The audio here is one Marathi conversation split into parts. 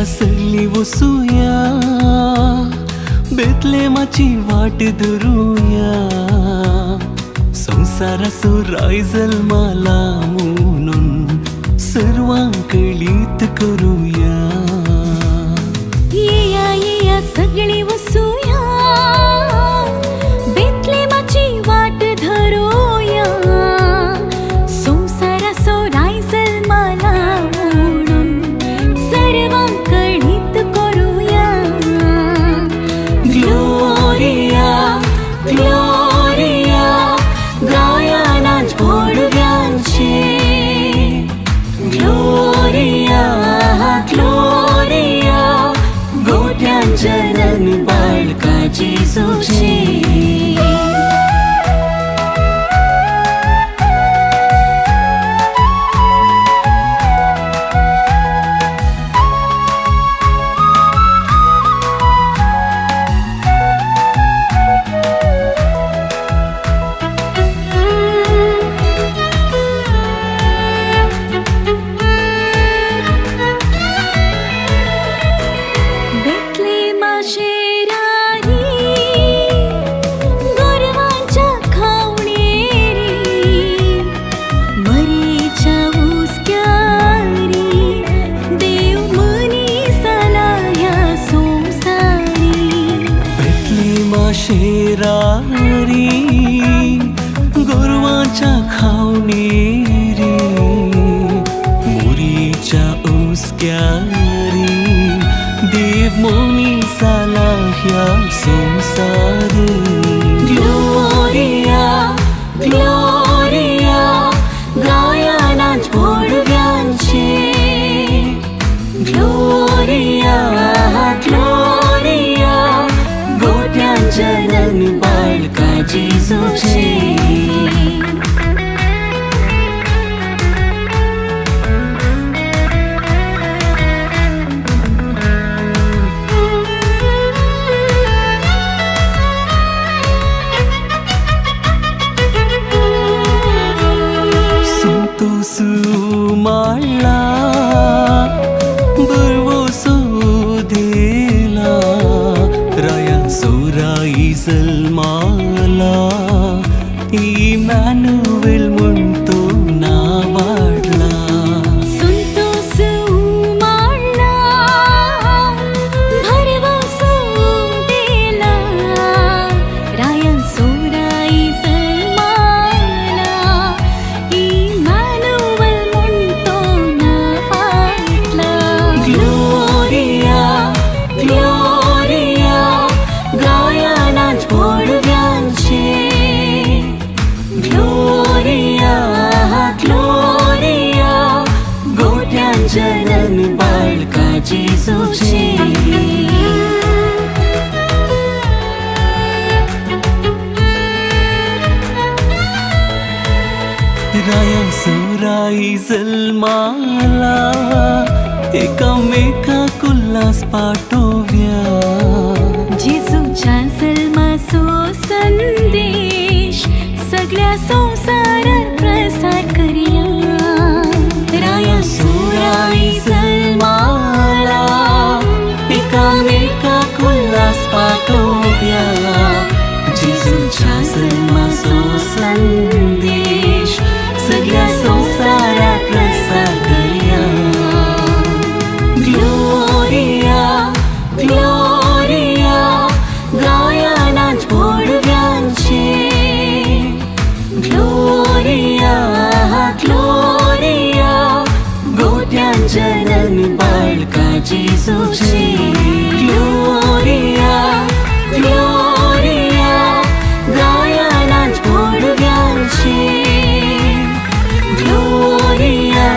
सगळी वसूया बेतलेमाची वाट धरूया संसाराचो रायजल माला म्हणून सर्वांकळीत करूया येया सगळी वसूया बेतलेमाची वाट धरूया संसाराचो रायजल माला म्हणून सर्वांकळीत करूया ग्लोरिया ग्लोरिया गायनाच भोडव्यांचे ग्लोरिया ग्लोरिया गोट्यांचन बाळकाची सुचे शेरारी गोरवांच्या खावणेरी मोरीच्या उस्क्यारी देव मनीसाला ह्या संसारी ग्लोरिया ग्लोरिया गायनाच भोडव्यांचे ग्लोरिया ग्लोरिया गोट्यांचन बाळकाची सुचे संतोषू माळा बरवोसो देला राया सोराईजल माला इमॅन्युएल म्हणतो नावाडला संतोषू माळा भरवोसो देला राया सोराईजल माला इमॅन्युएल म्हणतो नावाडला ग्लोरिया ग्लोरिया गायनाच भोडव्यांचे ग्लोरिया ग्लोरिया गोट्यांचन बाळकाची सुचे राया सोराईजल माला एकामेकाक उल्हास पाठवूया जेजूच्या जल्माचो संदेश सगळ्या संसारात प्रसार करूया राया सोराईजल माला एकामेकाक उल्हास पाठवूया जेजूच्या जल्माचो संदेश सगळ्या संसारात प्रसार करूया ग्लोरिया ग्लोरिया गायनाच भोडव्यांचे ग्लोरिया जेजूचे ग्लोरिया ग्लोरिया गायनाच पोडग्यांचे ग्लोरिया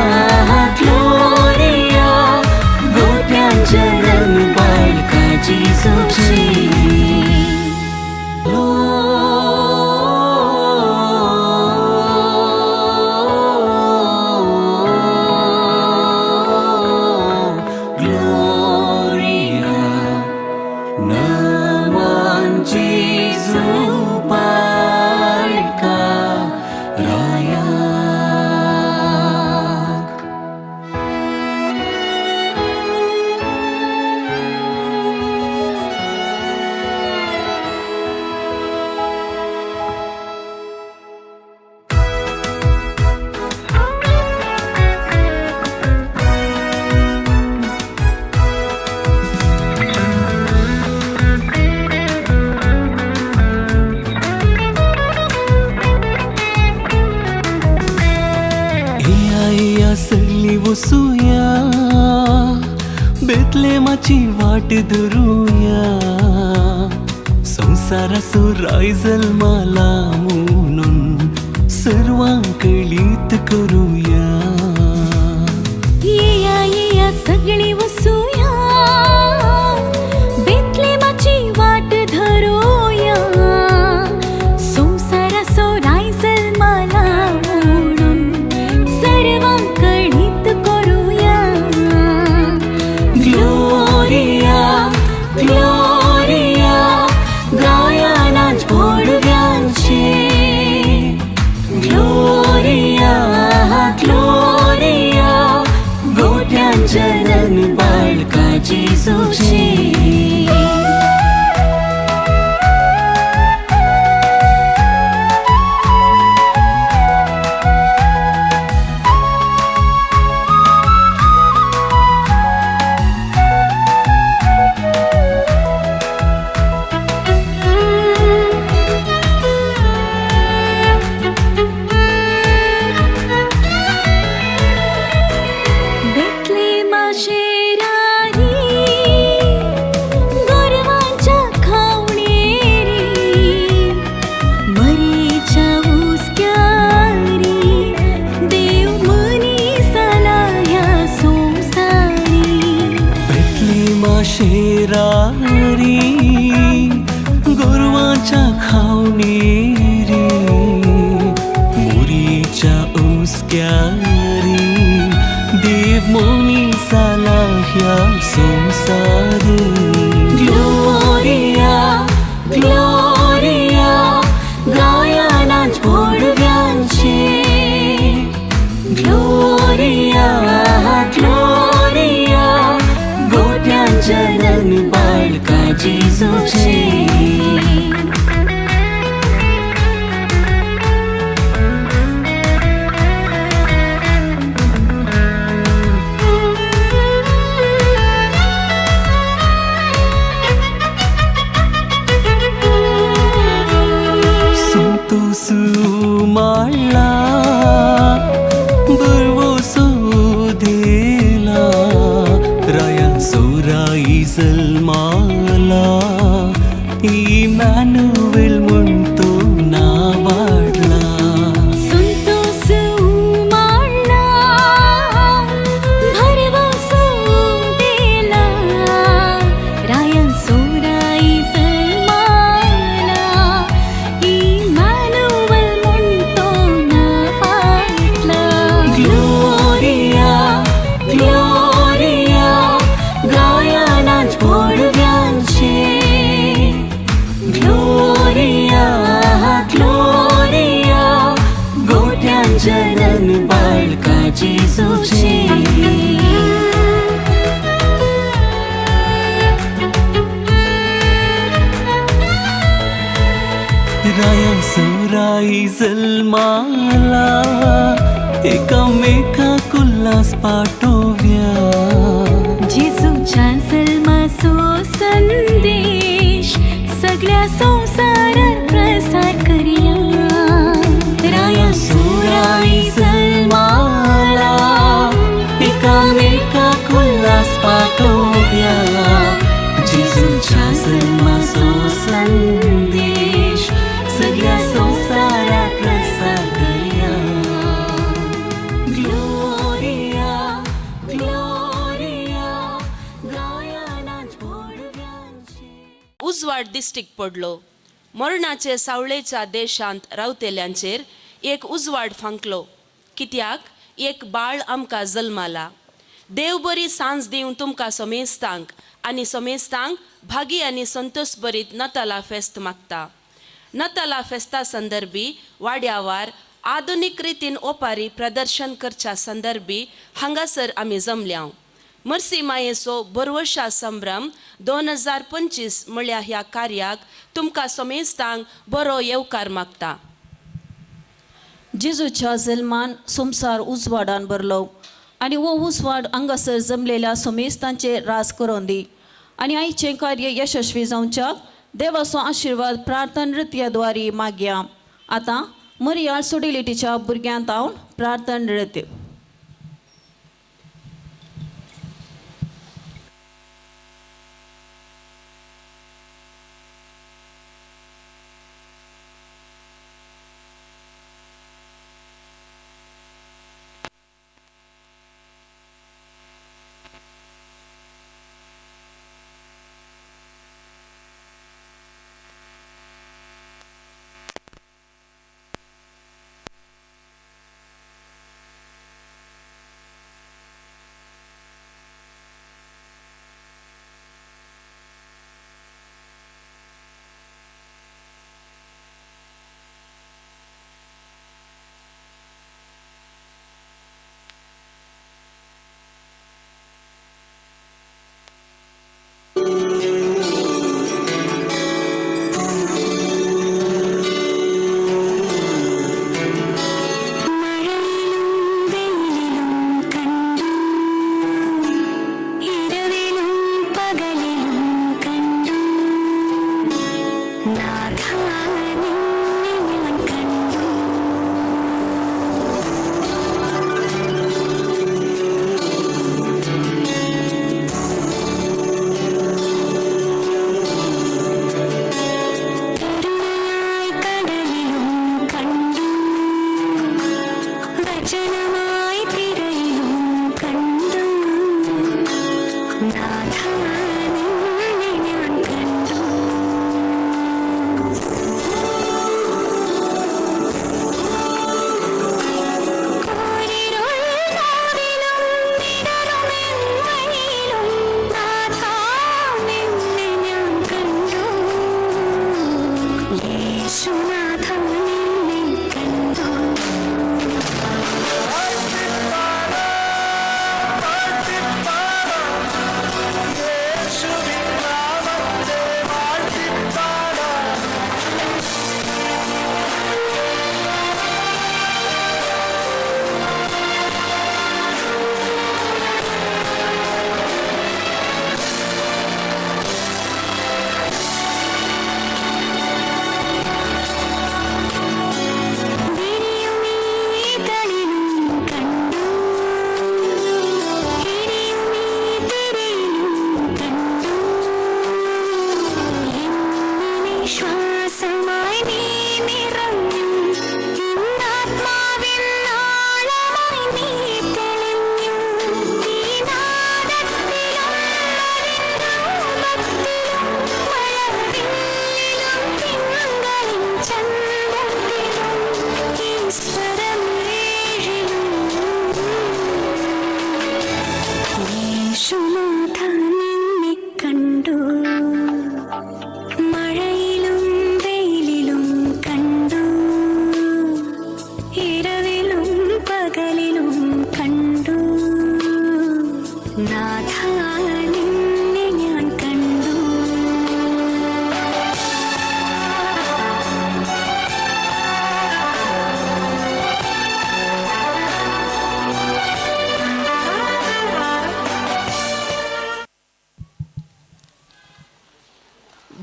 ग्लोरिया गोट्यांच्या रंग बाळका जेजूचे सगळी वसूया बेतलेमाची वाट धरूया संसाराचो रायजल माला म्हणून सर्वांकळीत करूया येया सगळी वसूया बेतलेमाची वाट धरूया संसाराचो रायजल माला ग्लोरिया गायनाच पोडग्यांचे ग्लोरिया ग्लोरिया गोट्यांच्या रंग बाळका जेजूचे शेरारी गोरवांच्या खावणेरी मोरीच्या उस्क्यारी देव मनीसाला ह्या संसारी ग्लोरिया ग्लोरिया गायनाच पोडग्यांचे ग्लोरिया ग्लोरिया गोट्यांच्या रंग बाळका जेजूचे संतोषू माळला बरवोसो देला राया सोराईजल माला इमॅन्युएल म्हणतो नावाडला संतोषू माळला भरवोसो देला राया सोराईजल माला इमॅन्युएल म्हणतो नावाडला ग्लोरिया ग्लोरिया गायनाच पोडग्यांचे ग्लोरिया ग्लोरिया गोट्यांच्या रंग बाळका जेजूचे राया सोराईजल माला एकामेकाक उल्हास पाठोव्या जेजूच्या जल्माचो संदेश सगळ्या संसारात प्रसार करूया राया सोराईजल माला एकामेकाक उल्हास पाठोव्या दिश्टीक पडलो. मरणाचे सावळेच्या देशांत रावतेल्यांचेर एक उजवाड फांकलो, कित्याक एक बाळ आमकां जल्माला. देव बरी सांज दिवन तुमकां समेस्तांक आनी समेस्तांक भागी आनी संतोश बरीत नताला फेस्त मागता. नताला फेस्ता संदर्भी वाड्यावार आधुनीक रितीन ओपारी प्रदर्शन करच्या संदर्भी हांगासर आमी जमल्या. मर्सी मायेचो बरवर्षा संभ्रम 2025 म्हळ्या ह्या कार्याक तुमकां समेस्तांक बरो येवकार मागता. जेजूच्या जल्मान संसार उजवाडान भरलो आणि वो उजवाड हांगासर जमलेल्या समेस्तांचेर रास करून दी आणि आयचें कार्य यशस्वी जावच्याक देवाचो आशिर्वाद प्रार्थना नृत्याद्वारे मागया. आतां मरियाळ सोडिलिटीच्या भुरग्यांत हांव प्रार्थना नृत्य.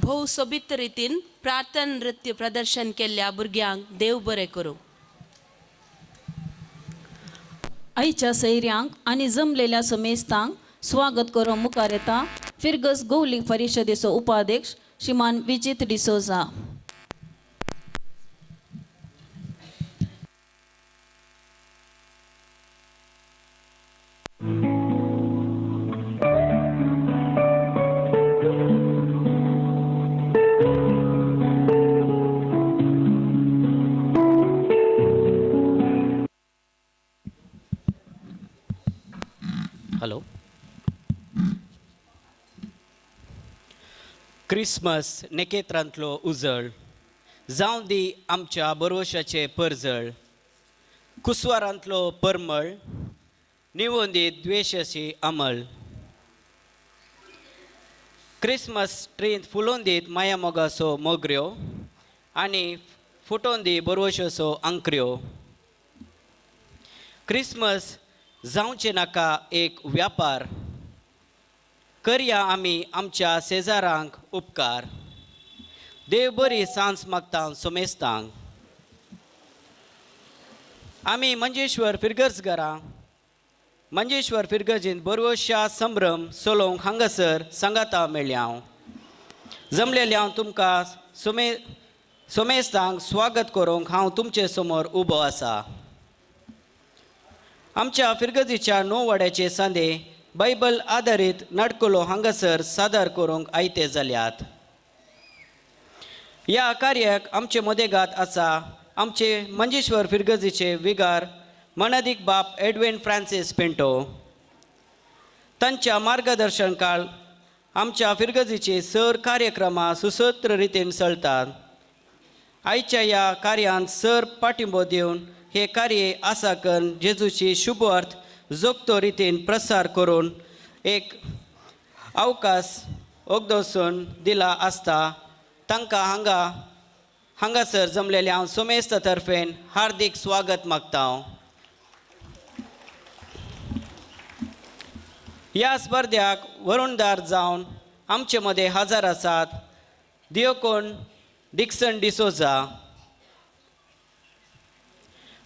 भोव सोबीत रितीन प्रार्थना नृत्य प्रदर्शन केल्ल्या भुरग्यांक देव बरें करूं. आईच्या सैर्यांक आणि जमलेल्या समेस्तांक स्वागत करून मुखार येता फिरगस गौलीक परिशदेचो उपाध्यक्ष श्रीमान विजित डिसोजा. हॅलो. क्रिसमस नेकेत्रांतलो उजळ, जावं दी आमच्या बरवशाचे परजळ, कुसवारांतलो परमळ, निवून दी द्वेशाची अंमळ. क्रिसमस ट्रींत फुलोवन दीत माया मोगाचो मोगऱ्यो आनी फुटोवन दी बरवशाचो अंक्र्यो. क्रिसमस जावचे नाका एक व्यापार, करया आमी आमच्या शेजारांक उपकार. देव बरी सांज मागता सोमेस्तांक. आमी मंजेश्वर फिरगर्जगरां मंजेश्वर फिरगर्जींत बरवशा संभ्रम सोलोवंक हांगासर सांगाता मेळ्यां. जमलेल्या तुमकां सोमेस्तांक स्वागत करूंक हांव तुमचे समोर उबो आसा. आमच्या फिरगर्जीच्या 9 वड्याचे सांदे बायबल आदारीत नाटकुलो हांगासर सादर करूंक आयते जाल्यात. ह्या कार्याक आमचे मदेगात आसा आमचे मंजेश्वर फिरगर्जीचे विगार मनादीक बाप एडविन फ्रांसीस पिंटो. तांच्या मार्गदर्शन काळ आमच्या फिरगर्जीचे सर कार्यक्रमां सुसूत्र रितीन चलतात. आयच्या ह्या कार्यांत सर पाठिंबो दिवन हे कार्य आसाकन जेजूची शुभ अर्थ जोगतो रितीन प्रसार करून एक अवकाश ओगदोसून दिला आसता तांकां हांगासर जमलेल्या हांव सोमेस्त तर्फेन हार्दिक स्वागत मागता. ह्या स्पर्ध्याक वरुणदार जावन आमचे मदें हजर आसात दियोकोन डिक्सन डिसोजा,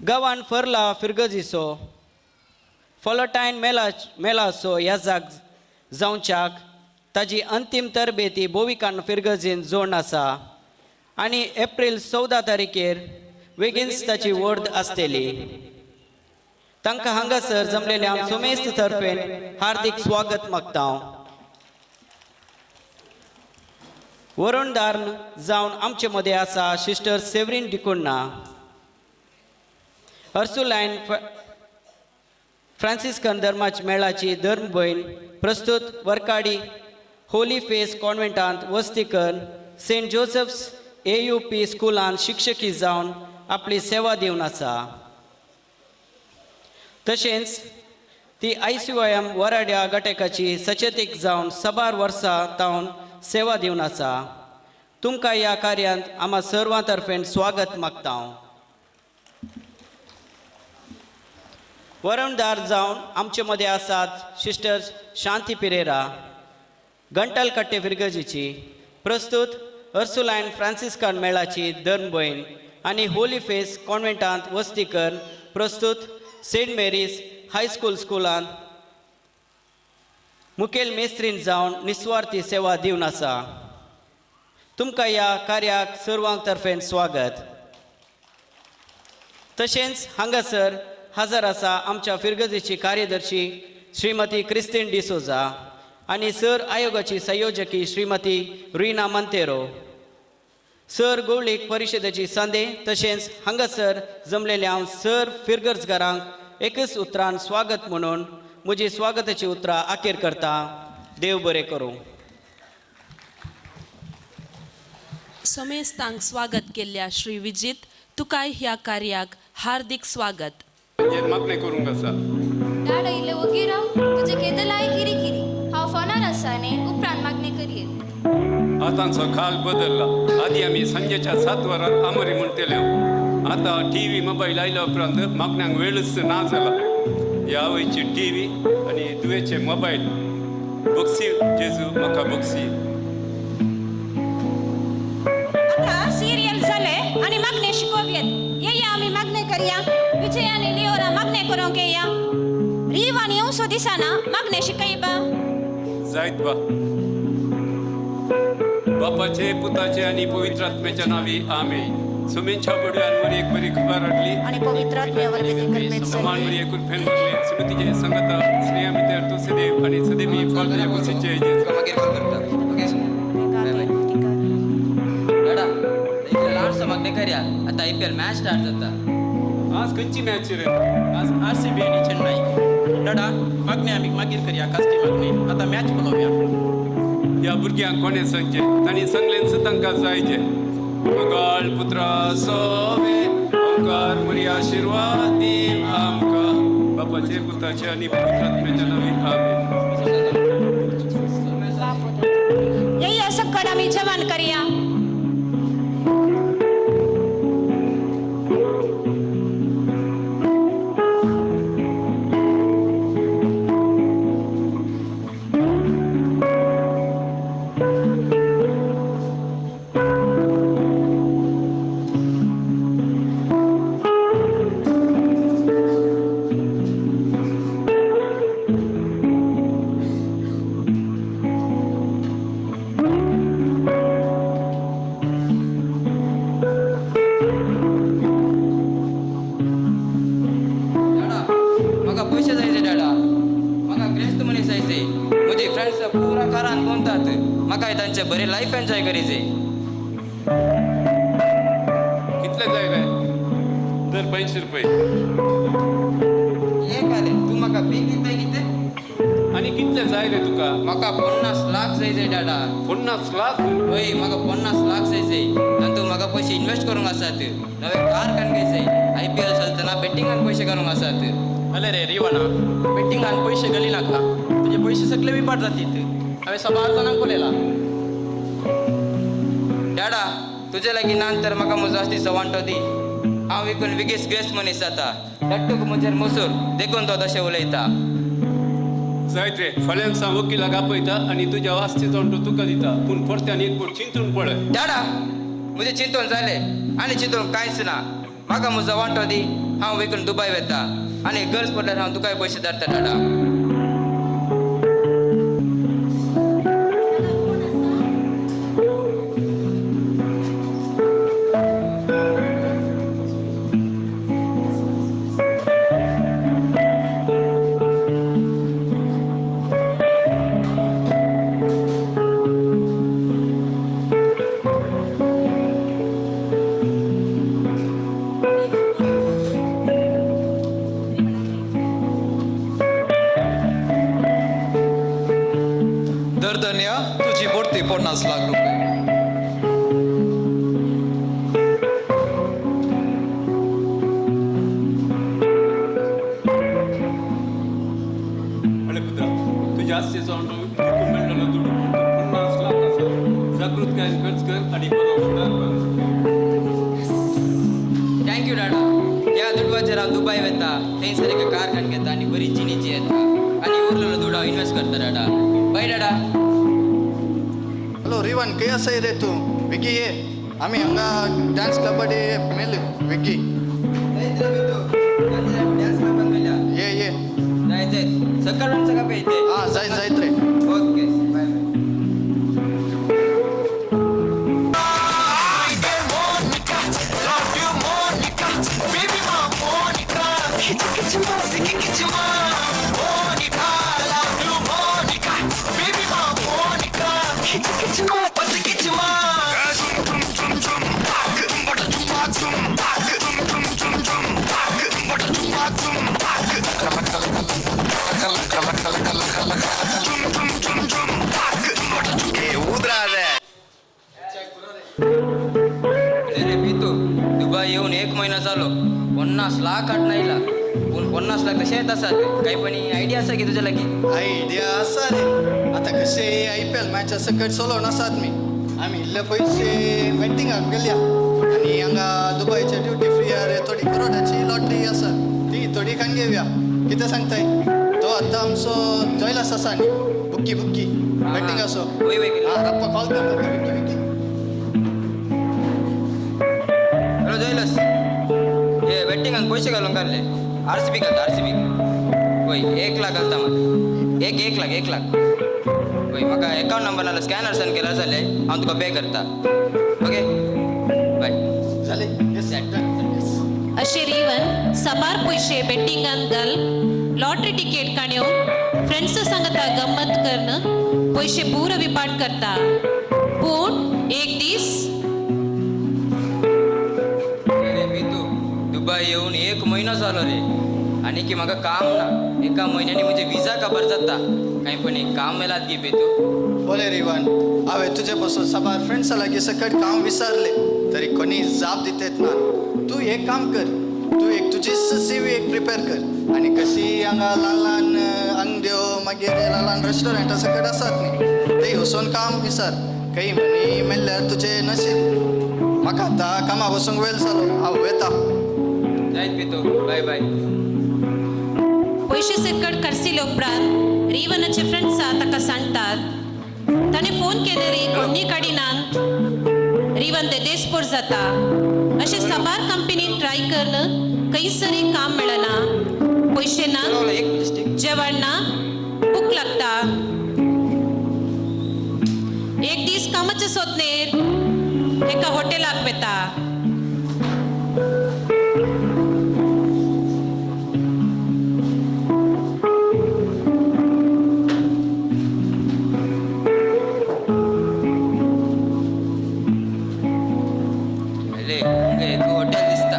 गवान फर्ला फिरगर्जीचो फॉलोटायन मेलाचो येजाक जावच्याक ताजी अंतीम तरबेती बोविकान फिरगर्जीन जोड आसा आनी एप्रील 14 तारखेर बेगीनच ताची वर्द आसतली. तांकां हांगासर जमलेल्या सोमेस्त तर्फेन हार्दिक स्वागत मागता. वरुणदार जावन आमचे मदें आसा सिस्टर सेवरीन डिकुन्ना, अर्सुलायन फ्रांसिस्कन धर्माच्या मेळाची धर्म भयण, प्रस्तुत वरकाडी होली फेस कॉन्व्हेंटांत वस्ती करून सेंट जोसेफ्स AUP स्कुलांत शिक्षकी जावन आपली सेवा दिवन आसा. तशेंच ती ICOM वराड्या घटकाची सचेतीक जावन 12 वर्सां तावन सेवा दिवन आसा. तुमकां ह्या कार्यांत आम्हा सर्वां तर्फेन स्वागत मागता. वरुणदार जावन आमचे मदें आसात सिस्टर शांती पिरेरा, गंटल कट्टे फिरगर्जीची, प्रस्तुत अर्सुलायन फ्रांसिस्कन मेळाची धर्म भयण आनी होली फेस कॉन्व्हेंटांत वस्ती कर, प्रस्तुत सेंट मेरीज हायस्कूल स्कुलांत मुखेल मेस्त्रीन जावन निस्वार्थी सेवा दिवन आसा. तुमकां ह्या कार्याक सर्वांक तर्फेन स्वागत. तशेंच हांगासर हजर आसा आमच्या फिरगर्जीची कार्यदर्शी श्रीमती क्रिस्तीन डिसोजा आनी सर आयोगाची संयोजकी श्रीमती रिना मंतेरो, सर गवळीक परिशदेची सांदे, तशेंच हांगासर जमलेल्या सर फिरगर्जकारांक एकच उतरान स्वागत म्हणून म्हजी स्वागताची उतरां आखेर करता. देव बरें करूं. सोमेस्तांक स्वागत केल्ल्या श्री विजित तुकाय ह्या कार्याक हार्दिक स्वागत. मागणे करूंक आसा. डाडा इल्ले ओगी राव तुजे केद लाई किरी किरी हांव फोनार आसा न्ही उपरांत मागणी करीत. आतांचो काल बदलला. आदी आमी सांजेच्या 7 वरांत आमरी म्हणटले. आतां TV मोबायल आयल्या उपरांत मागण्यांक वेळच ना जाला. ह्या वयची TV आनी दुयेचे मोबायल बक्षी जेजू म्हाका बक्षी. आता सिरियल जाले आनी मागणे शिकोवयेत. येया आमी मागणे करया. विजय आनी लिओरा मागणे करूंक येया. रीव आनी उसो दिसाना मागणे शिकयबा. जायत बा. बापाचे पुताचे आनी पवित्र आत्म्याच्या नावी आमेन. सुमेनच्या बडव्यांवर एक बरी खबर हाडली आणि पवित्र आत्म्यावर बेदी समान बरी एकूण फेन भरले. स्मृतीचे संगता स्नेह मित्र तो सदैव आणि सदैवी फाल्तू कुसीचे जेजू मागीर कॉल करता. डाडा इतले लास्ट मागणे करया. आता IPL मॅच स्टार्ट जाता. आज खंयची मॅच रे? आज RCB आणि चेन्नई. डाडा मागणी आम्ही मागीर करया कास्की मागणी आता मॅच पळोवया ह्या भुरग्यांक कोणें सांगचें तांणी सांगलें तांकां जायचें मगाळ पुत्रा सोवे ओंकार बरी आशिर्वाद दी आमकां बापाचे पुताचे आनी पवित्रात्म्याच्या नांवान आमेन येया सक्कड आम्ही जवान करूया डाडा म्हाका पयशे जायचे डाडा म्हाका ग्रेस्त मनीस जायचे म्हजे फ्रेंड्स पुरा कारान भोंवतात म्हाका तांचे बरे लायफ एन्जॉय करीचे कितले जाय काय दर 500 रुपये एक आले तू म्हाका बेग दिताय कितें आनी कितले जाय रे तुका म्हाका 50 लाख जायचे डाडा 50 लाख होय म्हाका 50 लाख जायचे तातूंत म्हाका पयशे इन्वेस्ट करूंक आसात नवे कार कान घ्यायचे IPL चलतना बेटिंगान पयशे घालूंक आसात अरे रे रिवाना बेटिंगान पैसे गली नाका तुझे पैसे सगळे विपाट जातीत हांवें 6 जाणांक पळयला डाडा तुजे लागीं ना तर म्हाका म्हजो आस्तीचो वांटो दी हांव विकून विगीस ग्रेस्त मनीस जाता लट्टूक म्हजेर मसूर देखून तो तशें उलयता जायत रे फाल्यां सावन वकिलाक आपयता आनी तुज्या वास्ते तोंड तुका दिता पूण परत्यान एक फावट चिंतून पळय डाडा म्हजें चिंतून जालें आनी चिंतून कांयच ना म्हाका म्हजो वांटो दी हांव विकून दुबय वेता आनी गरज पडल्यार हांव तुकाय पयशे धाडटा डाडा दर्दन्या तुझी बोडती 50 लाख रुपये अरे पुत्रा तुज्या आस्तेचो वांटो विकून मेळटलो दुडू 50 लाख आसा जागृतकायेन खर्च कर आनी बरो फुडार बांद थँक्यू डाडा ह्या दुडवाचेर हांव दुबय वेता थंयसर एक कार कान घेता आनी बरी जिणेची येता आनी उरलेलो दुडो हांव इन्वेस्ट करता डाडा बाय डाडा हॅलो रिवान खंय आसाय रे तूं विकी ये आमी हांगा डान्स क्लबाडे मेल विकी ये ये सकाळ सकाळ पेयते हा जायत रे ओके बाय अरे पितू दुबई येऊन 1 महिना झालो 50 लाख आठ नाहीला पण 50 लाख कसे येत असतात काही पण आयडिया असा की तुझ्या लागी आयडिया आसा रे आता कसे IPL मॅच सकट चलोवन आसात मी आमी इल्ले पयशे बेटिंगाक गेल्या आनी हांगा दुबयच्या ड्युटी फ्री रे थोडी करोडाची लॉटरी आसा ती थोडी खान घेवया कितें सांगताय तो आतां आमचो जॉयलास आसा न्ही बुक्की बेटिंग असो वय वय हा रप्पा कॉल करता विकी हॅलो जयलस हे बेटिंगान पैसे घालून काढले RCB घालता RCB होय 1 लाख घालता मग 1 लाख होय म्हाका अकाउंट नंबर नाल्यार स्कॅनर सेंड केल्यार जालें हांव तुका पे करता ओके बाय जाले येस अशें रिवन साबार पयशे बेटिंगान घाल लॉटरी तिकेट काडून फ्रेंड्स सांगता गंमत करून पयशे पुरो विपाट करता पूण एक दीस अरे पितू दुबई येऊन 1 महिना झालो रे आणि की म्हाका काम ना एका म्हयन्यानी म्हणजे विजा काबार जाता काही पण एक काम मेलात गी तू बोले रिवान हांवें तुजे पासून साबार फ्रेंड्सा लागीं सकट काम विचारले तरी कोणी जाप दितेत ना तू एक काम कर तू एक तुजी CV एक प्रिपेअर कर आणि कशी हांगा ल्हान ल्हान अंगड्यो मागीर ल्हान ल्हान रेस्टॉरंटा सकट आसात न्ही थंय वचून काम विचार काही म्हणी मेल्ल्यार तुजें नशीब म्हाका आतां कामा बसूंक वेळ जालो हांव वेता जायत पितो बाय बाय पयशे सकट करसिले उपरांत रिवनाचे फ्रेंड्सा ताका सांगतात ताणें फोन केलेरी कोणी काडिनान रिवन ते देसपोर जाता अशें साबार कंपनीक ट्राय करून खंयसरी काम मेळना पयशे ना जेवण ना भूक लागता एक दीस कामाच्या सोदनेर एका हॉटेलाक वेता हॉटेल दिसता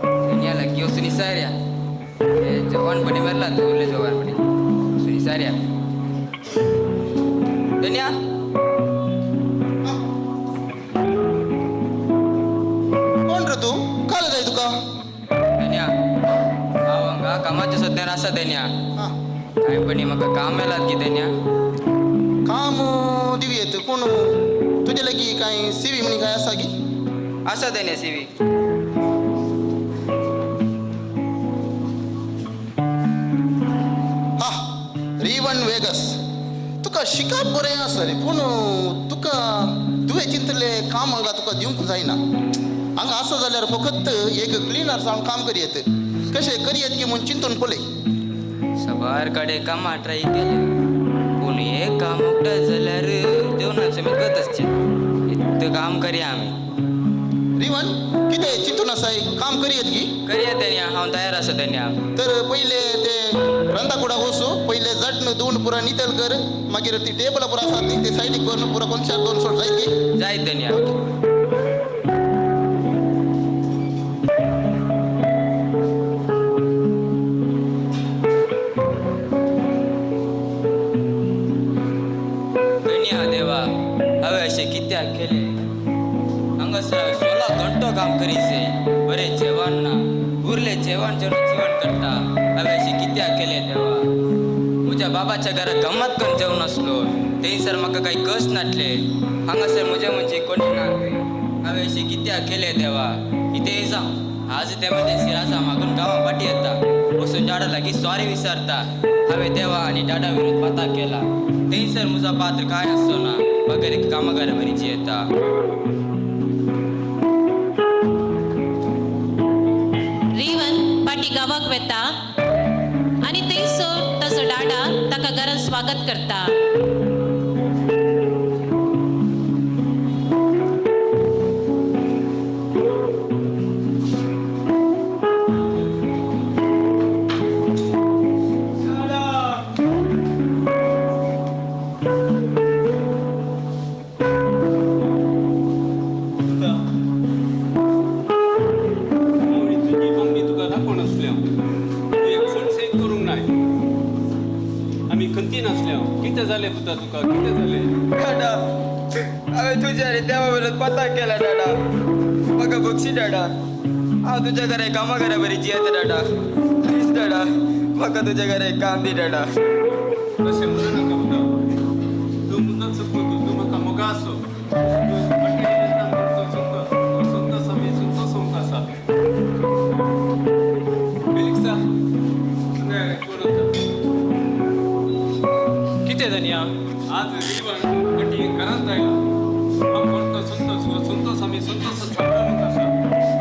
दुनियाला की सुनी साऱ्या जवानपणी मरला तू उरले जवानपणी सुनी साऱ्या दुनिया कोण रे तू काय जाय तुका दुनिया हांव हांगा कामाच्या सद्यार आसा दुनिया काय पण म्हाका काम मेलात की दुनिया काम दिवी येत कोण तुझे लगी काय CV म्हणी काय आसा की आसा दुनिया CV हा रिवन वेगस तुका शिकाप बरें आसा रे पूण तुका तुवें चिंतले काम हांगा तुका दिवंक जायना हांगा आसा जाल्यार फकत एक क्लिनर जावन काम करी येत कशें करी येत की म्हूण चिंतून पळय सबार कडेन कामां ट्राय केले पूण हे काम उकटाय जाल्यार जेवणाचें मेळत आसचें इतलें काम करया आमी रिवन कितें चिंतून आसाय काम करी येत की करया दुनिया हांव तयार आसा दुनिया तर पहिले ते रंदाकुडा वचू पहिले जटन धुवन पुरा नितळ कर मागीर ती टेबल पुरा आसात न्ही ते सायडीक करून पुरा 2 सोट जायत की जायत दुनिया देवा हांवें अशें कित्याक केलें हांगासर 16 घंटो काम करीचे बरें जेवण ना उरले जेवण जीवन करता हांवें अशें कित्याक केलें देवा म्हज्या बाबाच्या घरात गंमत करून जेवण आसलो थंयसर म्हाका काही कस नाटले हांगासर म्हज्या म्हणजे कोणी ना हांवें अशें कित्याक केलें देवा कितेंय जावं आज ते मध्ये सिरासा मागून गांवां फाटी येता वचून डाडा लागीं सॉरी विचारता हांवें देवा आनी डाडा विरोध पता केला थंयसर म्हजो पात्र कांय आसचो ना बगर एक कामगार बरी जियेता रिवन पाटी गांवाक वेता आनी थंयसर ताचो डाडा ताका घरान स्वागत करता तुका कितें जालें डाडा हांवें तुज्या आनी देवा विरोध पता केला डाडा म्हाका बक्षी डाडा हांव तुज्या घरा कामागारा बरी जियेता डाडा प्लीज डाडा म्हाका तुज्या घरा काम दी डाडा तशें म्हणू नाका बुदा तूं मुद्दत चुकलो तूं म्हाका मोगा आसो कितें दुनिया आज रिवन कटी घरांत आयला हांव करतो संतोष आमी संतोष सांगून आसा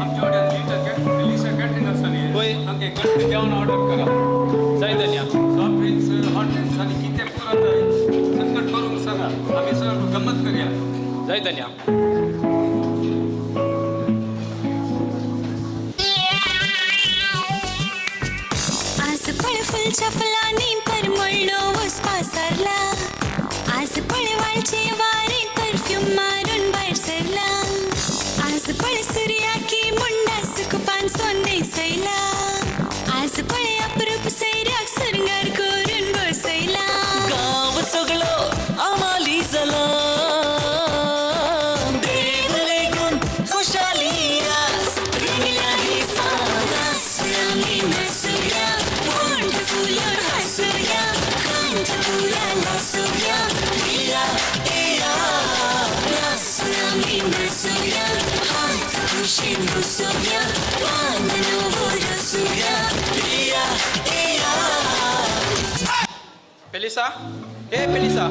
आमच्या वाड्यान लिशा कॅटरिंग आसा न्ही पळय आमगे घट्ट जेवण ऑर्डर करा जाय दुनिया सॉफ्ट ड्रिंक्स हॉट ड्रिंक्स आनी कितें पुरा जाय संकट करूंक सांगा आमी सगळं गंमत करया जाय दुनिया आज पळ फुलच्या फुलांनी परमळलो वचपा सरला आज पळ वाळचे वारे परफ्यूम मारून भायर सरला आज पळ सूर्या की मुंडा सुकपान सोन्ने सैला आज पळ Fashion Rusuvia, Wandanu Rusuvia, Iya, Iya. पेलिसा ए पेलिसा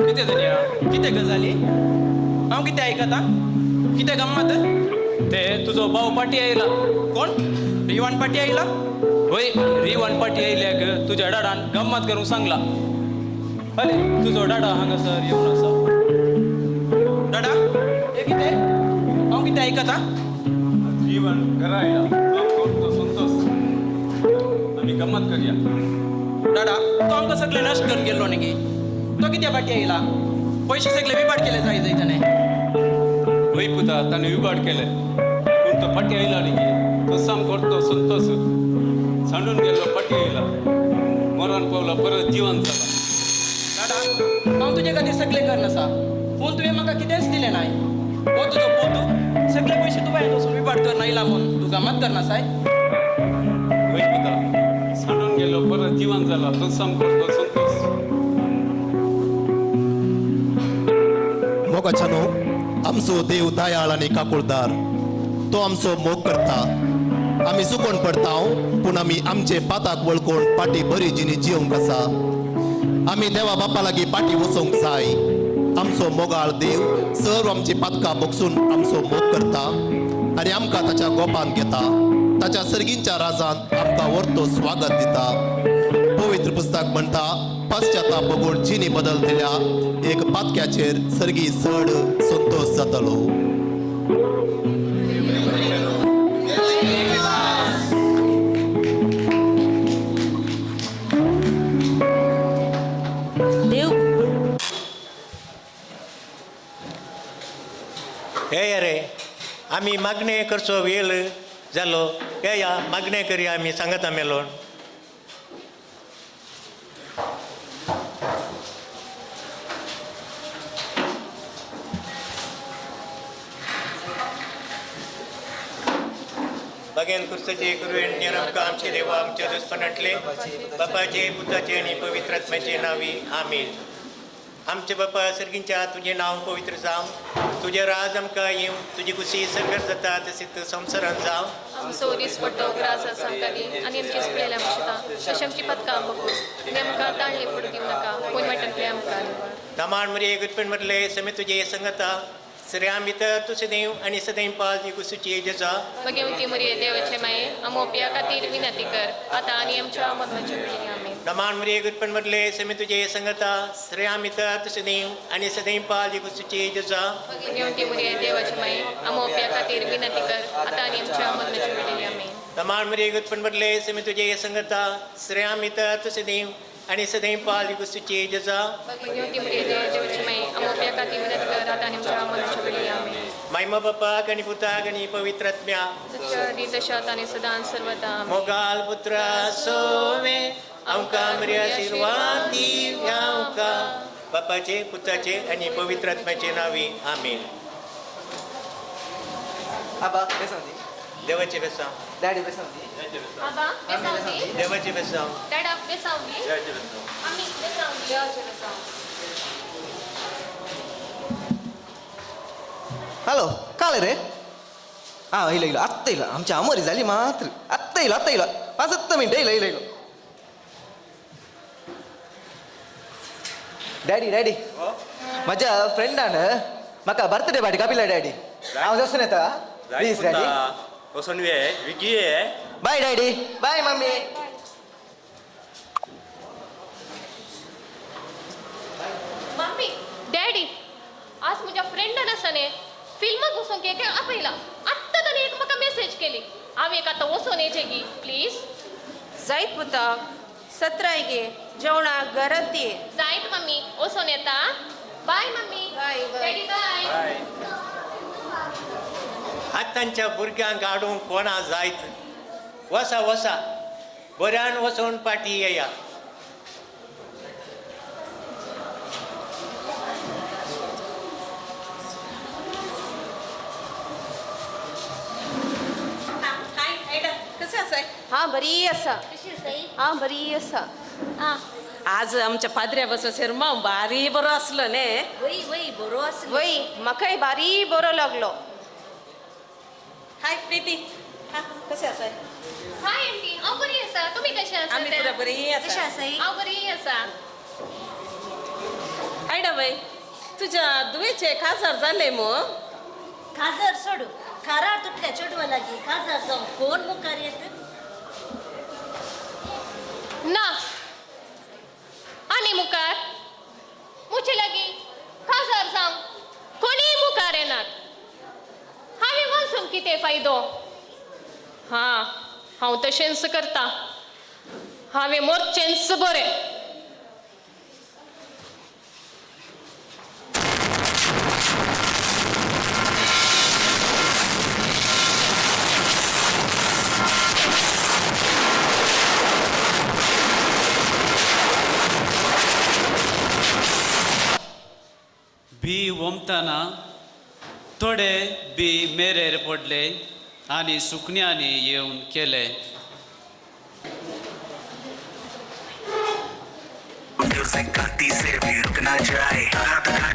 किती दुनिया किती गजाली हांव किती ऐकता किती गंमत ते तुझो भाऊ पाटी आयला. कोण रिवान पाटी आईला होय रिवान पाटी आयल्याक तुझ्या डाडान गंमत करून सांगला. अरे तुझो डाडा हांगासर येवन आसा. दादा हे किती हांव किती ऐकता जीवन करायला करतो संतोष आम्ही गंमत करूया. दादा तो आमकां सगळे नष्ट करून गेलो न्ही तो कित्या पाटी आयला पैसे सगळे विभाट केले जाय जायताने होय पुता ताने विभाड केले पूण तो फाटी आयला न्ही तो साम करतो संतोष सांडून गेलो फाटी आयला मरण पावला परत जिवंत जाला. दादा हांव तुजे खातीर सगळे करन आसा पूण तुवें म्हाका कितेंच दिलें नाय. हो तुजो पोतू सगळे पैसे तुवें वचून विभाट करना आयला म्हूण तूं गंमत करनासाय. होय पुता सांडून गेलो परत जिवंत जाला तो साम करतो संतोष. मोगाच्यानो आमचो देव दयाळ आनी काकुळदार तो आमचो मोग करता. आमी चुकोवन पडता पूण आमी आमचे पाताक वळखून पाटी बरी जिणी जिवंक आसा. आमी देवा बापा लागीं पाटी वचोंक जाय. आमचो मोगाळ देव सर्व आमची पातकां बोगसून आमचो मोग करता आनी आमकां ताच्या गोपान घेता. ताच्या सर्गींच्या राजांत आमकां व्हरतो स्वागत दिता. पवित्र पुस्तक म्हणटा पाश्चाताप बघून जिणी बदलतल्या एक पातक्याचेर सर्गी चड संतोष जातलो. देव हे रे आमी मागणे करचो वेळ जालो. हे या मागणे करी आमी सांगता मेलोन. भगेन कुर्साचे करून निरंका आमचे देवा आमच्या दुस्पणातले बापाचे पुताचे आणि पवित्र आत्म्याचे नावी आमीन. आमचे बापा सर्गींच्या तुझे नाव पवित्र जावं तुझे राज आमकां येवं तुजी कुशी सरकार जाता तशीच संवसारांत जावं. आमचो दीस पडटो ग्रास सांगताली आनी आमची सुकलेल्या आमच्या तशें आमची पदकां बघून आनी आमकां ताळणे फुडें दिवं नाका कोण वाटेंतले आमकां तमाण मरे गुटपण मरले समे तुझे संगता श्रेयां भितर तूं सदैव आनी सदैव पाल ती कुशीची जेजा. भगवती मरिये देवाचे माये आमोप्या खातीर विनंती कर आतां आनी आमच्या मरणाच्या वेळी आमीन. तमाण मरे गुटपण मरले समे तुझे संगता श्रेयां भितर तूं सदैव आनी सदैव पाल ती कुशीची जेजा. भगवती मरिये देवाचे माये आमोप्या खातीर विनंती कर आतां आनी आमच्या मरणाच्या वेळी आमीन. तमाण मरे गुटपण मरले समे तुझे संगता श्रेयां भितर तूं सदैव आनी सदैव पाल ती कुशीची जेजा. भगवती मरिये देवाचे माये आमोप्या खातीर विनंती कर आतां आनी आमच्या मरणाच्या वेळी आमीन. महिमा बापाक आनी पुताक आनी पवित्र आत्म्या दशात आनी सदां सर्वदा मोगाल पुत्रा सोवे आमकां बरी आशिर्वाद दिवं बापाचे पुताचे आनी पवित्र आत्म्याचे नावी आमीन. आबा बेसांती देवाचे बेसांव डॅडी बेसांती आबा बेसावली देवाचे बेसांव डॅडा बेसावली आमी बेसावली देवाचे बेसाव. हॅलो काल रे हां इलो आत्ता इलो आमची आमोरी झाली मात्र आत्ता इलो 5 मिनटं इलो डॅडी माझ्या फ्रेंडान म्हाका बर्थडे पार्टी कापिला डॅडी हांव जसून येता प्लीज डॅडी वचून Vicky bye daddy bye mummy. Mummy daddy आज म्हज्या फ्रेंडान आसा न्ही फिल्माक वचूंक एक आपयला आत्तां ताणें एक म्हाका मेसेज केली हांव एक आतां वचून येचें गी प्लीज. जायत पुता 17 गे जेवणाक घरात ये. जायत मम्मी वचून येता. Bye mummy bye daddy bye. आतांच्या भुरग्यांक हाडूंक कोणा जायत वसा बऱ्यान वचून पाटी येया. हां बरी आसा. हां बरी आसा. आज आमच्या पाद्र्या बसोसेर मग भारी बरो असलो ने वय वय बरो असलो वय म्हाकाय भारी बरो लागलो. हाय प्रीती, हा कशें आसा? हाय आंटी, हांव बरी आसा. तुम्ही कशे आसा? आमी पुरा बरी आसा. कशें आसाय? हांव बरी आसा. आयडा बाई, तुझ्या दुवेचे खासदार जाले मग? खाजर सोडू खारार तुटल्या चेडवा लागी खाजर जाऊन कोण मुखार येत ना आणि मुखार मुचे लागी खासदार जावं कोणी मुखार येणार. हांवें वचून कितें फायदो? हां, हांव तशेंच करता. हांवें मोरचेंच बरें. बी वमताना थोडे बी मेरेर पडले आणि सुकण्यांनी येऊन केले. गति से भी रुक ना जाए,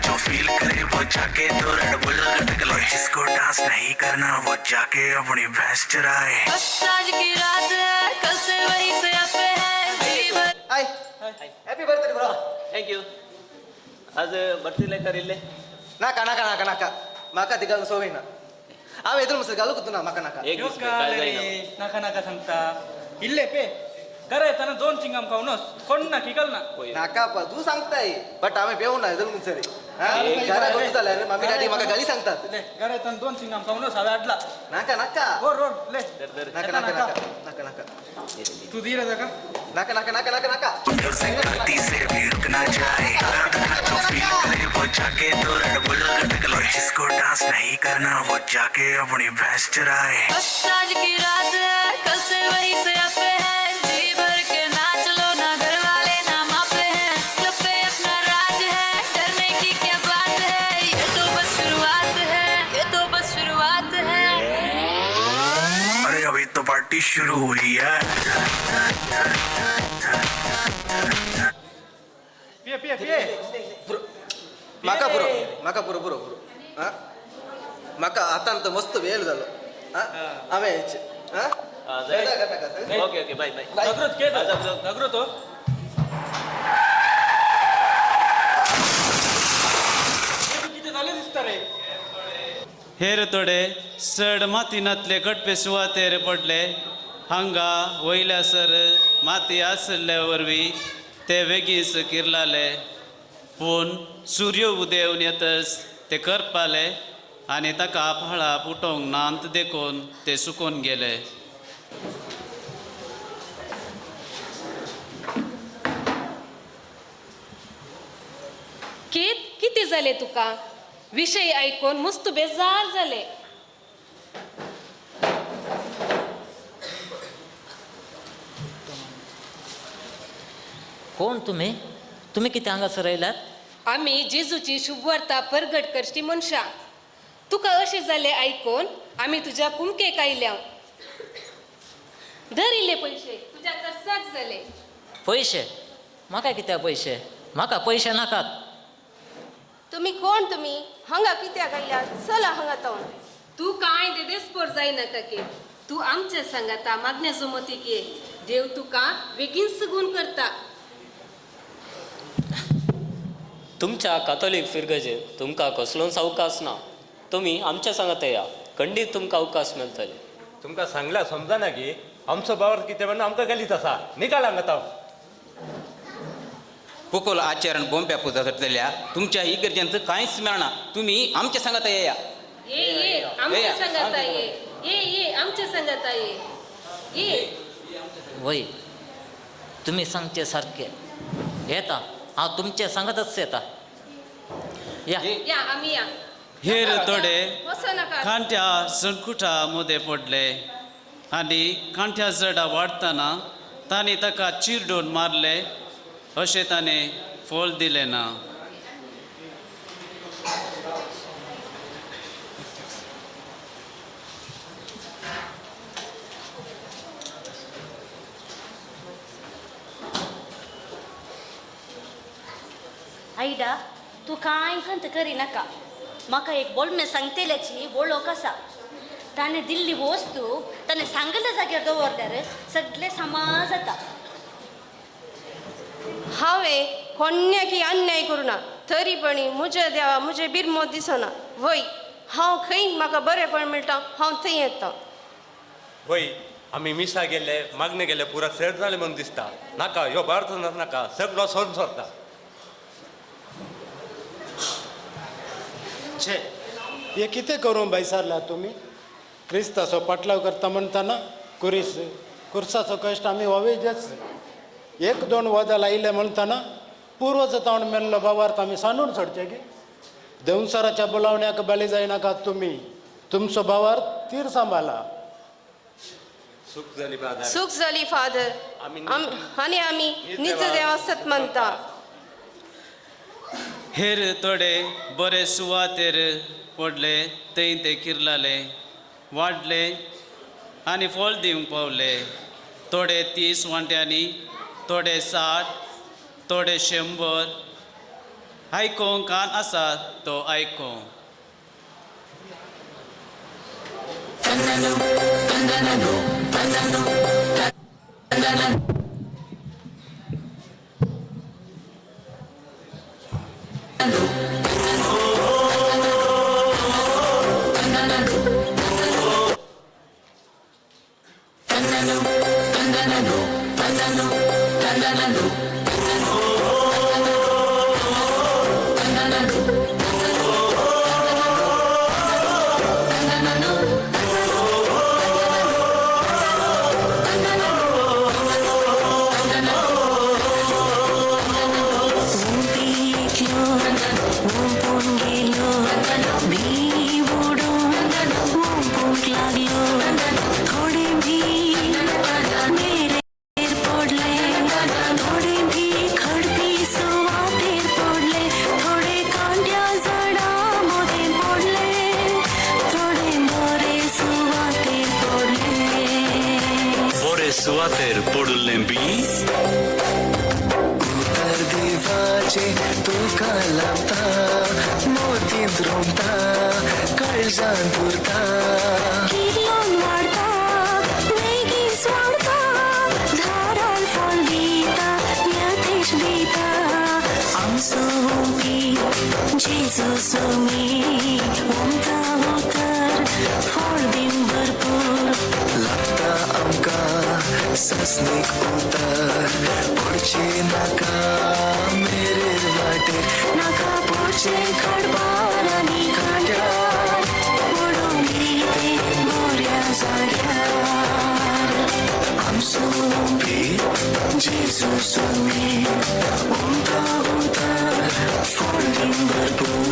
जो फील करे वो जाके तो रेड बुल लटक ले, जिसको डांस नहीं करना वो जाके अपनी भैंस चराए. आज की रात है कल से वही से पे है. Hi happy birthday bro. Thank you. आज बर्थडे करिल्ले नाका नाका नाका नाका म्हाका ती घालून सवय ना. हांव येतलो मस्त घालू कुतू ना म्हाका नाका. एक दीस काय जायना. नाका नाका सांगता इल्ले पे करे येताना 2 चिंगाम खाऊनच कोण ना की कल ना. नाका पण तू सांगताय बट आम्ही पेवून ना जमून सरी घरा गोष्ट झाल्या रे मम्मी डॅडी म्हाका गाली सांगतात. करे येताना 2 चिंगाम खाऊनच हांवें हाडला. नाका नाका रोड रोड ले नाका नाका नाका नाका नाका तू धीर आहे का? नाका नाका नाका नाका नाका. गति से भी रुक ना जाए, जो फील करे वो जाके तो रेड बुल लटक ले, जिसको डांस नहीं करना वो जाके अपनी भैंस चराए. आज की रात है कल से वही से पे है, जी भर के नाच लो ना घर वाले ना मापे हैं, लब पे अपना राज है डरने की क्या बात है, ये तो बस शुरुआत है, ये तो बस शुरुआत है. अरे अभी तो पार्टी शुरू हुई है. पिये पिये पिये म्हाका पुरो म्हाका पुरो पुरो पुरो हा म्हाका आतां तर मस्त वेळ जालो. हा हांवें हेचे हा ओके ओके बाय बाय. जागृत के जागृत हो. किती झाले दिसता रे. हेर थोडे चड मातीनातले गडपे सुवातेर पडले. हांगा वयल्यासर माती आसल्या वरवीं ते वेगीच किरलाले. पूण सूर्य उदेवन येतच ते करपाले आनी ताका फळां फुटोवंक नांत देखून ते सुकून गेले. किती झाले तुका? विषय ऐकून मस्त बेजार झाले. कोण तुम्ही? तुम्ही किती हांगासर आयलात? आम्ही जेजूची शुभवार्ता परगट करची मनशा. तुका अशें जाले ऐकून आम्ही तुझ्या कुमकेक आयल्या. धरिल्ले पैसे तुझ्या कर्जाक झाले. पैसे? म्हाका कित्याक पैसे? म्हाका पैसे नाकात. तुम्ही कोण? तुम्ही हांगा कित्याक आयल्यात? चला हांगा तो. तू काय देदेस्पोर जायनाका के. तू आमच्या सांगाता मागण्याचो मतीक ये. देव तुका बेगीन सगून करता. तुमच्या कॅथोलिक फिरगजेत तुमकां कसलोच अवकाश ना. तुम्ही आमच्या सांगात या, खंडीत तुमकां अवकाश मेळटले. तुमकां सांगल्या समजना की आमचो बावर कितें म्हणून आमकां गेलीच आसा. निकाल हांगा पोकोल आचरण बोंब्या पुजा जातलेल्या तुमच्या इगर्जेंत कांयच मेळना. तुम्ही आमच्या सांगात येया. ये ये आमच्या सांगाता ये. ये ये आमच्या सांगाता ये. ये वय तुम्ही सांगचे सारखे येता. हांव तुमचे सांगतच येता. या या आम्ही या. हेर थोडे वसो नका. कांट्या सणकुटा मध्ये पडले आनी कांट्या जडा वाडटाना तांणी ताका चिरडून मारले. अशें ताणें फोल दिलें ना. आयडा तू कांय खंत करिनाका म्हाका एक बोलमे सांगतेल्याची वळख आसा ताणें दिल्ली वस्तू ताणें सांगल्या जाग्यार दवरल्यार सगळे सामाज जाता हांवें कोण्याकी अन्याय करुना तरी पण म्हज्या देवा म्हजें बिरमोत दिसना वय हांव खंय म्हाका बरेंपण मेळटा हांव थंय येता वय आमी मिसा गेले मागणे गेले पुरा सेट जाले म्हणून दिसता नाका ह्यो भारत नाका सगळो सोन सोरता छे हे कितें करूं बैसारला तुमी क्रिस्ताचो पाटलाव करता म्हणटाना कुर्साचो कश्ट आमी वावेजच 1-2 वदां लायले म्हणटाना पुरो जावन मेल्लो बाबार्थ आमी सांडून सोडचे गे देवसराच्या बोलावण्याक बळी जायनाकात तुमी तुमचो भावार्थ तीर सांबाळा सुख जाली फादर आनी आमी निज देवा सत म्हणटा हेर थोडे बरे सुवातेर पडले थंय ते किरलाले वाडले आनी फळ दिवंक पावले थोडे 30 वांट्यांनी थोडे 60 थोडे 100 आयकोंक कान आसा तो आयको सुवातेर पडुल्लें बी उतर देवाचे तुका लावता मोतींत रोमता काळजान पुरता किर्लोन वाडता बेगीन वाडता धाराळ फळ दिता यथेश दिता आमचो बी जेजू सोमी ओमता उतर फळ दिवं भरपूर लागता आमकां ससनीक उतर पडचे नाका मेरे वाटेर नाका पडचे खडबार आनी खांड्यार पडून दिते बऱ्या जाग्यार आमचो बी जेजू सोमी ओमता उतर फळ दिवं भरपूर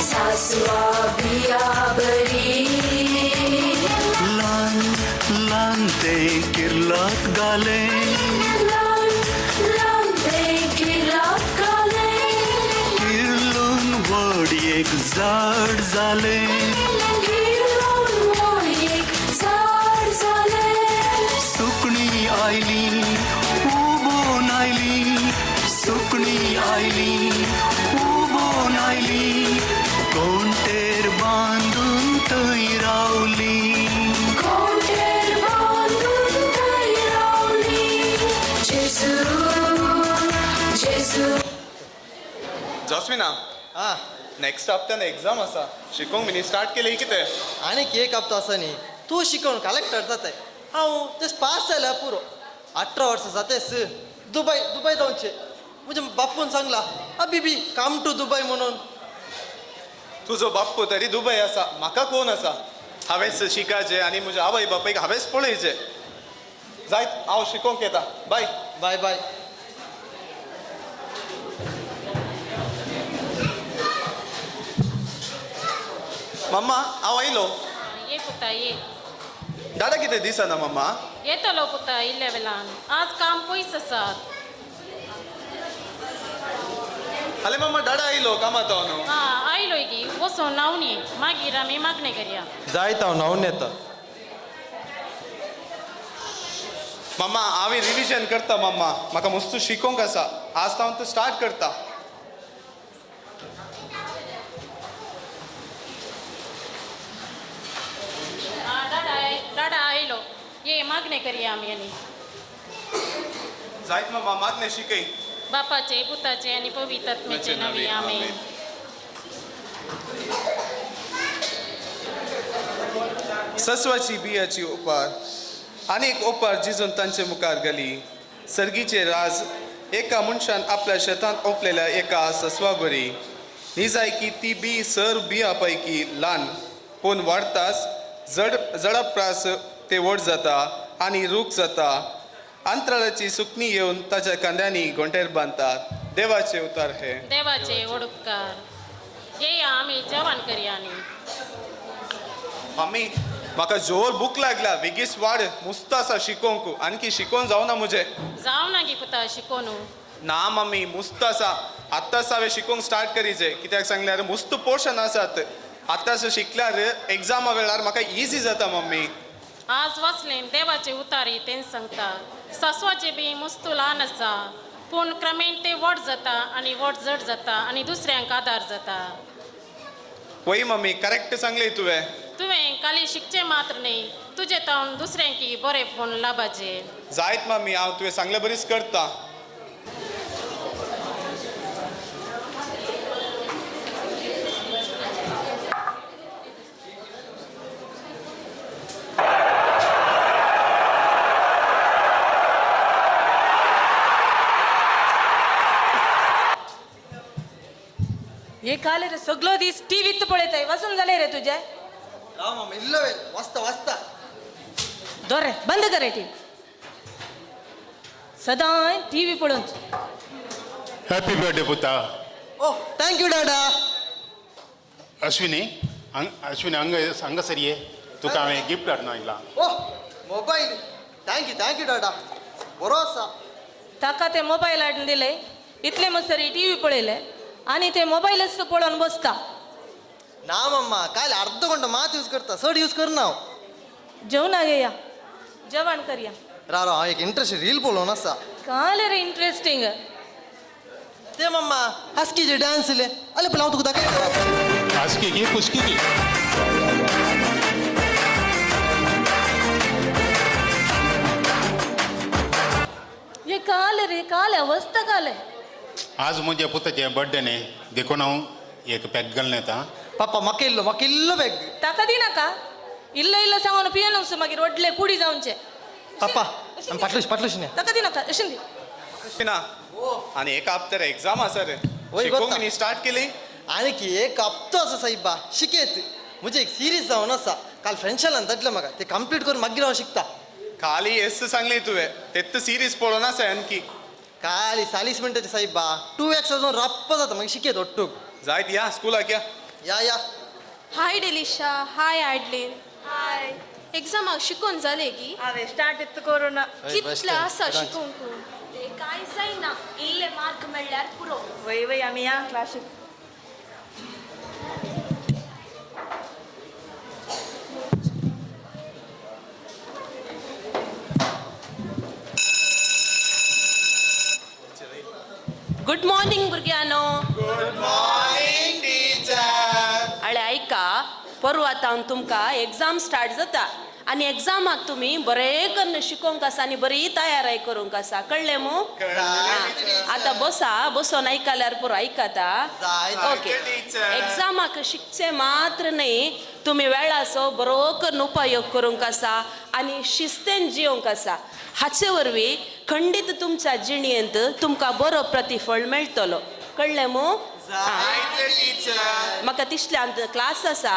सासवा बिया बरी ल्हान ल्हान ते किर्लात घाले जड झाले सुकणी आयली उबोन आयली सुकणी आयली उबोन आयली कोणतेर बांधून थंय रावली जॉस्मिना नेक्स्ट हप्त्यान एग्जाम आसा शिकोंक मिनी स्टार्ट केली कितें आनी एक हप्तो आसा न्ही तूं शिकून कलेक्टर जाताय हांव तेच पास जाल्या पुरो 18 वर्सां जातेस दुबय जावचे म्हज्या बापून सांगला बीबी कम टू दुबय म्हणून तुजो बाप्पू तरी दुबय आसा म्हाका कोण आसा हांवेंच शिकायचें आनी म्हज्या आवय बापायक हांवेंच पळयचें जायत हांव शिकोंक येता बाय बाय बाय मम्मा हांव आयलो ये पुता ये दादा कितें दिसना मम्मा येतलो पुता इल्ल्या वेळान आज काम पयस आसात आले मम्मा दादा आयलो कामात न्हू हा आयलोय की वसो नावनी मागीर आमी मागणे करया जायत हांव न्हांवन येता मम्मा हांवें रिविजन करता मम्मा म्हाका मस्त शिकोंक आसा आज हांव तो स्टार्ट करता दादा आयलो ये मागणे करया आमी आनी जायत मम्मा मागणें शिकय बापाचे पुताचे आणि पवित्र आत्म्याचे नावे आमेन सस्वाची बियाची ओपार आनीक ओपार जिजून तांचे मुखार घाली सर्गीचे राज एका मनशान आपल्या शेतांत ओपलेल्या एका सस्वा बरी न्ही जाय की ती बी सर बिया पैकी ल्हान पूण वाडताच जडप्रास ते व्हड जाता आनी रूख जाता अंतराळाची सुकणी येवन ताच्या कांद्यांनी गोंठेर बांदतात देवाचे उतार हे देवाचे ओडुपकार ये आमी जेवण करया न्ही मम्मी म्हाका जोर भूक लागला बेगीस वाड मुस्त आसा शिकोंक आणखी शिकोवन जावना मुझे जाव ना गी पुता शिकोन ना मम्मी मुस्त आसा आत्ताच हांवें शिकोंक स्टार्ट करीचे कित्याक सांगल्यार मुस्त पोर्शन आसात आतांच शिकल्यार एग्जामा वेळार म्हाका इजी जाता मम्मी आज वाचले देवाचे उतारी तेच सांगता सस्वाचे बी मस्त ल्हान आसा पूण क्रमेण ते व्हड जाता आनी व्हड जड जाता आनी दुसऱ्यांक आदार जाता वय मम्मी करेक्ट सांगले तुवें तुवें खाली शिकचे मात्र न्ही तुजे तावन दुसऱ्यांकी बरें पूण लाभाचे जायत मम्मी हांव तुवें सांगले बरीच करता हे काले रे सगळो दीस टीव्हीत पळयताय वाचून जाले रे तुझे राव मामा इल्लो वेळ वाचता वाचता दर रे बंद कर रे टीव्ही सदां टीव्ही पळोवन हॅपी बर्थडे पुता ओ थँक्यू डाडा अश्विनी अश्विनी हांगा सर ये तुका हांवें गिफ्ट हाडून आयला ओ मोबाईल थँक्यू डाडा बरो आसा ताका ते मोबाईल हाडून दिले इतले मसरी टीव्ही पळयले आणि ते मोबाईलच पळोवन बसता ना मम्मा काय अर्ध घंटा मात यूज करता चड यूज करना हांव जेवणा घेया जेवण करया राव हांव एक इंटरेस्ट रील पळोवन आसा काले रे इंटरेस्टिंग ते मम्मा हास्कीचे डान्स इले आले पळय हांव तुका दाखयता हास्की की कुस्की की हे काले रे काले अवस्था काले आज म्हज्या पुताचे बर्थडे न्ही देखून हांव एक पॅक घालून येता पापा म्हाका इल्लो बॅग ताका दिनाका इल्लो इल्लो सांगून पियेनूच मागीर व्हडले कुडी जावचे पापा पाटलूश न्ही ताका दिनाका अशें दी ना आनी एका हप्त्यार एग्जाम आसा रे वय शिकोंक गोता. न्ही स्टार्ट केली आनी एक हप्तो आसा साहिबा शिकेत म्हजे एक सिरीज जावन आसा काल फ्रेंड्सांनी धाडलें म्हाका ते कंप्लीट करून मागीर हांव शिकता खाली एस सांगली तुवें तेत सिरीज पळोवन आसा आणखी खाली 40 मिनटाची साहिबा 2x अजून रप्प जाता मागीर शिकेत ओट्टूक जायत या स्कुलाक या हाय डेलिशा हाय आडलीन हाय एग्जामाक शिकून जाले की हांवें स्टार्ट इतलो करून कितले आसा शिकूंक ते कांय जायना इल्ले मार्क मेळ्ळ्यार पुरो वय वय आमी या क्लासीक परवां तुमकां एग्जाम स्टार्ट जाता आनी एग्जामाक तुमी बरें करून शिकोवंक आसा आनी बरी तयारी करूंक आसा कळ्ळें मू आतां बसोन आयकल्यार पुरो आयकता ओके एग्जामाक शिकचे मात्र न्ही तुमी वेळाचो बरो करून उपयोग करूंक आसा आनी शिस्तेन जियोंक आसा हाचे वरवीं खंडीत तुमच्या जिणेंत तुमकां बरो प्रतिफळ मेळटलो कळ्ळें मू म्हाका तिसल्यान क्लास आसा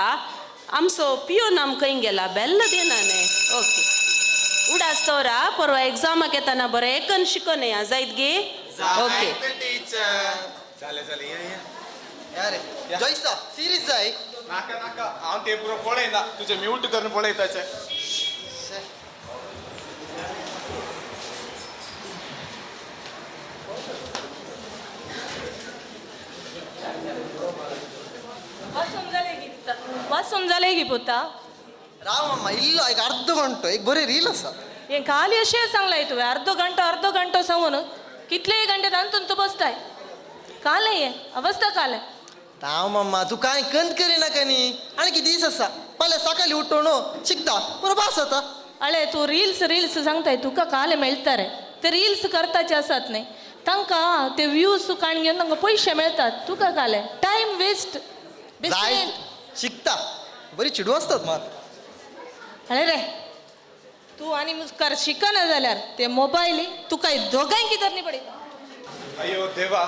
आमचो पियोन आमकां गेला बेल्ल देना न्ही ओके उडास तोरा परवा एग्जामाक येताना बरें करून शिकोन या जायत गे ओके जॉयसा सिरीज जाय नाका नाका हांव ते पुरो पळयना तुजें म्यूट करून पळयताचें वाचून जालें गी पुता राव अम्मा इल्लो एक अर्ध घंटो एक बरें रील आसा हें खाली अशें सांगलाय तुवें अर्दो घंटो सांगून कितलेय घंटे तांतून तूं बसताय कालें हें अवस्था कालें राव मम्मा तू कांय कंत करिनाका न्ही आनी कितें दीस आसा फाल्यां सकाळीं उठून शिकता पुरो पास जाता अळे तू रील्स सांगताय तुका काले मेळटा रे ते रील्स करताचे आसात न्ही तांकां ते व्ह्यूज काण घेवन तांकां पयशे मेळटात तुका काले टायम वेस्ट शिकता बरी चिडू आसतात मात अळे रे तू आनी मुस्कार शिकना जाल्यार ते मोबायल तुका दोगांय कितर न्ही पडयता अयो देवा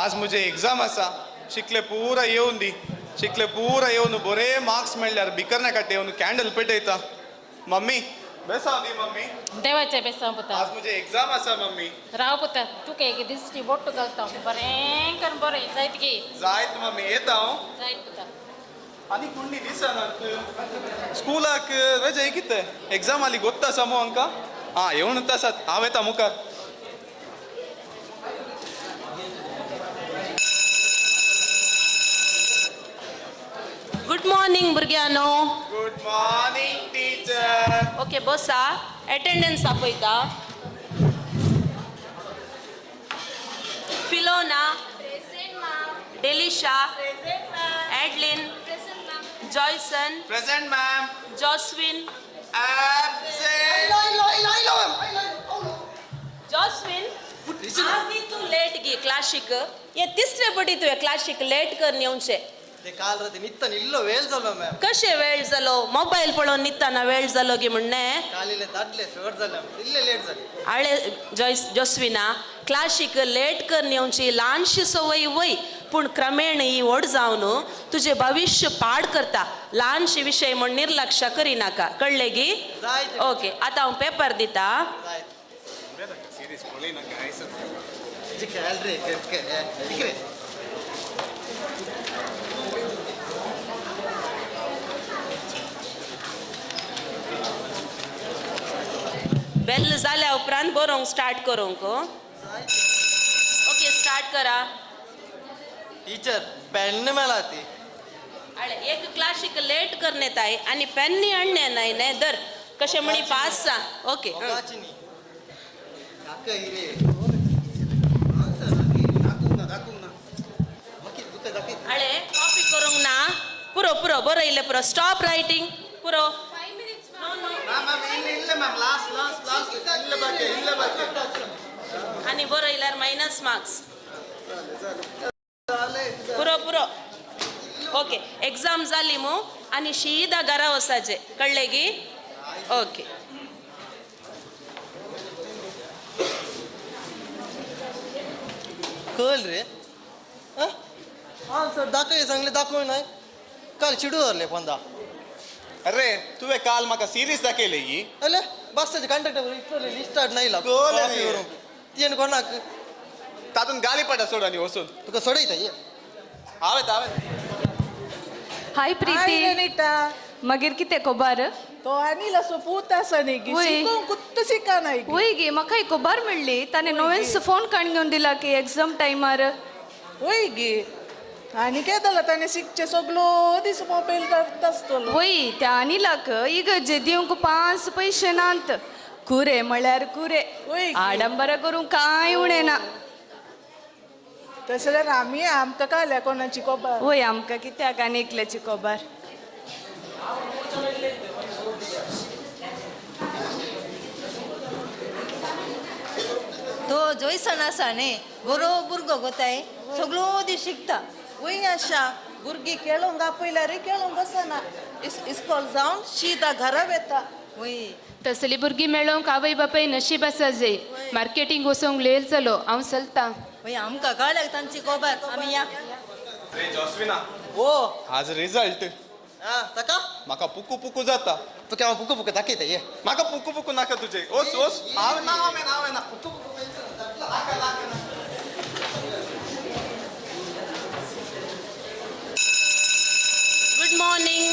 आज मुझे एग्जाम आसा शिकले पुरा येवन दी शिकले पुरा येवन बरे मार्क्स मेळ्ळ्यार भिकरण्या काटे येवन कॅन्डल पेटयता मम्मी बेसाव दी मम्मी देवाचे बेसांव पुता आज मुझे एग्जाम आसा मम्मी राव पुता तुका एक दिसटी बोट्ट घालता बरें कर बरें जायत गे जायत मम्मी येता हांव जायत पुता आनी कोणी दिसनात स्कुलाक रजा कितें एग्जाम आली गोत्ता समो हांकां हां येवन आसात हांव येता मुखार गुड मॉर्निंग भुरग्यानो गुड मॉर्निंग टीचर ओके बसा अटेंडन्स आपयता Filona Delisha Edline Joyson present ma'am Joswin Joswin आज तू लेट गे क्लासिक ये तिसरे पटी तुवें क्लासिक लेट कर येवचे ते काल राती न्हिदताना इल्लो वेळ जालो मॅम कशें वेळ जालो मोबायल पळोवन न्हिदताना वेळ जालो गे म्हणणे काल इल्ले दादले चड जाले इल्ले लेट जाले आळे जॉस्विना क्लासिक लेट कर येवची ल्हानशी सवय वय पूण क्रमेण ही व्हड जावन तुजें भविश्य पाड करता ल्हानशे विशय म्हण निर्लक्ष करिनाका कळ्ळें गी ओके आतां हांव पेपर दिता बेल जाल्या उपरांत बरोवंक स्टार्ट करूंक ओके स्टार्ट करा टीचर पेन मेला ती अरे एक क्लासिक लेट करने ताई आणि पेन आणणे नाही ने दर कशे म्हणी पास सा ओके अरे कॉपी करूंक ना पुरो पुरो बरयले पुरो स्टॉप रायटिंग पुरो आणि बरयल्यार मायनस मार्क्स पुरो पुरो ओके एग्जाम जाली मू आणि सीधा घरा वसाचे कळले गी ओके कळ रे सर दाखय सांगले दाखय नाही काल चिडू धरले पंदा अरे तुवें काल म्हाका सिरीज दाखयली ही अले बसचे कंडक्टर लिस्टार्ट नाही तीन कोणाक तातून गाली पडा सोड आनी वचून तुका सोडयता ये हांव हाय प्रीती अनिता मागीर कितें खबर तो अनिल असो पूत आसा न्ही गी शिकूंक कुत्त शिका नाही वय गे म्हाका खबर मेळ्ळी ताणें नोवेन्स फोन काडून घेवन दिला की एग्जाम टायमार वय गे आनी काय जालां ताणें शिकचे सगलो दीस मोबायल करता आसतलो वय त्या अनिलाक इगर्जे दिवंक 5 पयशे नात कुरे म्हळ्यार कुरे आडंबर करूंक कांय उणें ना तशें जाल्यार आमी आमकां काल्या कोणाची खबर वय आमकां कित्याक आनी एकल्याची खबर तो जोयसन आसा न्ही बरो भुरगो गोताय सगळो दीस शिकता वय आशा भुरगीं खेळोंक आपयल्यार खेळोंक वचना इस्कॉल जावन शीता घरा येता वय तसली भुरगीं मेळोंक आवय बापाय नशीब आसा जे मार्केटींग वचोंक लेल चलो हांव चलतां वय आमकां कळ्ळ्याक तांची खबर आमी या जॉस्विना ओ आज रिझल्ट ताका म्हाका पुकू पुकू जाता तुका हांव पुकू पुकू दाखयता ये म्हाका पुकू पुकू नाका तुजे ओस ओस हांवें ना पुकू पुकू गुड मॉर्निंग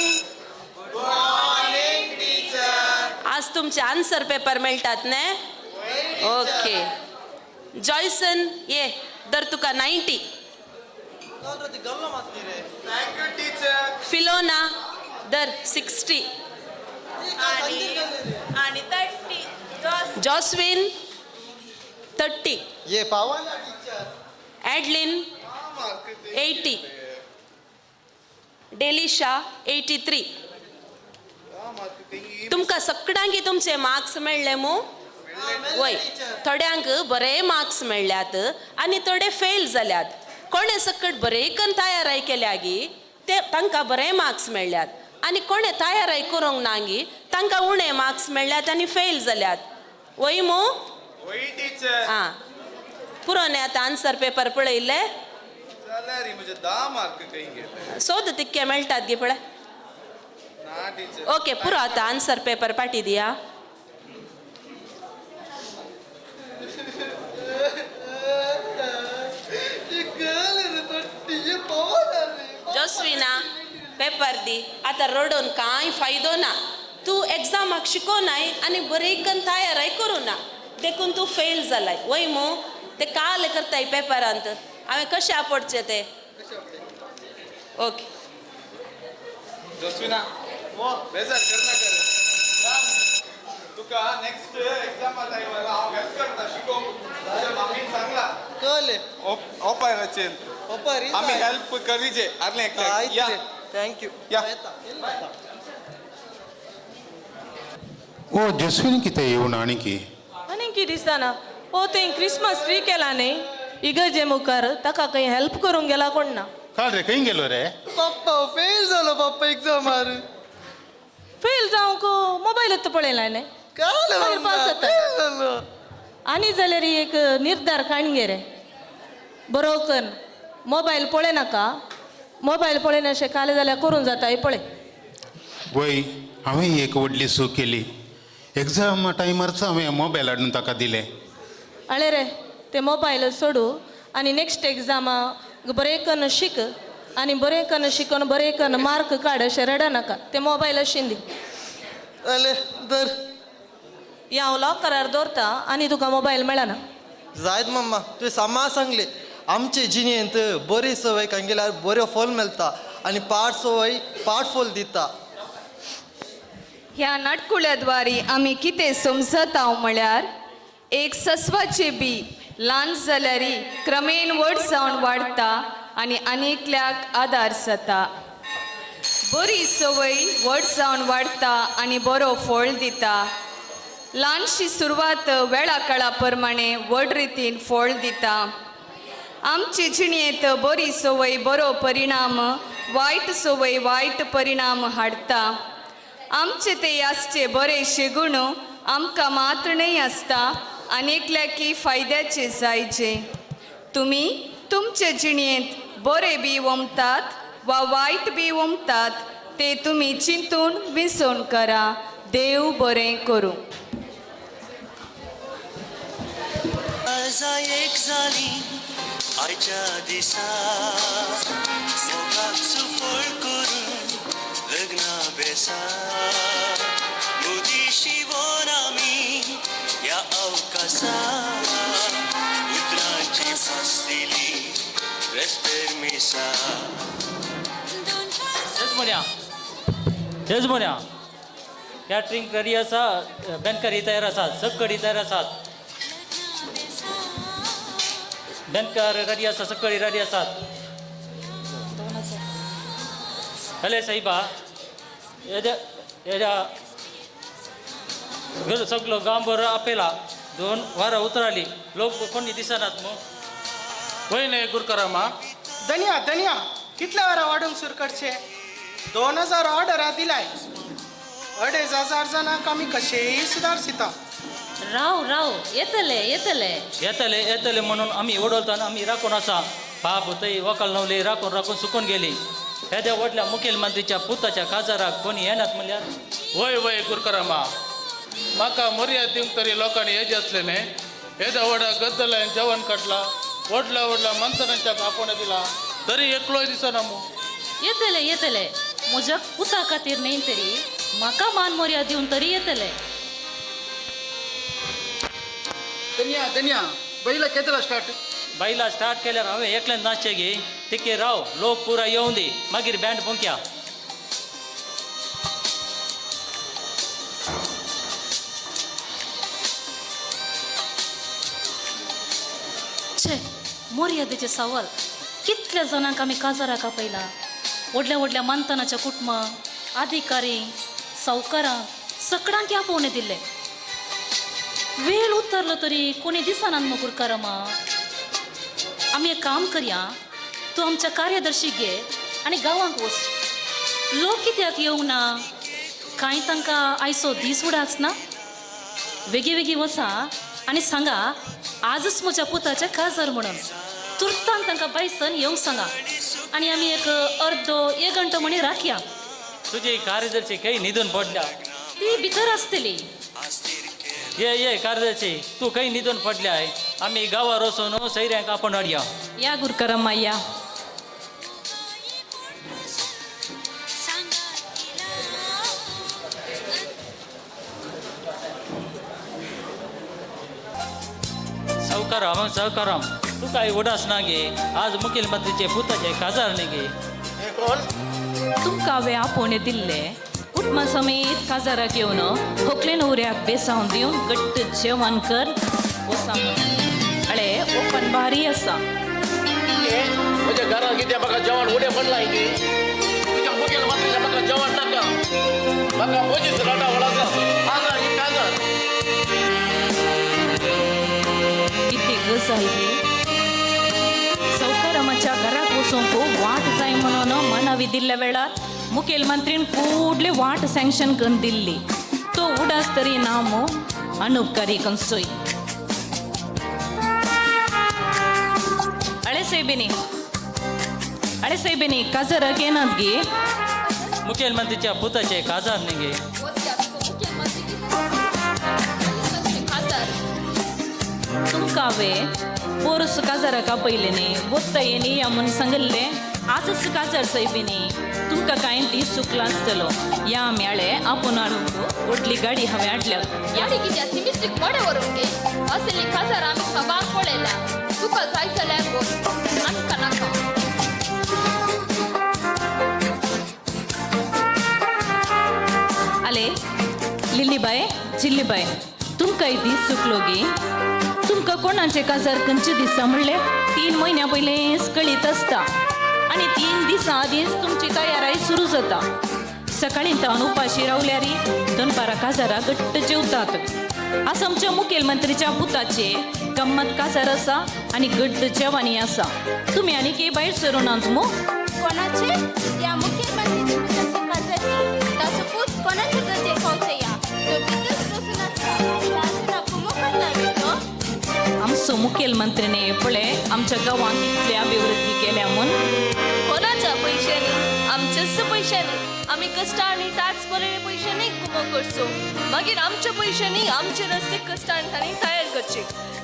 आज तुमचे आन्सर पेपर मेळटात ने ओके जॉयसन ये दर तुका 90 फिलोना दर 60 आणि 30 जॉस्विन 30 ये पावाला टीचर ॲडलिन 80 डेलिशा 83 तुमकां सगळ्यांक तुमचे मार्क्स मेळ्ळे मू वय थोड्यांक बरे मार्क्स मेळ्ळ्यात आनी थोडे फेल जाल्यात कोणे सकट बरे करून तयाराय केल्या गी ते तांकां बरे मार्क्स मेळ्ळ्यात आनी कोणे तयाराय करूंक ना गी तांकां उणे मार्क्स मेळ्ळ्यात आनी फेल जाल्यात वय मू वय टीचर आं पुरोने आतां आन्सर पेपर पळयल्ले जाल्यार म्हजे 10 मार्क खंय गेले सोद तितके मेळटात गे पळय ना टीचर ओके पुरो आतां आन्सर पेपर पाटी दिया जॉस्विना पेपर दी आतां रडोन कांय फायदो ना तूं एग्जामाक शिकोनाय आनी बरे करून तयाराय करूं ना देखून तूं फेल जालाय वय मू ते काल करताय पेपरांत हांवें कशें आपडचें ते ओके जॉस्विना बेजार कर नाका तुका नेक्स्ट एग्जामा टायमार हांव हेल्प करता शिकोवंक तुज्या मामीन सांगला कळले ओपाराचेर आमी हेल्प करीचे आर्ले या थँक्यू या ओ जस्विनी कितें येवन आनी की आनी कितें दिसना ओ थंय क्रिसमस ट्री केला न्ही इगर्जे मुखार ताका खंय हेल्प करूंक गेला कोण ना काल रे खंय गेलो रे पप्पा फेल जालो पप्पा एग्जामार फेल जावंक मोबायलूच पळयला न्ही मागीर पास जाता आनी जाल्यार एक निर्धार काण गे रे बरो कर मोबायल पळय नाका मोबायल पळय अशें काले जाल्यार करूं जाता पळय वय हांवें एक व्हडली चूक केली एग्जाम टायमारच हांवें मोबायल हाडून ताका दिलें आळे रे ते मोबायल सोडू आनी नेक्स्ट एग्जामाक बरें करून शिक आनी बरें करून शिकून बरें करून मार्क काड अशें रडा नाका ते मोबायल अशें दी अले दर या हांव लॉकरार दवरता आनी तुका मोबायल मेळना जायत मम्मा तुवें सामा सांगले आमचे जिणेंत बरी सवय केल्यार बऱ्यो फल मेळटा आनी पाड सवय पाड फल दिता ह्या नाटकुळ्याद्वारे आमी कितें समजता म्हळ्यार एक सस्वाचे बी ल्हान जाल्यारी क्रमेन व्हड जावन वाडटा आनी आनीकल्याक आदार जाता बरी सवय व्हड जावन वाडटा आनी बरो फळ दिता ल्हानशी सुरवात वेळा काळा प्रमाणे व्हड रितीन फळ दिता आमचे जिणेंत बरी सवय बरो परिणाम वायट सवय वायट परिणाम हाडटा आमचे ते आसचे बरेशे गुण आमकां मात्र न्हय आसता आनीकल्याकी फायद्याचे जायचे तुमी तुमचे जिणेंत बरे बी वमतात वा वायट बी वमतात ते तुमी चिंतून विसरून करा देव बरें करूं एक जाली आयच्या दिसा मोगाचो फळ करून लग्ना बेसा मोदी शिवोन आमी ह्या अवकाशा उतरांची फासलेली रेस्पेर मिसा तेच म्हण्या कॅटरिंग रेडी आसा बँकरी तयार आसात सकडी तयार आसात बँकर रेडी आसा सकळी रेडी आसात हले साहिबा सगळं गांबर आपेला 2 वारा उतराली लोक कोणी दिसनात मग होय नाही गुरकरामा धनिया धनिया कितल्या वरा वाडूंक सुरकडचे 2000 ऑर्डर दिलाय 2500 जणांक आमी कशेही सुदारसिता राव येतले म्हणून आम्ही ओडवताना आम्ही राखून असा बाप तई वकाल नवले राखून सुकून गेली ह्याच्या वडल्या मुखेलमंत्रीच्या पुताच्या खासदाराक कोणी येणार म्हणल्यार वय गुरकरामा म्हाका मर्याद दिवंक तरी लोकांनी हेजे असले न्ही हेजा वडा गद्दलायन जेवण काडला व्हडला मंथनाच्या आपण दिला तरी एकलोय दिसना मू येतले म्हज्या पुता खातीर न्ही तरी म्हाका मान मोर्या दिवन तरी येतले धनिया बैला केतला स्टार्ट बाईला स्टार्ट केल्यार हांवें एकल्यान नाचचे गे तिके राव लोक पुरा येवं दी मागीर बँड फुंक्या मर्यादेचे सवाल कितल्या जाणांक आमी काजाराक आपयला व्हडल्या मंथनाच्या कुटुंबां अधिकारी सावकारां सगळ्यांक आपोवणे दिले वेळ उतरलो तरी कोणी दिसना न्हू गुरकारामा आमी एक काम करया तूं आमच्या कार्यदर्शीक घे आनी गांवांक वच लोक कित्याक येवंक ना कांय तांकां आयचो दीस उडाच ना वेगी वचा आनी सांगा आजच म्हज्या पुताचें काजार म्हणून तुर्तान तांकां बायसन येवंक सांगा आनी आमी एक अर्दो 1 घंटो म्हणी राखया तुजी कार्यदर्शी काही न्हिदून पडल्या ती भितर आसतली ये कार्यदर्शी तू काही न्हिदून पडल्याय आम्ही गांवार वचून सैऱ्यांक आपण हाडया या गुरकरामा या सहकाराम तू काय उडास ना गे आज मुखेलमंत्रीचे पुताचे खासदार न्ही गे तुमकां हांवें आपोवणे दिल्ले कुटुंबा समेत काजाराक येवन होकले न्हवऱ्याक बेसावन दिवन घट्ट जेवण कर वसा अळे ओपन भारी आसा म्हज्या घरान कितें म्हाका जेवण उडें पडलां गे तुज्या मुखेलमंत्रीच्या म्हाका जेवण नाका म्हाका म्हजीच राटा वळासा आजा ही काजार किती गजाल गे सौकारामाच्या घराक वचूंक वाट जाय म्हणून मनावी दिल्ल्या वेळार मुखेलमंत्रीन कुडले वाट सँक्शन करून दिल्ली तो उडास तरी नामो अनुपकारी कंसोय अळे साहेबिनी काजाराक येनात गे मुखेलमंत्रीच्या पुताचे खासदार न्ही गे तुमकां हांवें पोरस काजाराक आपयले न्ही वत्ता येनी या म्हणून सांगल्ले आजच काजार साहेबिनी तुमकां कांय दीस चुकला आसतलो या आमी हाळे आपूण हाडूंक व्हडली गाडी हांवें हाडल्या गाडी कित्याक ती मिस्टेक मोडे व्हरून गे असली खासदार आमी सभाक पळयल्या तुका जाय जाल्यार बोल आमकां नाका आले लिल्लीबाय चिल्लीबाय तुमकांय दीस चुकलो गे तुमकां कोणाचे काजार खंयचे दिसा म्हणले 3 म्हयन्या पयलेंच कळीत आसता आनी 3 दिसां आदींच तुमची तयाराय सुरू जाता सकाळीं तान उपाशी रावल्यारी दनपारा काजारा घट्ट जेवतात आसामच्या मुखेलमंत्रीच्या पुताचे गम्मत काजार आसा आनी घट्ट जेवणी आसा तुमी आनी भायर सरूनात मू कोणाचे या मुख्यमंत्रीचे पुताचे काजारी ताचो पूत कोणाचे गरजे पावचया तो भितरच बसून आसा ताचो कुमो करना तो आमचो मुखेलमंत्रीने पळय आमच्या गांवांत कितली अभिवृद्धी केल्या म्हूण कोणाच्या पैशांनी आमच्याच पैशांनी आम्ही कष्टांनी टॅक्स भरलेले पैशांनी कुमो करचो मागीर आमच्या पैशांनी आमचे रस्ते कष्टांनी तयार करचे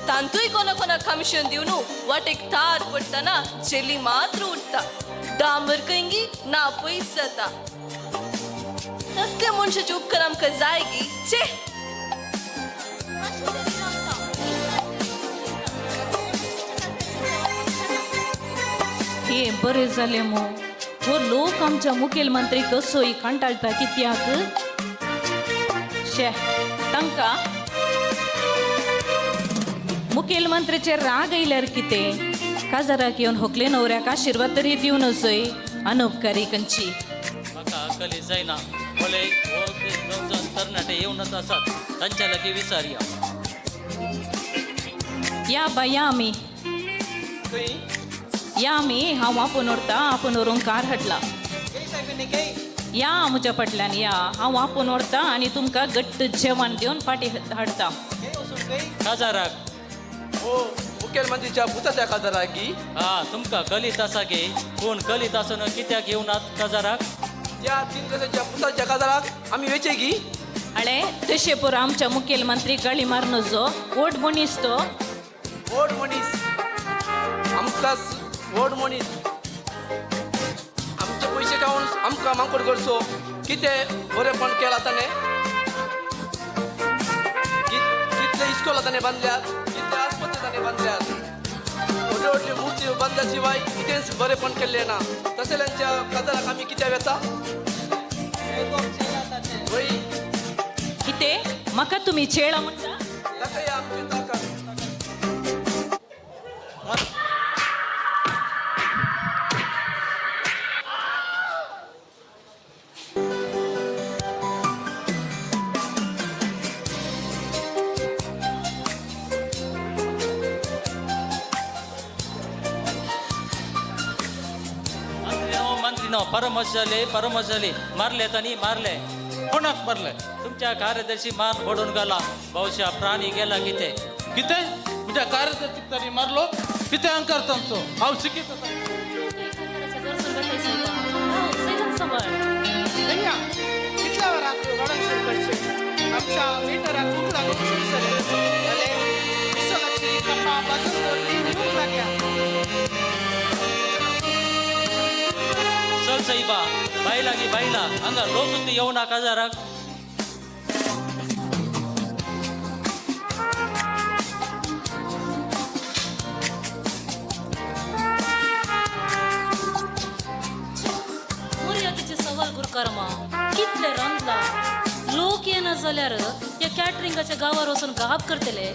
तांतूय कोणा कमिशन दिवन वाटेक तार पडटना जेली मात्र उठता डांबर कंगी ना पयस जाता तसले मनशाचे उपकार आमकां जाय गी चे हे बरे जाले मो हो लोक आमच्या मुखेलमंत्री कसोय कंटाळटा कित्याक शे तांकां मुखेलमंत्रीचे राग येयल्यार कितें काजाराक येवन होकले न्हवऱ्याक आशिर्वाद तरी दिवन वचय अनउपकारी कंची म्हाका कली जायना बोले हो ते दोन जण तरणाटे येऊनच असतात तांच्या लगी विचारया या बाई या आमी या आमी हांव आपूण उरता आपूण व्हरून कार हाडला या म्हज्या फाटल्यान या हांव आपूण व्हरता आनी तुमकां घट्ट जेवण दिवन फाटी हाडटा काजाराक हो मुखेलमंत्रीच्या पुताच्या काजाराकी हा तुमकां कलीत आसा गे पूण कलीत आसून कित्याक येवनात काजाराक त्या 3 वर्साच्या पुताच्या काजाराक आमी वेचे गी अळे तशें पुरो आमच्या मुखेलमंत्री गळी मारनो जो वोट मनीस तो वोट मनीस आमकां वोट मनीस आमचे पयशे खावन आमकां मांकड करचो कितें बरेपण केलां ताणें कितले इस्कॉल ताणें बांदल्यात कितले आस्पत्रे ताणें बांदल्यात व्हडल्यो व्हडल्यो मुर्ती बांदल्या शिवाय कितेंच बरेपण केल्लें ना तसल्यांच्या काजाराक आमी कित्याक येता वय कितें म्हाका तुमी चेळा म्हणटा दाखया आमची ताकद मंत्री परमश झाले मारले तांणी मारले कोणाक मारले तुमच्या कार्यदर्शी मार पडून गेला बहुशा प्राणी गेला किते किते तुझ्या कार्यदर्शीक तरी मारलो किते अंकार तांचो हांव शिकित कितल्या वरांक वडन सुरू करचे आमच्या वेटराक खूप लागून जाले विसलाची कपा बाजून दवरली खूप लाग्या चल साईबा बायला गी बायला हांगा लोक तू येऊ नाका जराक सवाल गुरकर्मा कितले रांदला लोक येना जाल्यार या कॅटरिंगाच्या गावार वचून गाप करतले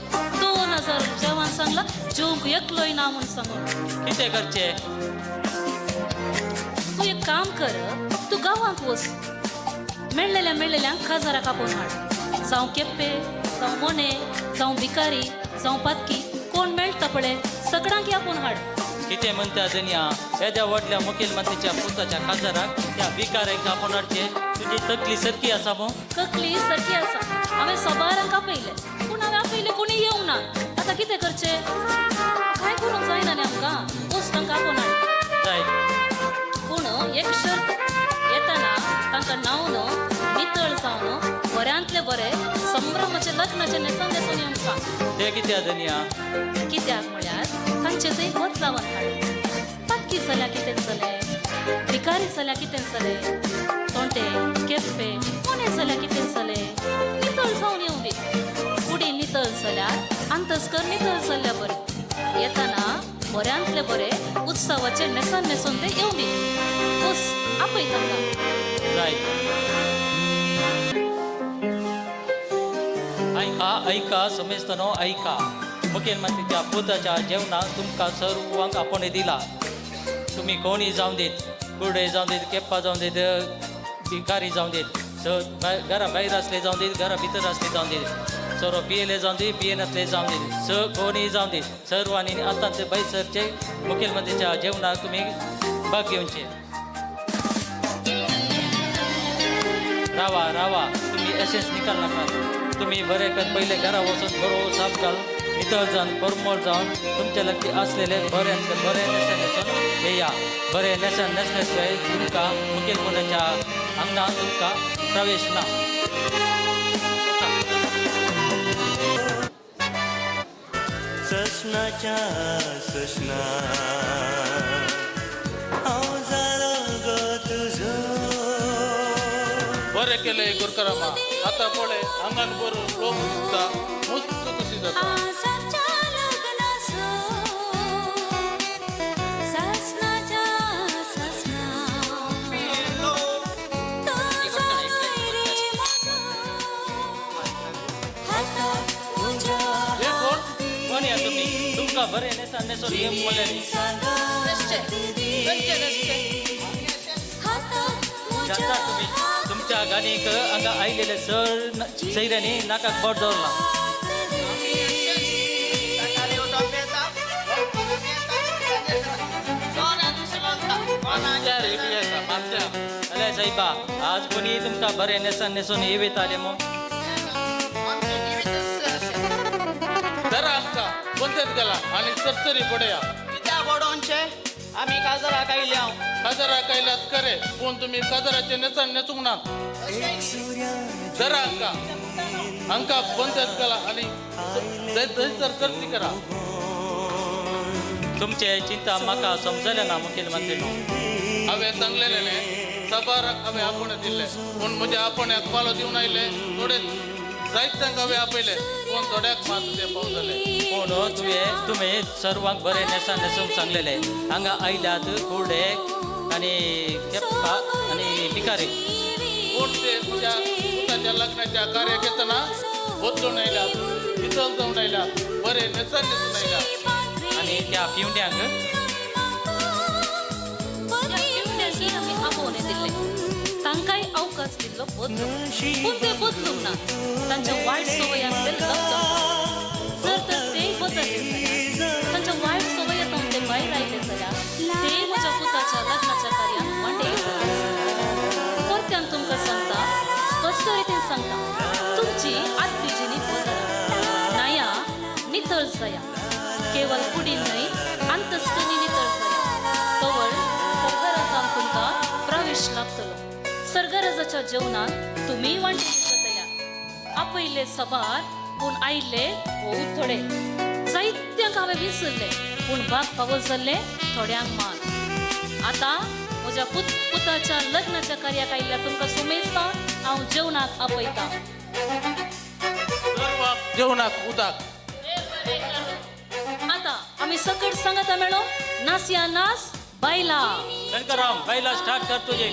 2000 जेवण सांगला जेवंक एकलोय ना म्हूण सांगून कितें करचे तू एक काम कर तू गावांत वच मेळ्ळेल्यांक खाजाराक आपोवन हाड जावं केप्पे जावं मोने जावं भिकारी जावं पातकी कोण मेळटा पळय सगळ्यांक आपोवन हाड कितें म्हणटा दुनिया येद्या व्हडल्या मुखेलमंत्रीच्या पुताच्या खासदाराक त्या भिकाऱ्याक आपोवन हाडचे तुजी तकली सारकी आसा मो तकली सारकी आसा हांवें सबारांक आपयले पूण हांवें आपयले कोणी येवंक ना आतां कितें करचें काय करूंक जायना न्ही आमकां वच तांकां आपोवन हाड जाय पूण एक शर्त येताना तांकां न्हावन नितळ जावन बऱ्यांतले बरे संभ्रमाचे लग्नाचे नेसान नेसून येवंक सांग ते कित्याक दुनिया कित्याक म्हळ्यार तांचे थंय वत लावन हाड पातकी जाल्यार कितें जालें भिकारी जाल्यार कितें जालें तोंटे केप्पे कोणे जाल्यार कितें जालें नितळ जावन येवं दी कुडी नितळ जाल्यार अंतस्कर नितळ जाल्ल्या बरें येताना बऱ्यांतले बरे उत्सवाचे नेसान नेसून ते येवं दी बस आपय तांकां जाय ऐका समेस्तनो ऐका मुखेलमंत्रीच्या पुताच्या जेवणाक तुमकां सर्वांक आपोवणे दिला तुम्ही कोणी जावं देत कुर्डे जावं देत केप्पा जावं देत भिकारी जावं देत घरा भायर असले जावं देत घरा भितर असले जावं देत सोरो पियेले जावं दी पियेनातले जावं देत कोणी जावं देत सर्वांनी आतांचे बैसरचे मुखेलमंत्रीच्या जेवणाक तुम्ही भाग घेवचे रावा तुम्ही असेच निकाल नाका तुम्ही बरे कर पहिले घरा वचून बरो साप घाल नितळ जावन परमळ जावन तुमच्या लकी असलेले बरे नेसन नेसून येया बरे नेसन नेसल्याशिवाय तुमकां मुखेलमंत्र्याच्या अंगणात तुमकां प्रवेश ना ससनाच्या ससना हांव जालो गो तुजो बरे केले गुरकरामा आता पळे अंगण बरो लोक दिसता मस्त कशी जाता तुमकां बरें नेसान नेसून येवंक म्हणलें जाता तुम्ही तुमच्या गाणीक हांगा आयलेले सैऱ्यांनी नाकाक बोट दवरला अरे साहेबा आज कोणी तुमका बरे नेसन नेसून येवेत आले मग जरा आमका कोणतेच गेला आणि सरसरी पडया त्या बोडोंचे आम्ही काजरा कायल्या काजरा कायल्यात करे कोण तुम्ही काजराचे नेसन नेसूंक ना जरा अंका कोणतेच गेला आणि सर करती करा तुमचे चिंता म्हाका समजले ना मुखेलमंत्री हांवें सांगलेले न्ही सभाराक हांवें आपोवणे दिल्ले पूण म्हज्या आपोवण्याक पालो दिवन आयले थोडे जायत्यांक हांवें आपयले पूण थोड्याक मात ते पावतले पूण तुम्ही सर्वांक बरे नेसान नेसूंक सांगलेले हांगा आयल्यात कुर्डे आनी केप्पा आनी भिकारी पूण ते म्हज्या पुताच्या लग्नाच्या कार्य घेतना बदलून आयल्यात विचल जावन आयल्यात बरे नेसान नेसून आयल्यात आणि त्या पिवड्यांक आम्ही आपोवणे दिले तांकांय अवकाश दिल्लो बदलूंक पूण ते बदलूंक ना तांच्या वायट सवयांक ते जर तर ते बदलले जाल्यार तांच्या वायट सवयातून ते भायर आयले जाल्यार ते म्हज्या पुताच्या लग्नाच्या कार्याक वांटे परत्यान तुमकां सांगता स्पश्ट रितीन सांगता तुमची आदली जिणी बदला नाया नितळ जाया केवळ पुढील न्हय अंतस्तनी नितळ जाया तवळ सर्गराजान तुमकां प्रवेश लाभतलो सर्गराजाच्या जेवणात तुम्ही वांटे जातल्या आपयले सभार पूण आयले बहुत थोडे जायत्यांक हांवें विसरले पूण भाग फावो जाल्ले थोड्यांक मान आतां म्हज्या पुताच्या लग्नाच्या कार्याक आयिल्ल्या तुमकां सुमेजता हांव जेवणाक आपयतां जेवणाक उदक आता आम्ही सकट सांगता मेळो नास या नास बायला शंकरराम बायला स्टार्ट कर तुझे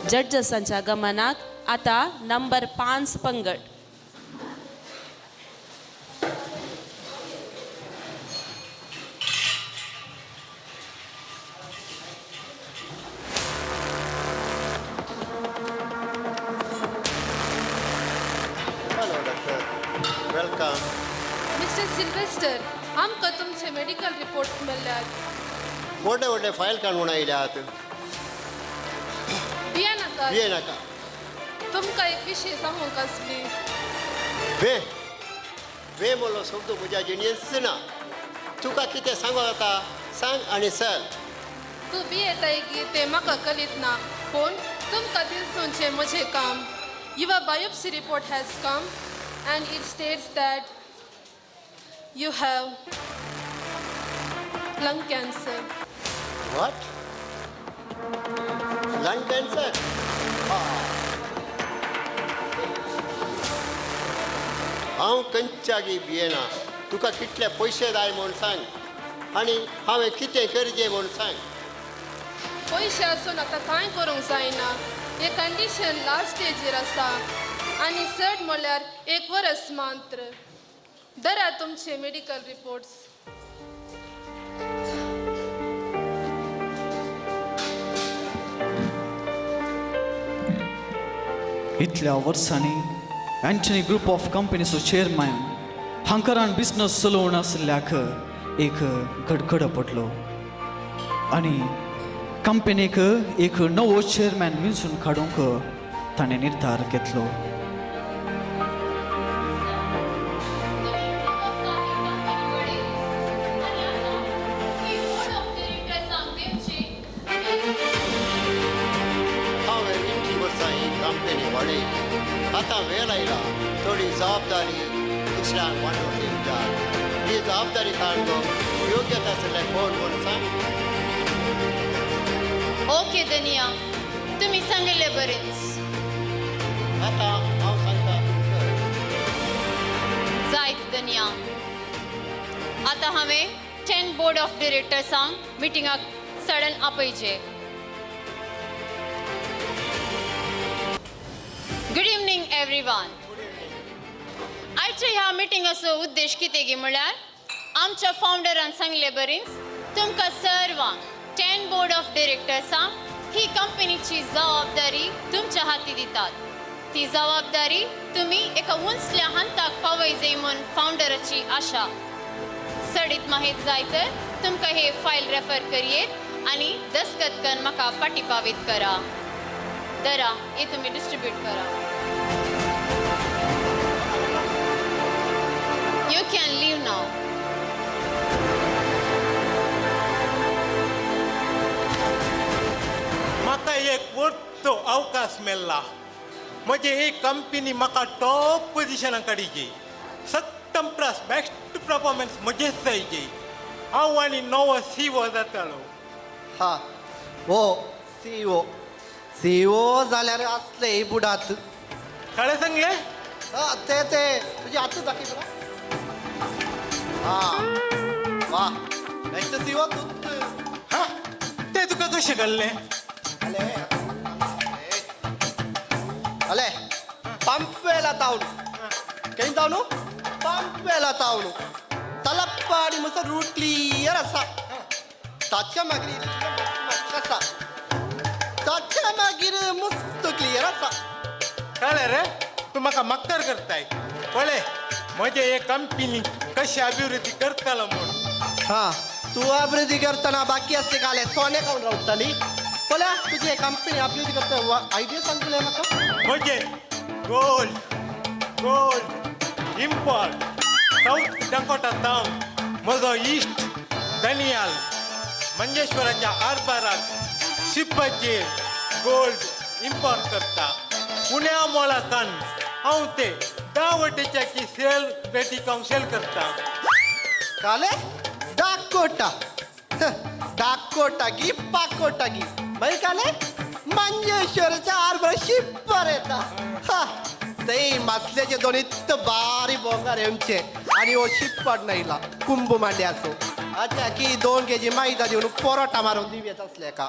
जड्जसांच्या गमनाक आता नंबर 5 पंगड वेलकम मिस्टर सिल्वेस्टर आमकां तुमचे मेडिकल रिपोर्ट्स मेळ्ळ्यात व्हडले व्हडले फायल काडून आयल्यात भिये नाका तुमकां एक विशय सांगूंक आसली वे मोलो शब्द म्हज्या जिणेंत ना तुका कितें सांगूं जाता सांग आनी चल तूं भियेता ते म्हाका कळीत ना पूण तुमकां दिवचें म्हजें काम your biopsy report has come and it states that you have lung cancer. What? Lung cancer? हांव कंचागी भियेना तुका कितले पयशे जाय म्हूण सांग आनी हांवें कितें करचें म्हूण सांग पयशे आसून आतां कांय करूंक जायना हे कंडिशन लास्ट स्टेजीर आसा आनी चड म्हणल्यार 1 वर्स मात्र धरा तुमचे मेडिकल रिपोर्ट्स इतल्या वर्सांनी अँटनी ग्रुप ऑफ कंपनीचो चेअरमॅन हांकारान बिझनस चलोवन आसल्याक एक गडगड पडलो आनी कंपनीक एक नवो चेअरमॅन वेंचून काडूंक ताणें निर्धार घेतलो. हांवें इतलीं वर्सां ही कंपनी वाडयली. आतां वेळ आयला थोडी जबाबदारी दुसऱ्यांक वांटून दिवच्यात. ही जबाबदारी काडूंक योग्य आसलें कोण म्हूण सांग. ओके दनिया, तुम्ही सांगितले बरेच. आतां हांव सांगता जायत दनिया. आता हांवें 10 बोर्ड ऑफ डिरेक्टर्सांक मिटिंगाक सडन आपयचे. Good evening everyone. आयच्या ह्या मिटिंगाचो उद्देश कितें गे म्हळ्यार आमच्या फावंडरान सांगले बरेच तुमकां सर्वांक 10 बोर्ड ऑफ डिरेक्टर्सांक ही कंपनीची जबाबदारी तुमच्या हाती दितात. ती जबाबदारी तुम्ही एका उंचल्या हंताक पावयजे म्हूण फावंडराची आशा. सडीत माहीत जाय तर तुमकां हे फायल रेफर करियेत आनी दस्तखत करून म्हाका पाठिपावीत करा. दरा हे तुम्ही डिस्ट्रीब्यूट करा. यू कॅन लीव नाव. म्हाका एक व्हडलो अवकाश मेळ्ळा. म्हणजे ही कंपनी म्हाका टॉप पोजिशना काडीची. सत्तम प्लस बेस्ट परफॉर्मन्स म्हजेच जायची. हांव आनी नवो CEO जातालो. हा हो CEO जाल्यार असले बुडात. खरें सांगले? ते तुझे हातूच दाखय तुला. हा वा नेक्स्ट CEO तूच. हा ते तुका कशें कळ्ळें? ಅಲೆ ಪಂಪೇಲ ತಾವನು ಕೈ ತಾವನು ಪಂಪೇಲ ತಾವನು ತಲಪ್ಪಾಡಿ ಮಸ ರೂಟ್ ಕ್ಲಿಯರ್ ಅಸ ತಾಚ ಮಗಿರಿ ಕಸ ताच्या मागीर मस्त क्लियर आसा. कळ्ळें रे? तूं म्हाका मक्कर करताय. पळय म्हजे हे कंपनी कशी अभिवृद्धी करतलो म्हूण. हा तू अभिवृद्धी करतना बाकी असते काले सोने खाऊन रावतली. पळया तुझी कंपनी अभिवृद्धी करता आयडिया सांगतले म्हाका. म्हणजे gold import south Dakota town म्हजो इश्ट दनियाल मंजेश्वराच्या आरपाराक शिपाचेर गोल्ड इम्पोर्ट करता. पुण्या मोलाकान हांव ते 10 वटेच्या की सेल पेटी कावंसेल करता. काले डाकोटा डाकोटा गी पाकोटा गी बाई काले मंजेश्वरच्या आरपार शिप्पर येता. हा ते मासल्याचे दोन इतक बारी बोंगार हेमचे आणि हो शिप्पड नाहीला कुंभ मांडे असो. अच्छा की 2 kg मैदा देऊन परोटा मारून दिवेत असले का.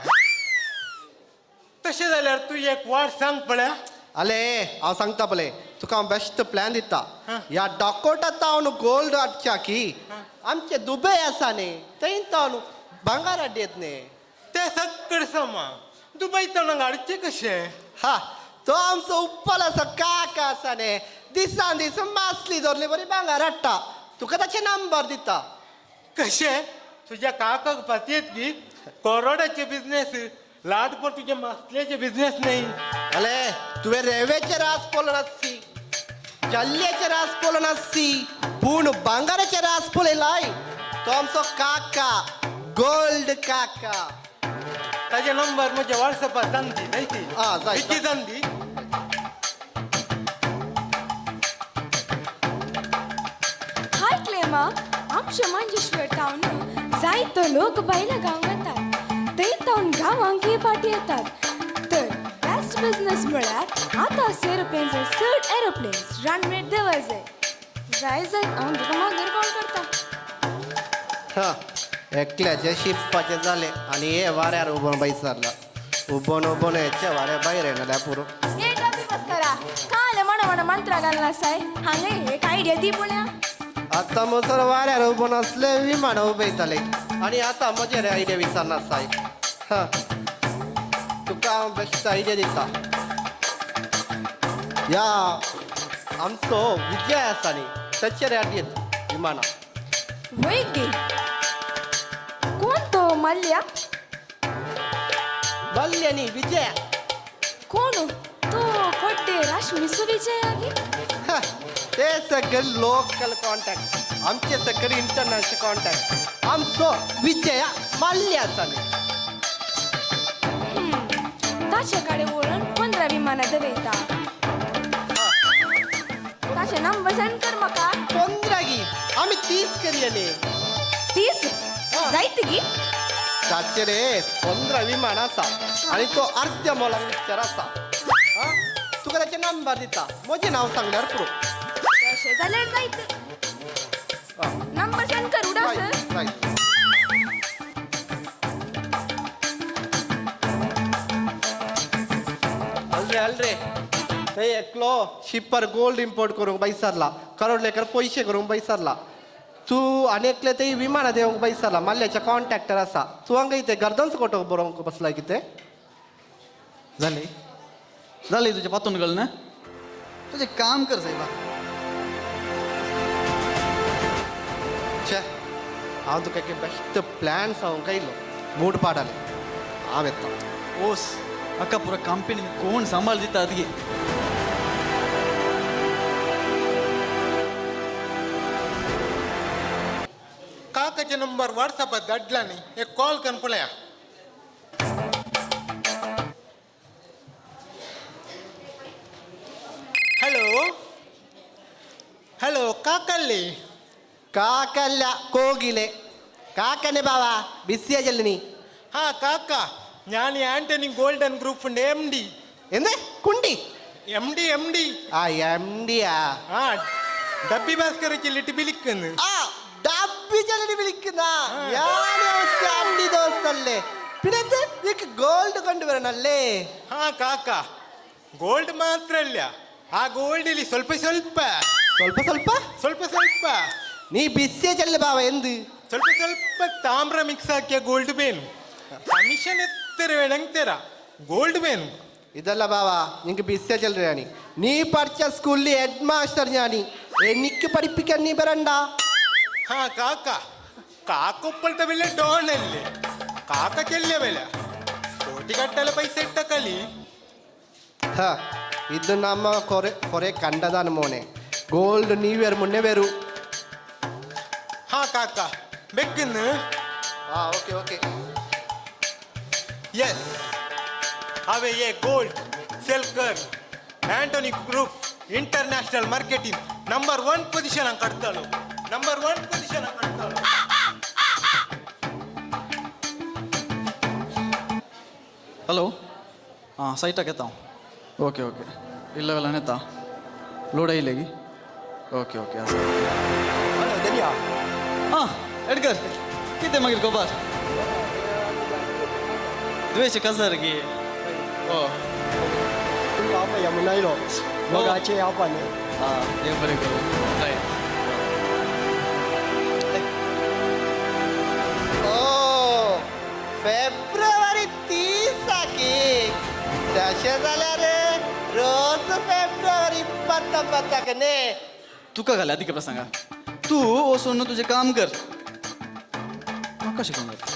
तशें जाल्यार तूं एक वाट सांग पळया. अले हांव सांगता पळय तुका हांव बेस्ट प्लॅन दिता. ह्या डाकोटा तावन गोल्ड हाडच्या की आमचे दुबय आसा न्ही थंय तावन भांगार हाडयत न्ही. ते सक्कड समा दुबय तणाक हाडचें कशें. हा तो आमचो उप्पल आसा काका आसा न्ही दिसान दीस मासली धरली बरी भांगार हाडटा. तुका ताचे नंबर दिता. कशें तुज्या काकाक पातयेत की करोडाचे बिझनेस लाडपर तुझे मासल्याचे बिझनेस नाही. अले तुवें रेवेचे रास पळोवन आसची जल्ल्याचे रास पळोवन आसची पूण भांगाराचे रास पळयलाय. तो आमचो काका गोल्ड काका. ताजे नंबर म्हज्या व्हॉट्सॅपार धान दी न्हय ती. जाय किती धान दी. हाय क्लेमा आमच्या मंजेश्वर टावन जायतो लोक भायल्या गांव वतात. थंय तावन गांवांक ही पाटी येतात. तर बेस्ट बिझनेस म्हळ्यार आतां सेरोप्लेन्स चड एरोप्लेन्स रनवेट देंवय जाय हांव तुका मागीर कॉल करता. हा एकल्याचे शिप्पाचे जाले आनी हे वाऱ्यार उबोन बैसरला. उबोन हेच्या वाऱ्या भायर येणाल्या पुरो. हे डबी बस करा काले म्हणा मंत्रा घालना साय हांगा एक आयडिया दी पुण्या. आतां मसर वाऱ्यार उबोन असले विमान उबयताले आनी आतां म्हजेर आयडिया विचारना साय. हा तुका हांव बेस्ट आयडिया दिता. या आमचो विजय आसा न्ही ताचेर हाडयत विमाना. वय गे कोण तो मल्ल्या. मल्ल्यानी विजया कोण तो कोड्डे राश्मीचो विजय आगे हा, ते सगळं लोकल कॉन्टॅक्ट आमचे सगळे इंटरनॅशनल कॉन्टॅक्ट आमचो विजया मल्ल्याचाले ताच्याकडे वळून 15 विमानां दवयता ताचे नंबर सेंड कर म्हाका 15 गी आम्ही 30 करयले 30 जायत गी ताचे रे 15 विमान आसा आणि तो अर्ध्या मोलाक विचार आसा हा? तुका त्याचे नंबर दिता म्हजें नांव सांगल्यार पुरो तशें जाल्यार जायत नंबर सेंड कर उडास अल्रे थंय एकलो शिप्पर गोल्ड इम्पोर्ट करूंक बैसरला करोडलेकर पयशे करूंक बैसरला तू आनी एकले थंय विमानां देवंक बैसरला माल्ल्याच्या कॉन्ट्रॅक्टर आसा तू हांगा इथे गर्दनचो कोटो बरोवंक बसलाय कितें झाले झाले तुझे पातून गल ना तुझे काम कर साहेबा छे हांव तुका एक बेस्ट प्लॅन सांगूंक आयलो मूड पाडाले हांव येता ओस अक्का पुरा कंपनी कोण सांभाळ दिता अदगी काकाचे नंबर व्हॉट्सअपात धाडला न्ही एक कॉल करून पळया हॅलो हॅलो काकल्ली ಕಾಕಲ್ಲ ಕೋಗಿಲೆ ಕಾಕನೆ ಬಾವ ಬಿಸಿಯಾಜಲ್ಲಿ ನೀ ಹಾ ಕಾಕ ഞാൻ ആന്റണി ഗോൾഡൻ ഗ്രൂപ്പിന്റെ എം ഡി എന്ത് കുണ്ടി എം ഡി എം ഡി ആ എം ഡിയാ ആ ഡബ്ബി ഭാസ്കർ ചെല്ലിട്ട് വിളിക്കുന്നു ആ ഡബ്ബി ചെല്ലിട്ട് വിളിക്കുന്ന ഞാൻ ദോസ്തല്ലേ പിന്നെ എന്ത് നിനക്ക് ഗോൾഡ് കൊണ്ടുവരണല്ലേ ಹಾ ಕಾಕ ಗೋಲ್ಡ್ ಮಾತ್ರ ಅಲ್ಲ ಆ ಗೋಲ್ಡ್ ಇಲ್ಲಿ ಸ್ವಲ್ಪ ಸ್ವಲ್ಪ ಸ್ವಲ್ಪ ಸ್ವಲ್ಪ ಸ್ವಲ್ಪ ಸ್ವಲ್ಪ ನೀ ಬಿಸಿಯಾಜಲ್ಲಿ ಬಾವ ಎಂದು ಸ್ವಲ್ಪ ಸ್ವಲ್ಪ ತಾಮ್ರ ಮಿಕ್ಸ್ ಹಾಕಿಯ ಗೋಲ್ಡ್ ಬೇನು ಕಮಿಷನ್ ಎತ್ತರ വേണമെങ്കിൽ ഗോൾഡ് വേണം ഇതല്ല ബാവാ നിനക്ക് ബിസിയാജൽ ഞാനി നീ പഠിച്ച സ്കൂളിൽ ഹെഡ് മാസ്റ്റർ ഞാനി എനിക്ക് പഠിപ്പിക്കാൻ നീ വരണ്ട ഹാ കാക്ക കാക്ക ഇപ്പോഴത്തെ വലിയ ഡോൺ അല്ലേ കാക്ക ചെല്ലിയ വില കോಟಿ കട്ടല പൈസ ഇട്ട കളി ಹ ಇದು ನಮ್ಮ ಕೊರೆ ಕಂಡದಾನ ಮೋನೆ ಗೋಲ್ಡ್ ನ್ಯೂ ಇಯರ್ ಮುನ್ನೆ ಬೇರು ಹಾ ಕಾಕ ಬೆಕ್ಕನ್ನು ಹಾ ಓಕೆ ಓಕೆ यस हवे ये गोल्ड सेल कर Antony group international marketing number 1 position काढतालो नंबर 1 पोझिशन काढतालो हॅलो हां साईटाक येता हांव ओके ओके इल्ल्या वेळान येता लोड आयले गी ओके ओके आसा हां एडगर कितें मागीर खबर द्वेष कसर गे ओ यमुनायलो मगाचे आपण हां देव बरें करूं रायट ओ फेब्रुवारी 30 ताकी तशें जाल्यार रोज फेब्रुवारी 29 ताका न्ही तुका घाल्या अधिक प्रसंगा तू वचून तुजें काम कर म्हाका शिकूंक जाता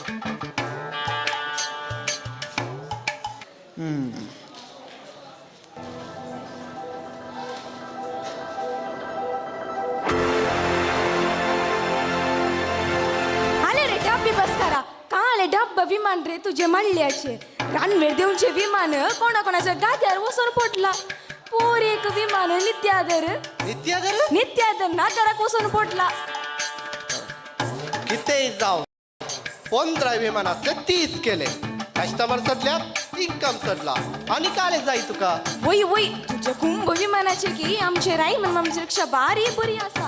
आले रे डब्बी बस करा का आले डब्बा विमान रे तुझे मळल्याचे रानवेळ देऊनचे विमान कोणाकोणाच्या गाद्यावर वसून पडला पोर एक विमान नित्यादर नित्यादर ना जरा वसून पडला कितेंय जावं 15 विमानांतले 30 केले कस्टमर सदल्यात इन्कम सदला आनी काले जाय तुका वय वय तुझे कुंभ विमानाचे की आमचे रायमन आमची रिक्षा बारी बरी आसा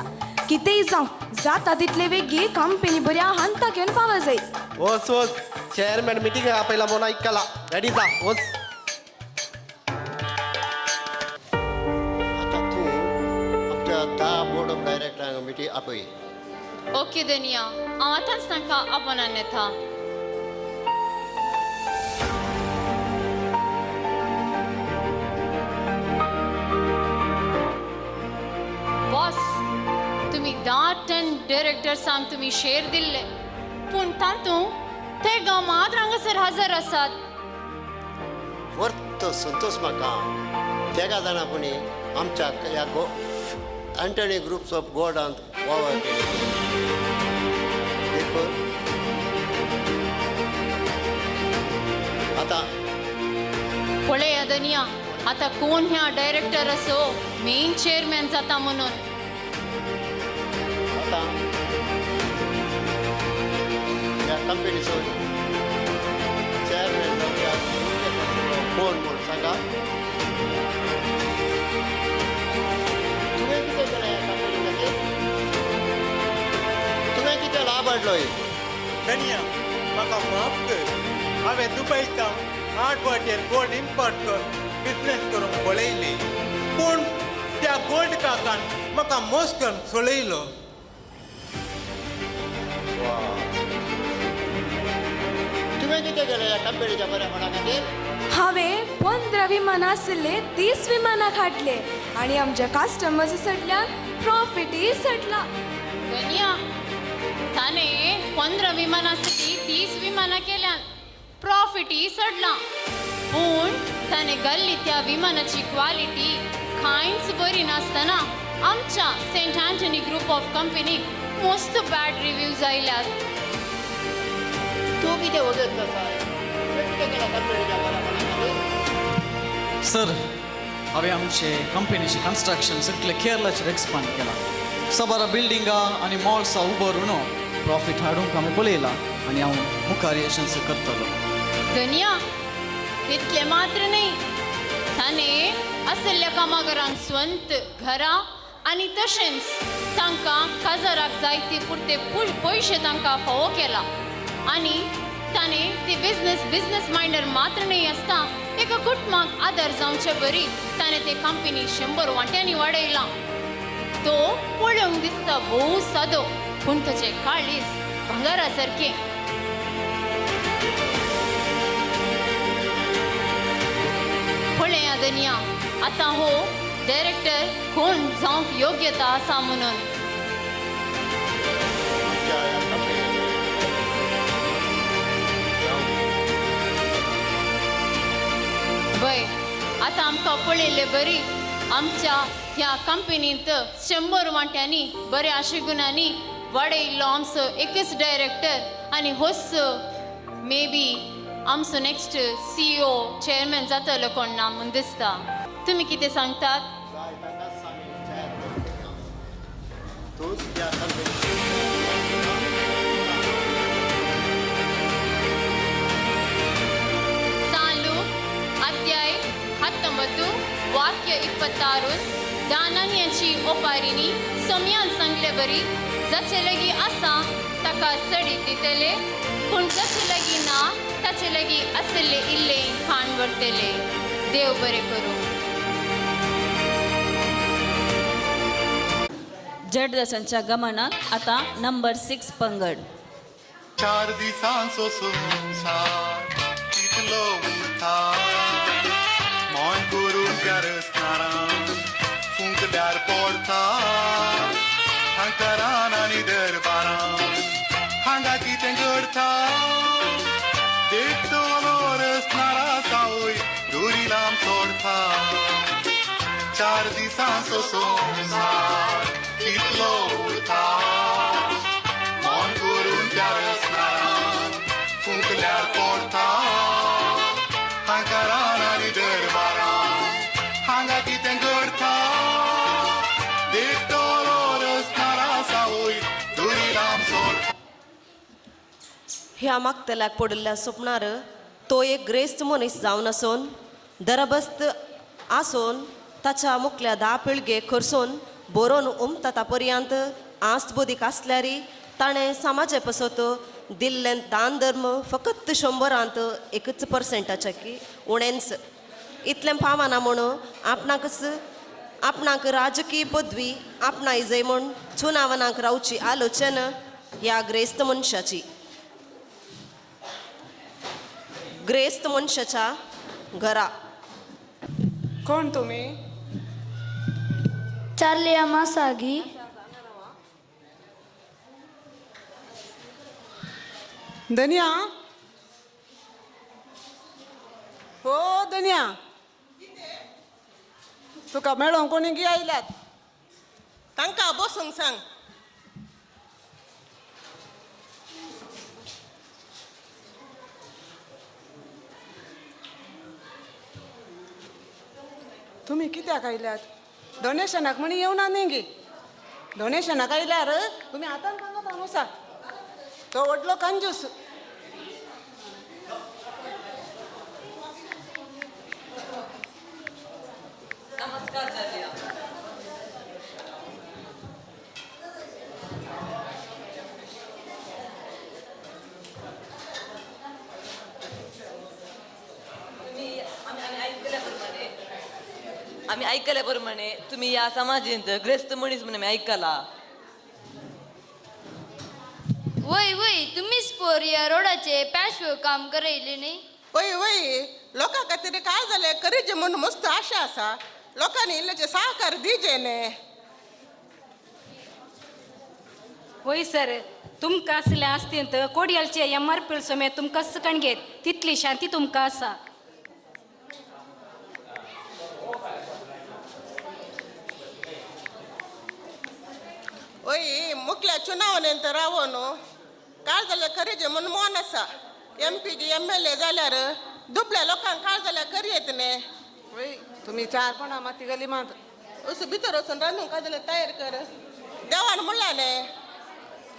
कितेंय जावं जाता तितले वेगी कंपनी बऱ्या हांता घेवन पावा जाय वच वच चेअरमॅन मिटींग आपयला म्हणून ऐकला रेडी जा वच आता तू आमच्या 10 बोर्ड ऑफ डायरेक्टरांक मिटींग आपय ओके दुनिया हांव आतांच तांकां आपोवनान येता बॉस तुम्ही 10 डायरेक्टर्सांक तुम्ही शेअर दिल्ले पूण तातूंत ते गांवांत हांगासर हजर आसात वर्त संतोष म्हाका तेगा जाणा कोणी आमच्या ह्या अँटनी ग्रुप्स ऑफ गॉडांत वावर केले देखून आता पळय अदनिया आता कोण ह्या डायरेक्टर असो मेन चेअरमॅन जाता म्हणून आता ह्या कंपनीचो चेअरमॅन जावया कोण म्हूण सांगा तुवें कितें केलें ह्या कंपनी खातीर तुवें कितें लाभ हाडलोय धनिया म्हाका माफ कर हांवें दुबयच्यान 8 वाटेर गोल्ड इम्पोर्ट कर बिझनेस करूंक पळयली पूण त्या गोल्ड काकान म्हाका मोस्कन सोडयलो तुवें कितें केलें ह्या कंपनीच्या बऱ्यापणा खातीर हांवें 15 विमानां आशिल्ले 30 विमानां हाडले आनी आमच्या कस्टमर्स सडल्यान प्रॉफिटूय सडला धनिया ताणें 15 विमानांसाठी 30 विमानां केल्यान प्रॉफिटूय सडला पूण ताणें घाल्ली त्या विमानाची क्वालिटी कांयच बरी नासतना आमच्या सेंट अँटनी ग्रुप ऑफ कंपनीक मस्त बॅड रिव्ह्यूज आयल्यात तूं कितें वगत आसा तुवें कितें केलां कंपनीच्या बऱ्यापणा खातीर सर हांवें आमचे कंपनीचे कन्स्ट्रक्शन सगळे केरळाचेर एक्सपांड केला सबरा बिल्डिंगां आनी मॉल्सां उबारून प्रॉफिट हाडूंक हांवें पळयला आनी हांव मुखार यशस्स करतलो धनिया तितले मात्र न्ही ताणें असल्या कामागारांक स्वंत घरां आनी तशेंच तांकां काजाराक जायते पुरते पयशे तांकां फावो केला आनी ताणें ती बिझनेस मायंडर मात्र न्ही आसता एका कुटुंबाक आदार जावचे बरी ताणें ते कंपनी 100 वांट्यांनी वाडयला तो पळोवंक दिसता भोव सादो पूण ताचें काळीज भांगारा सारकें पळय आदनिया आतां हो डायरेक्टर कोण जावंक योग्यता आसा म्हणून बय आतां आमकां पळयले बरी आमच्या ह्या कंपनींत 100 वांट्यांनी बऱ्या आशिगुणांनी वाडयल्लो आमचो एकच डायरेक्टर आनी होच मे बी आमचो नेक्स्ट CEO चेअरमॅन जातलो कोण ना म्हूण दिसता तुमी कितें सांगतात ಸಾಲು ಅಧ್ಯಾಯ 19 ವಾಕ್ಯ 26 दानान्याची ओपारिनी समयान सांगले बरी जाचे लगी आसा ताका सडी दितले पूण जाचे लगी ना ताचे लगी असले इल्ले खाण वर्तले देव बरे करू जडदसांच्या गमनात आता नंबर 6 पंगड 4 दिसांचो संसार कितलो उरता मोन करून त्या रस्त्यारान फुंकल्यार पडटा हांकारान आनी दरबारान हांगा कितें घडटा देखतलो रस्त्यारा सावय दोरी लांब सोडटा 4 दिसांचो संसार कितलो उरता मोन करून त्या रस्त्यारान फुंकल्यार पडटा हांकारान आनी दरबारान हांगा कितें घडटा देखतलो रस्त्यारा सावय दोरी लांब सोडटा ह्या मागतल्याक पडिल्ल्या स्वप्नार तो एक ग्रेस्त मनीस जावन आसून दरबस्त आसून ताच्या मुखल्या 10 पिळगेक खर्सून बरोवन उमता पर्यंत आस्त बोदीक आसल्यारी ताणें समाजा पसत दिल्लें दान धर्म फकत 100रांत 1% की उणेंच इतलें फामाना म्हणून आपणाक राजकीय पदवी आपणाय जाय म्हूण चुनावणाक रावची आलोचना ह्या ग्रेस्त मनशाची ग्रेस्त मनशाच्या घरा कोण तुम्ही चार्लिया मासागी धनिया हो धन्या तुका मेळोंक कोणी गी आयल्यात तांकां बसूंक सांग. तुमी कित्याक आयल्यात? डोनेशनाक म्हणी येवना न्ही गे. डोनेशनाक आयल्यार तुमी हातान सांगता मुसा तो व्हडलो कंजूस. नमस्कार जालिया. आम्ही ऐकल्या प्रमाणे तुम्ही या समाजांत ग्रस्त मनीस म्हणून आम्ही ऐकला. वय वय तुम्हीच पोर या रोडाचे पॅचवर्क काम करायले नाही. वय वय लोकां खातीर काय जालें करीचे म्हूण मस्त आशा आसा. लोकांनी इल्लेचे सहकार दिजे न्ही. होय सर तुमकां असले आसतेंत कोडयालचे या मारपीळ समेत तुमकां सकणगेत तितली शांती तुमकां आसा. वय मुखल्या चुनावणेंत रावो न्हू काय जाल्यार करीचे म्हूण मोन आसा. MP गी MLA जाल्यार दुबळ्या लोकांक काय जाल्यार करयेत न्ही. वय तुमी चार कोणा माती गली मात असो भितर वचून रांदूंक काय जाल्यार तयार कर. देवान म्हणला न्ही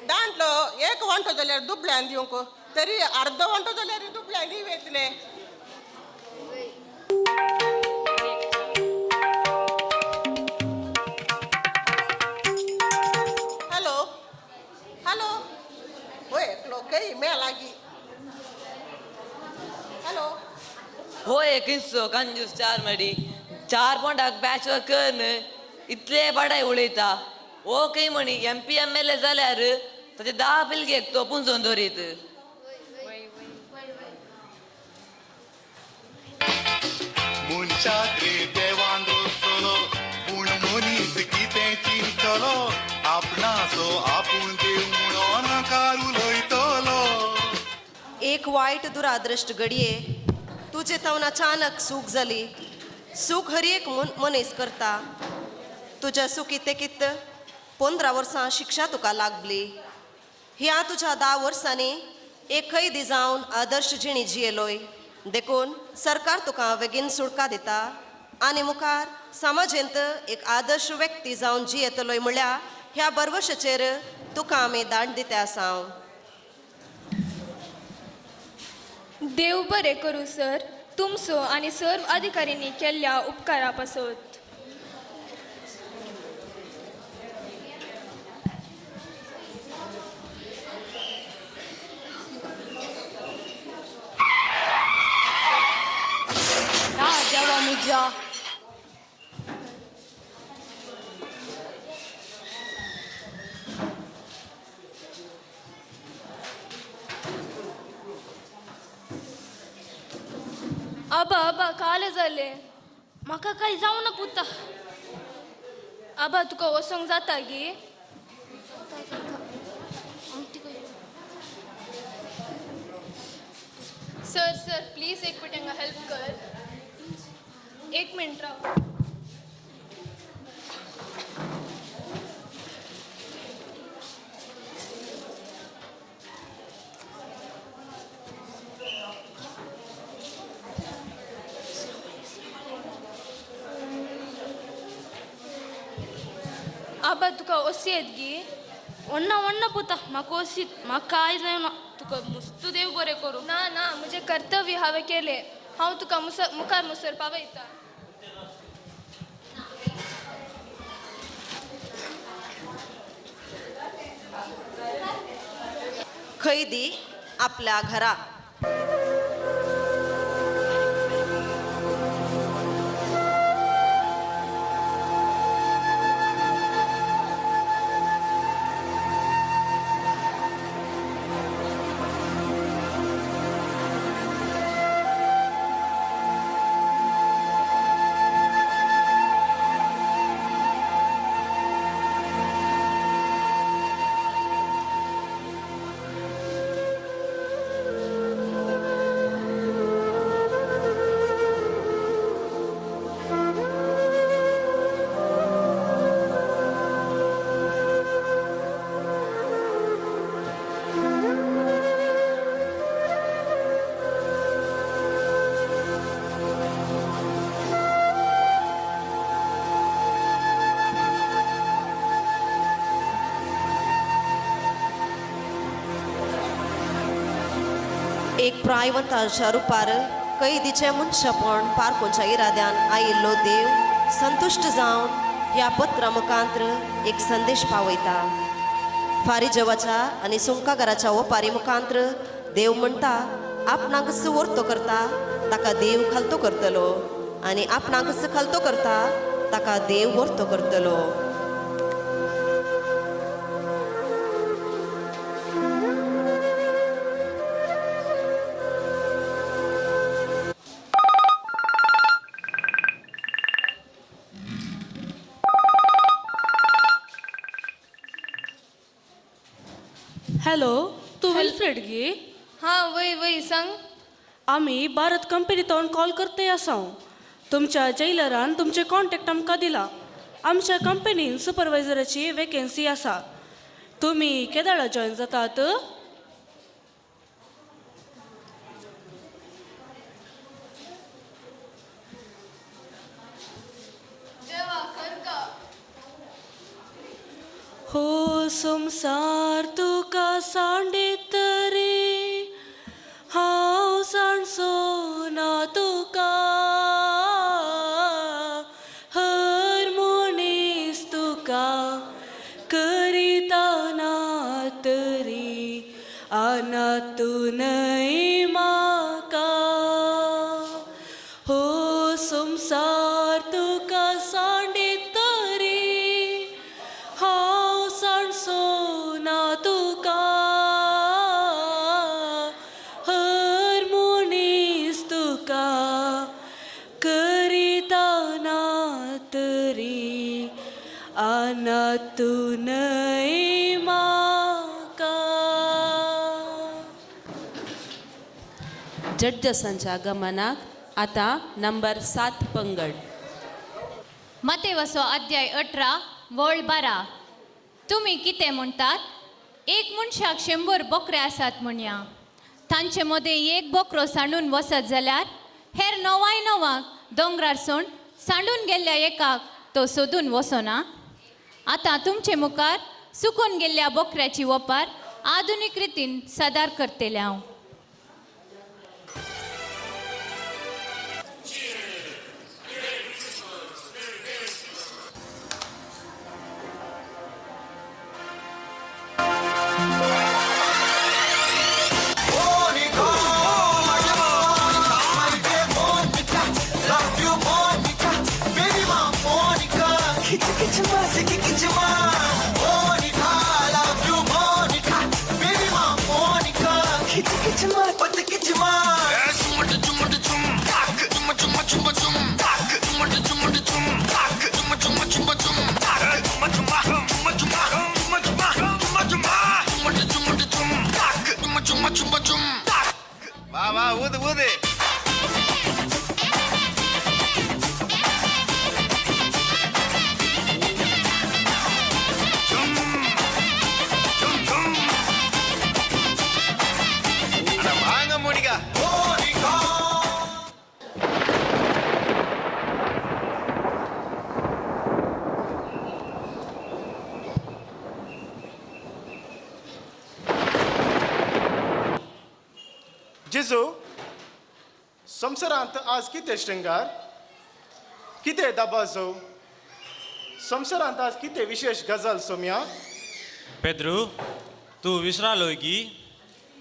दांटलो एक वंटो जाल्यार दुबळ्यान दिवंक तरी अर्द वंटो जाल्यार दुबळ्यान दिवेत न्ही. हॅलो हॅलो होय एकलो कई मे लागी. हॅलो होय किंसो कंजूस चार मडी 4 पोंडाक पॅच वर्क करन इतले बडाय उडयता. हो काही म्हणी MP MLA जाल्यार ताचे 10 पिलगेक तो पुंजोन दवरीत. मनशाक रे देवान दोस्तलो पूण मनीस कितें चिंतलो आपणाचो आपूण देव म्हणून नाकार उलयतलो. एक वायट दुरादृश्ट घडये तुजे तवन अचानक सूख जाली. सूख हर एक मनीस करता. तुज्या सुखीते कित 15 वर्सां शिक्षा तुका लागली. ह्या तुज्या 10 वर्सांनी एकय दी जावन आदर्श जिणी जियेलोय देखून सरकार तुका बेगीन सुडका दिता आनी मुखार समाजेंत एक आदर्श व्यक्ती जावन जियेतलोय म्हळ्यार ह्या बरवशेचेर तुका आमी दांड दिते आसाव. देव बरें करूं सर तुमचो आनी सर्व अधिकाऱ्यांनी केल्ल्या उपकारा पासत. देवा मुजा आबा आबा काले जाले म्हाका काय जावना पुता. आबा तुका वसोंक जाता गे. सर सर प्लीज एक मिनिट हांगा हेल्प कर. एक मिनिट राव. आबा तुका ओसियत गे वन्ना वन्ना पुता म्हाका ओसीत म्हाका काय जायना. तुका मस्त देव बरें करूं. ना ना म्हजें कर्तव्य हांवें केलें. हांव तुका मुखार मुसर पावयता. खैदी आपल्या घरा. एक प्रायवंताच्या रुपार कैदीचे मनशापण पारकोवच्या इराद्यान आयिल्लो देव संतुश्ट जावन ह्या पत्रा मुखांत्र एक संदेश पावयता. फारीजवाच्या आनी सुंकागाराच्या ओपारी मुखांत्र देव म्हणटा आपणाकच वर्तो करता ताका देव खालतो करतलो आनी आपणाकच खालतो करता ताका देव वर्तो करतलो. हॅलो तू विल्फ्रेड गे? हां वय वय सांग. आम्ही भारत कंपनीतून कॉल करते आसां. तुमच्या जेलरान तुमचे कॉन्टॅक्ट आमकां दिला. आमच्या कंपनीन सुपरवायझराची वेकन्सी आसा. तुमी केदाळा जॉईन जातात? हो संसार तुका सांडीत रे हांव सांडसो ना तुका हर मनीस तुका करिता ना तरी अनातूनय म्हाका हो संसार तुका सांडीत रे हांव सांडसो ना तुका हर मनीस तुका करिता ना तरी अनातूनय म्हाका. जड्जसांच्या गमनाक आता नंबर 7 पंगड. मते वसो अध्याय 18 वळ 12. तुम्ही कितें म्हणटात? एक मनशाक 100 बोकरे आसात म्हणया. तांचे मदें एक बोकरो सांडून वसत जाल्यार हेर 99 दोंगरार सोड सांडून गेल्ल्या एकाक तो सोदून वसोना. आतां तुमचे मुखार सुकून गेल्ल्या बोकऱ्याची वपार आधुनीक रितीन सादर करतलें हांव. जेजू संवसारांत आज कितें श्रृंगार, कितें दबाजो, संवसारांत आज कितें विशेष गजाल सोम्या? पेद्रू तूं विसरालोय की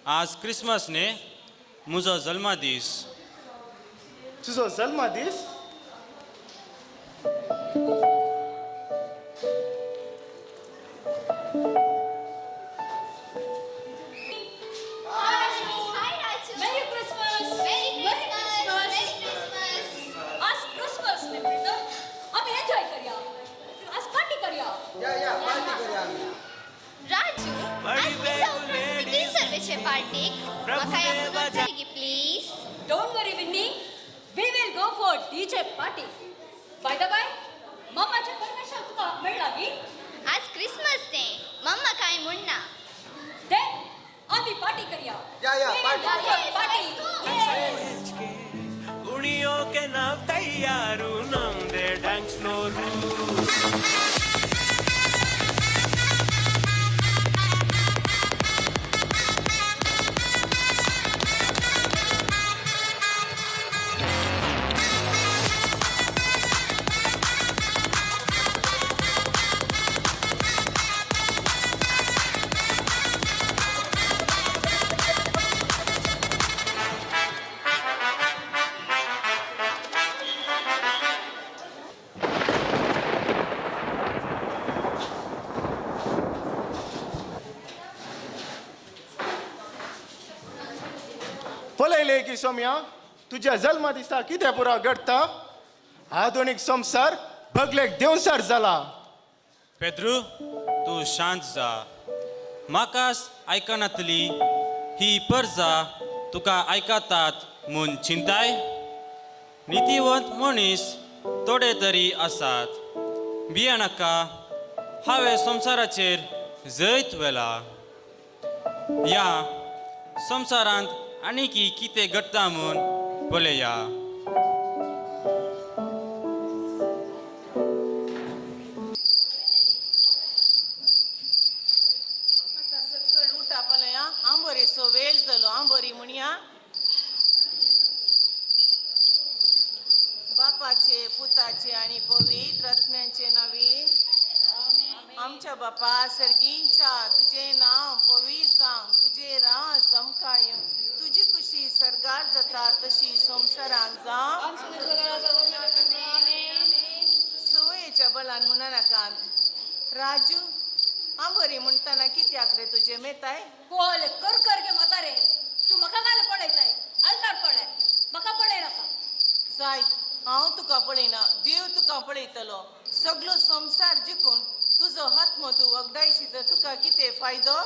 आज क्रिसमस न्ही, म्हजो जल्मादीस. तुजो जल्मादीस? राजू, आज मी सौभाग्यवती सर्वेचे party please. Don't worry, Winnie. We will go for DJ party. By the way, मम्माचे परमिशन तुका मेळ्ळा की? आज क्रिसमस डे, मम्मा काय म्हणना? दे, आम्ही पार्टी करूया. पार्टी. कुणियों के नाम तैयारू नाम दे डांस नोरू. पळयले की सौम्या तुझ्या जल्मा दिसा कितें पुरा घडटा आधुनिक संसार भगलेक देवसार जाला. पेद्रू तू शांत जा. म्हाकाच आयकनातली ही परजा तुका आयकतात म्हूण चिंताय. नितीवंत मनीस थोडे तरी आसात. भियेनाका, हांवें संवसाराचेर जैत वेला. या संवसारांत आनीकी कितें घडटा म्हूण पळया. उठा पळया आंबोरे सो वेळ जालो आंबोरी म्हणया. बापाचे पुताचे आणि पवित्र आत्म्याचे नावी. आमच्या बापा सर्गींच्या तुझे नाव पवित्र जावं. तुझे राज आमकां तुझी खुशी सरगार जाता तशी संवसारांत जावं. सवयेच्या बलान म्हणा नाका. राजू आंबोरी म्हणटाना कित्याक रे तुझे मेताय. कोल कर गे म्हातारे. तू म्हाका घाल पळयताय. आलतार पळय म्हाका पळय नाका. जाय हांव तुका पळयना देव तुका पळयतलो. सगळो संवसार जिखून तुजो हातमो तूं वगडायशी तर तुका कितें फायदो.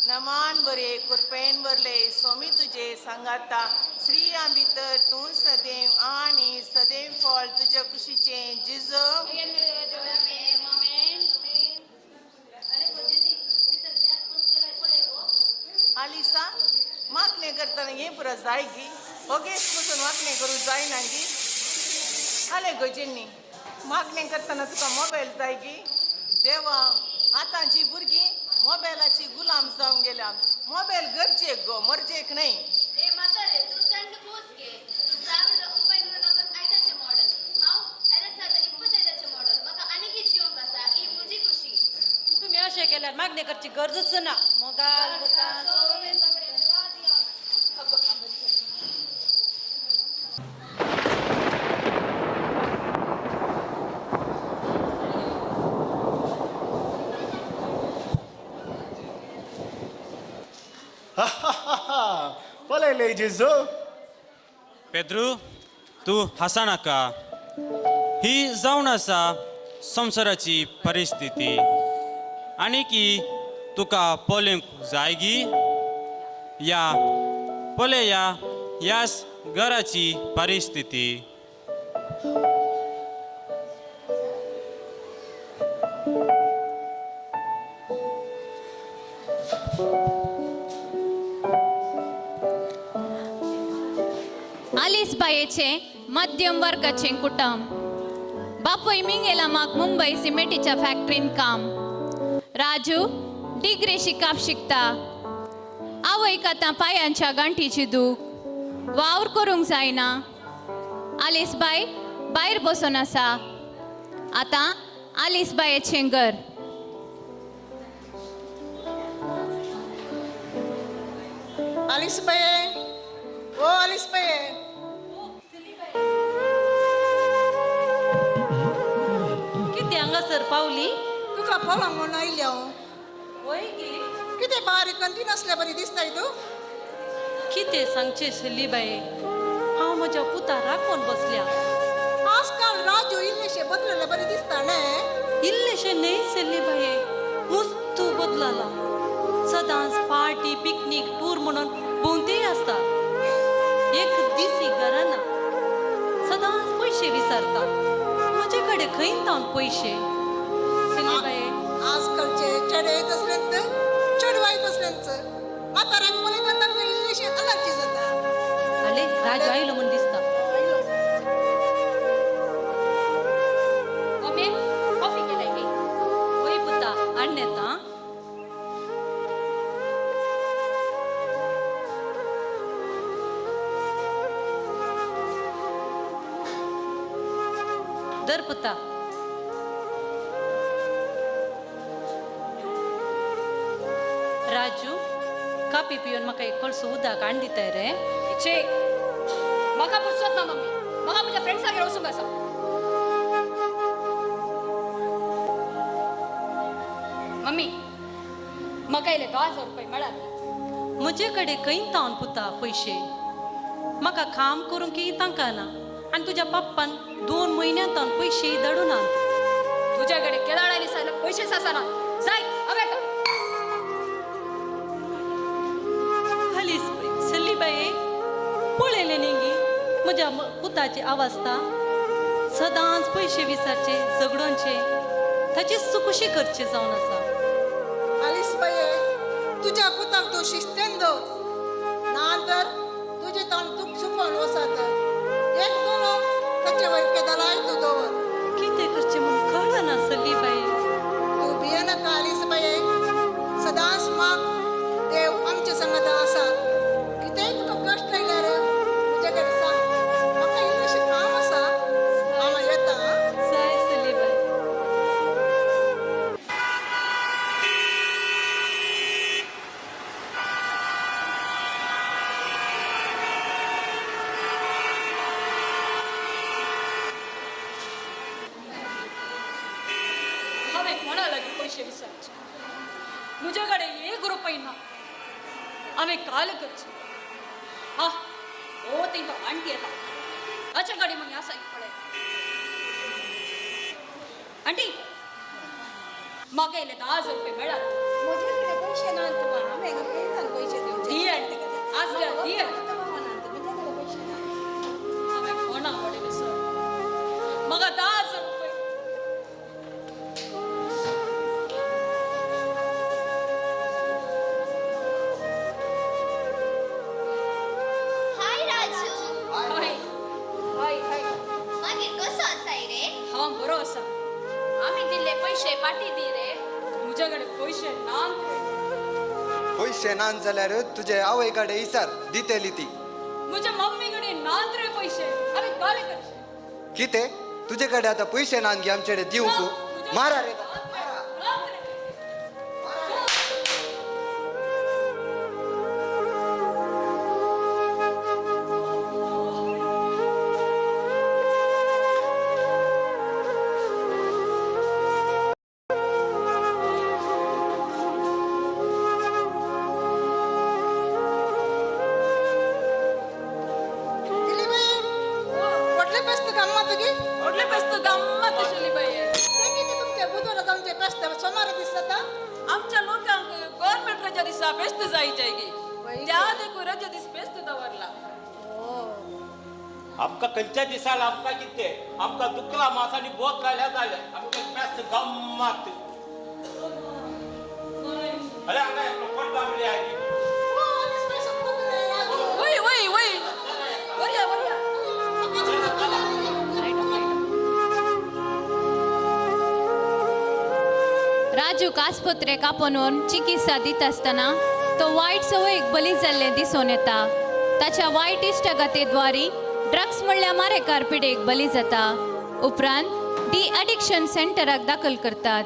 नमान बरे कुरपेन बरले सोमी तुजे सांगाता. स्त्रियां भितर तूं सदैव आणि सदैव फळ तुज्या कुशीचे जिज. आलिसा मागणे करतना हें पुरो जाय गी. ओगेच पसून वागणे करूं जायना गी. आले गो जेन्नी मागणे करतना तुका मोबायल जाय गी. देवा आतांची भुरगीं मोबायलाची गुलाम जावन गेल्या. मोबायल गरजेक गो मरजेक न्हय. ए म्हातारे तू थंड बस घे. तू ಸಾವಿರದ 1995चे मॉडेल. हांव 2025चे मॉडेल. म्हाका आनीक जिवंक आसा ही म्हजी खुशी. तुम्ही अशें केल्यार मागणी करची गरजच ना. मोगाल पळयले जेजू. पेद्रू तू हसा नाका. ही जावन आसा संवसाराची परिस्थिती. आनी की तुका पळोवंक जाय गी. या पळया ह्याच घराची परिस्थिती. आलिस बायेचे मध्यम वर्गाचे कुटुंब. बापूय मिंगेला माग मुंबई सिमेंटीच्या फॅक्टरीन काम. राजू डिग्री शिकाप शिकता. आवयक आतां पायांच्या गांठीची दूख. वावर करूंक जायना. आलिस बाय भायर बसून आसा. आतां आलिस बायेचें घर. आलिसबाये ओ आलिसबाये. किती हांगासर पावली. तुका पळोवंक म्हूण आयल्या हांव. वय गे कितें बारीक कंदी नासल्या बरी दिसताय तूं. कितें सांगचे शेली बाये. हांव म्हज्या पुता राखून बसल्या. आजकाल राजू इल्लेशे बदलले बरी दिसता न्हय. इल्लेशे न्हय शेली बाये. मस्त बदलला. सदांच पार्टी पिकनीक टूर म्हणून भोंवतेय आसता. एक दिसी घराना. सदांच पयशे विचारता. म्हजे कडेन खंय तावन पयशे. शेली बाये आजकालचे चेडे तसलेंच चेडवाय तसलेंच. म्हाताऱ्याक पळयता तांकां इल्लेशे अलर्जी जाता. आले राजू आयलो म्हूण दिसता. मम्मी कॉफी केलाय गे. वय पुता हाडून येता. दर पुता. राजू कापी पिवन म्हाका एक कळसो उदक हाडून दिताय रे. छे म्हाका पुरसत ना मम्मी. म्हाका म्हज्या फ्रेंड्स लागीं वचूंक आसा. मम्मी म्हाका इल्ले 10,000 रुपये मेळात. म्हजे कडेन खंय तावन पुता पयशे. म्हाका काम करूंक तांकां ना आनी तुज्या पप्पान 2 म्हयन्यांत पयशे धाडून आन तुझ्याकडे केदाडाने सांगलं पैसे सासाना जाय हवे का हालीच सल्लीबाई पळयलें न्ही गी म्हज्या पुताची अवस्था सदांच पयशे विसरचे झगडोंचे ताची सुकुशी करची जावन आसा आलीस बाये तुझ्या पुताक तू शिस्तेन दवर नातर तुझे तोंड तूक चुकोवन वसात एक दोन ताचे वयर केदालाय तू दवर कितें करचें म्हूण कळना सल्लीबाई तू भियेनाका आलीस बाये सदांच माग देव आमचे संगत आसा कितेंय तुका कश्ट आयल्यार तुजे कडेन सांग म्हाका इल्लेशें काम आसा हांव येता जाय सल्लीबाई हवे कोणा लागीं पैसे विसरचे म्हज्याकडे 1 रुपया ना हांवें काल करचे हा ओ तेंका वांटी येता अच्छा गाडी म्हण आसा पळय आंटी म्हाका इल्ले 10,000 रुपये मेळात म्हजे कडेन पैसे ना तुका हांवें पेंटान पैसे दिवचे दी आंटी आज दी हांवें कोणा कडेन विसर म्हाका 10,000 रुपये हाय राजू हाय हाय हाय मागीर कसो आसाय रे हांव बरो आसा आमी दिल्ले पैसे पाटी दी रे म्हज्याकडे पैसे नात पैसे नान जाल्यार तुजे आवय कडेन इसार दितेली ती म्हज्या मम्मी कडेन नात रे पैसे हांवें काले करचे कितें तुजे कडेन आतां पैसे नान गे आमचे कडेन दिवंक मारा रे दिली बाई कुठले पेस्त गम्मत तुगी व्हडले पेस्त गम्मत आशिल्ली बाई ते किती तुमचे बुधवाराक आमचे पेस्त सोमार दिसता आमच्या लोकांक गव्हर्नमेंट रजा दिसा बेस्त जायचे गे त्या देखून रजा दीस बेस्त दवरला आमकां खंयच्या दिसाला आमकां कितें आमकां दुकला मासांनी बोत लायल्या जाले आमचे बेस्ट गम्मत अरे हांगा एकलो कोण दामली आयली वय वय वय वरया वरया राजू कासपत्रे कापून चिकित्सा दित असताना तो वायट सवयीक बली जाल्ले दिसून येता ताच्या वायट इश्टगतेद्वारी ड्रग्स म्हणल्या मारेकार पिडेक बली जाता उपरांत डी एडिक्शन सेंटराक दाखल करतात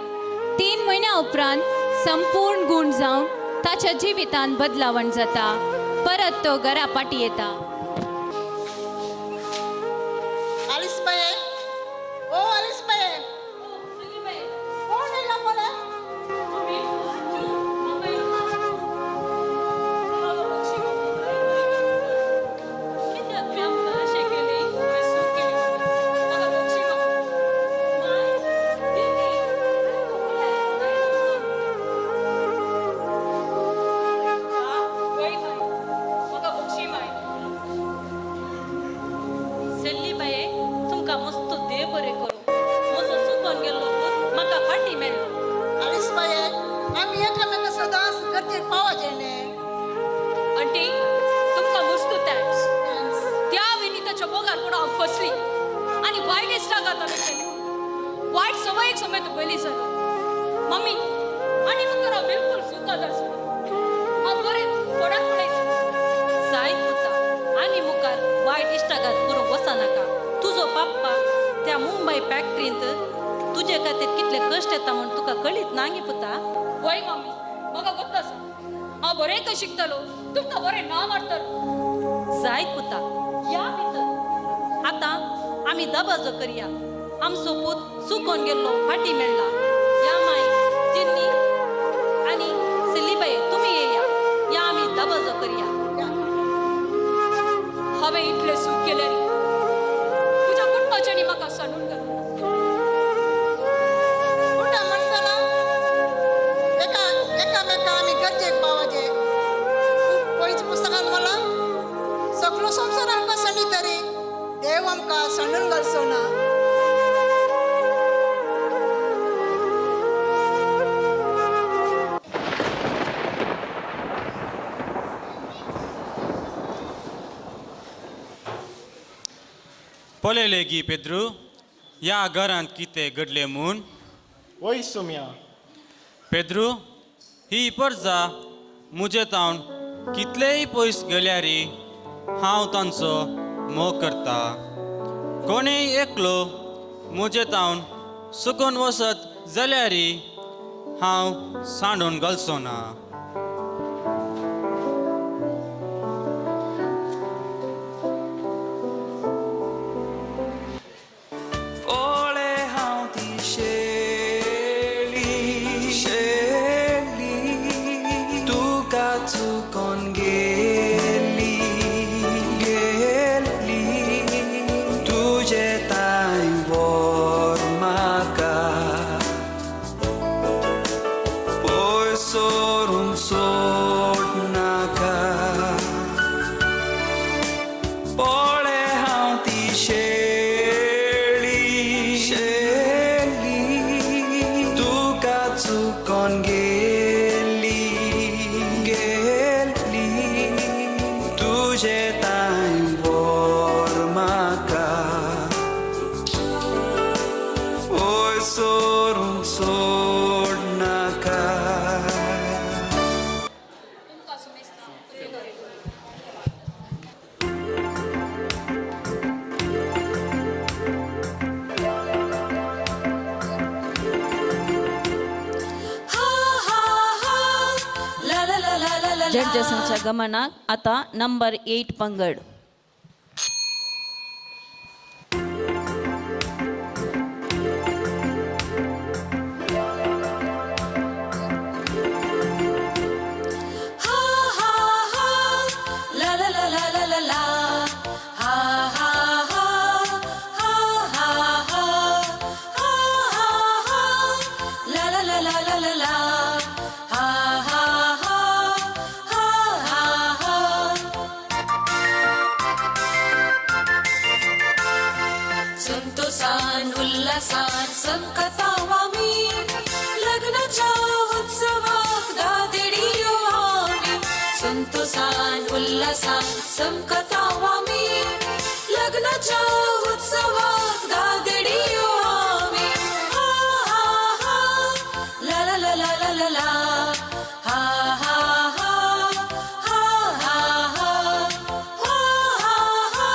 3 म्हयन्या उपरांत संपूर्ण गुण जावन ताच्या जिवितांत बदलावण जाता परत तो घरा पाटी येता आलीस बाये ओ आलीस बाये कोण आयला पळय कित्याक मी आमकां अशें केलें तुवें सूख केली म्हाका बक्षी म्हाका बक्षी माय सल्लीबाई तुमकां मस्त देव बरें करूं म्हजो चुकोन गेल्लो पूत म्हाका फाटी मेळ्ळो आलीस बाये आमी एकामेका सदांच गतीक पावचे न्ही आंटी तुमकां मस्त थँक्स त्या विनिताच्या बोगार पूण हांव फसली आनी वायट इश्टागात हांवें केलें वायट सवयीक समेत बली जालो मम्मी आनी मुखार हांव बिलकुल सुखाद आसलो हांव बरें फुडाक पळयता जायत पुता आनी मुखार वायट इश्टाघात करूंक वचनाका तुजो पाप्पा त्या मुंबय फॅक्टरींत तुजे खातीर कितले कश्ट येता म्हूण तुका कळीत ना गे पुता वय मम्मी म्हाका गोत आसा हांव बरें खंय शिकतलो तुमकां बरें नांव हाडटलो जायत पुता या भितर आतां आमी दबाजो करया आमचो पूत चुकोन गेल्लो फाटी मेळ्ळा या माय जिन्नी आनी सिल्लीबाई तुमी येया या आमी दबाजो करया हांवें पळयलें गी पेद्रू ह्या घरांत कितें घडलें म्हूण. वय सोम्या. पेद्रू ही पर्जा म्हजे तावन कितलेय पयस गेल्यारी हांव तांचो मोग करता. कोणीय एकलो म्हजे तावन सुकून वसत जाल्यारी हांव सांडून घालचो ना. जडजसांच्या गमनाक आता नंबर 8 पंगड. संतोषान उल्हासान समकतावा मी लग्नाच्या उत्सवाक दादेडी येऊ आम्ही. संतोषान उल्हासान समकतावा मी लग्नाच्या उत्सवाक दादेडी येऊ आम्ही. हा हा हा ला ला ला ला ला ला ला हा हा हा हा हा हा हा हा हा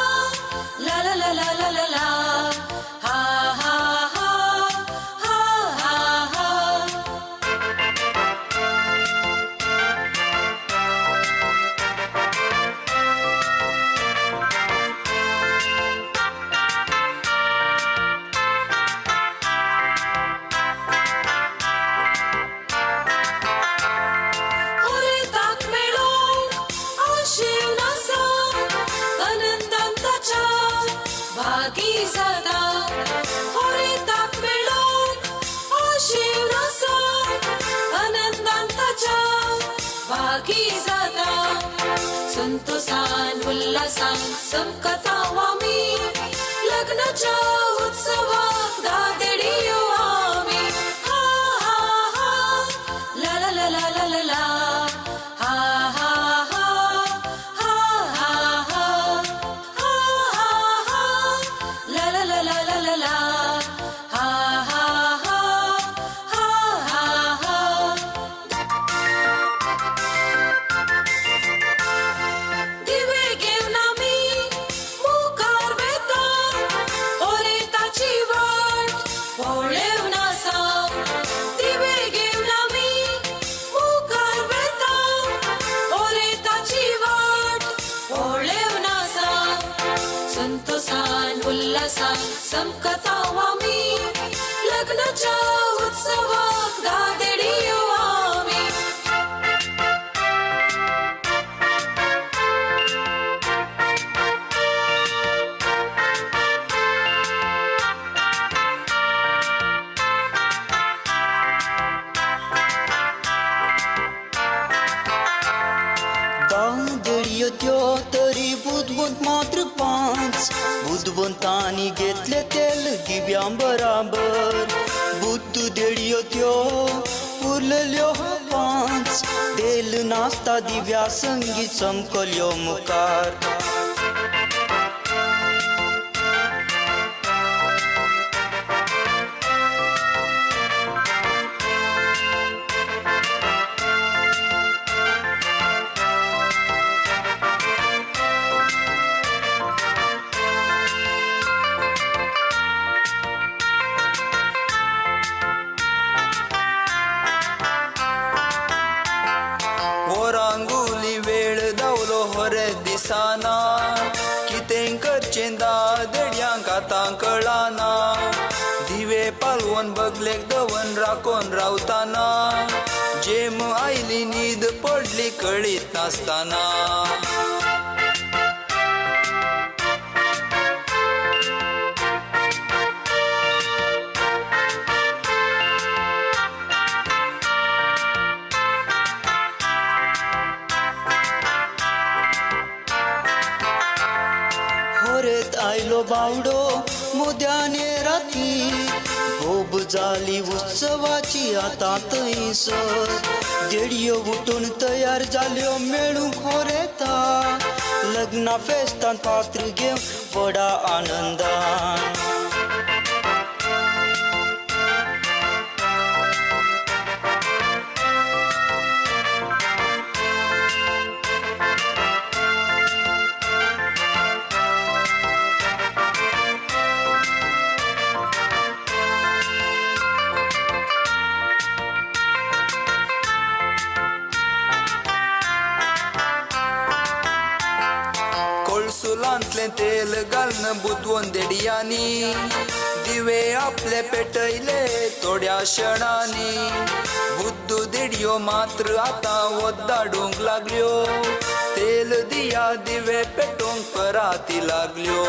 ला ला ला ला ला ला ला संतोषान उल्हासान समकतावा मी लग्नाच्या उत्सवाक दादेडी येऊ आम्ही. हा हा हा ला ला ला ला ला ला ला हा हा हा हा हा हा हा हा हा ला ला ला ला ला ला ला हा हा हा हा हा हा. दिवे घेऊन आम्ही मुखार वेता ओरेताची वाट पळेवून आसा. दिवे घेऊन आम्ही मुखार वेता ओरेताची वाट पळेवून आसा. संतोषान उल्हासान समकतावा मी लग्नाच्या उत्सवाक दादेडी येऊ आम्ही. दादेडयो त्यो तरी बुदबुद मात्र 5 बुदबुंतांनी घेतले तेल दिव्यां बराबर. बुद्ध देडयो त्यो उरलेल्यो 5 तेल नासता दिव्या संगी चमकल्यो मुखार. दिसाना कितें करचें देड्यांक आतां कळना दिवे पालवून बगलेक दवन राखोन रावताना जेम आयली न्हीद पडली कळीत नासतना होरेत आयलो बावडो मोद्याने राती भोब जाली उत्सवाची आतां थंयसर देडयो उठून तयार जाल्यो मेळूंक होरेता लग्ना फेस्तान पात्र घेवन व्हडा आनंदान सुलांतले तेल घालन बुदवून देडयांनी दिवे आपले पेटयले थोड्या क्षणांनी बुद्दू देडयो मात्र आतां वद्दाडूंक लागल्यो तेल दिया दिवे पेटोवंक पराती लागल्यो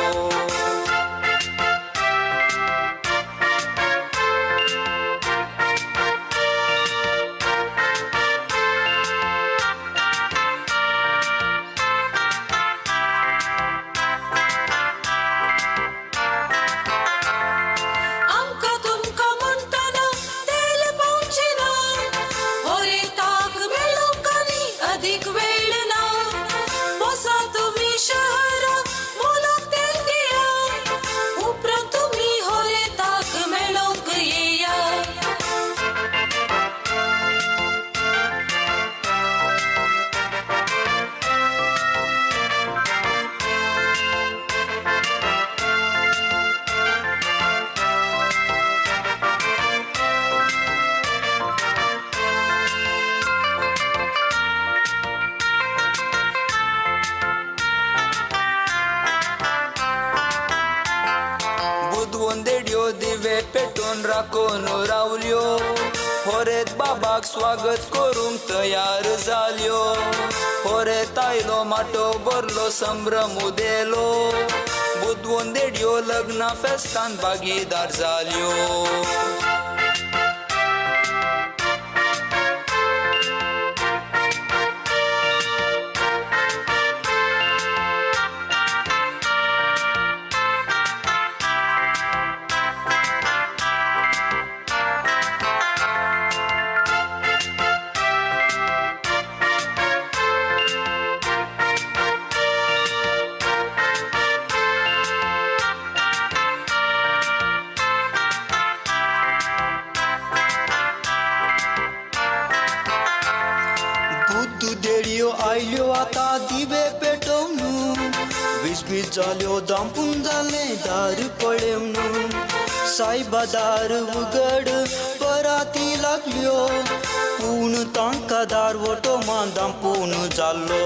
देड्यो दिवे पेटून राखून रावल्यो होरेत बाबाक स्वागत करूंक तयार जाल्यो होरेत आयलो माटो भरलो संभ्रम उदेलो बुदवून देड्यो लग्ना फेस्तान भागीदार जाल्यो देडयो आयल्यो आतां दिवे पेटोवन वीज जाल्यो दांपून जाले दार पळेवन सायबा दार उगड पराती लागल्यो पूण तांकां दार वटोमान दांपून जाल्लो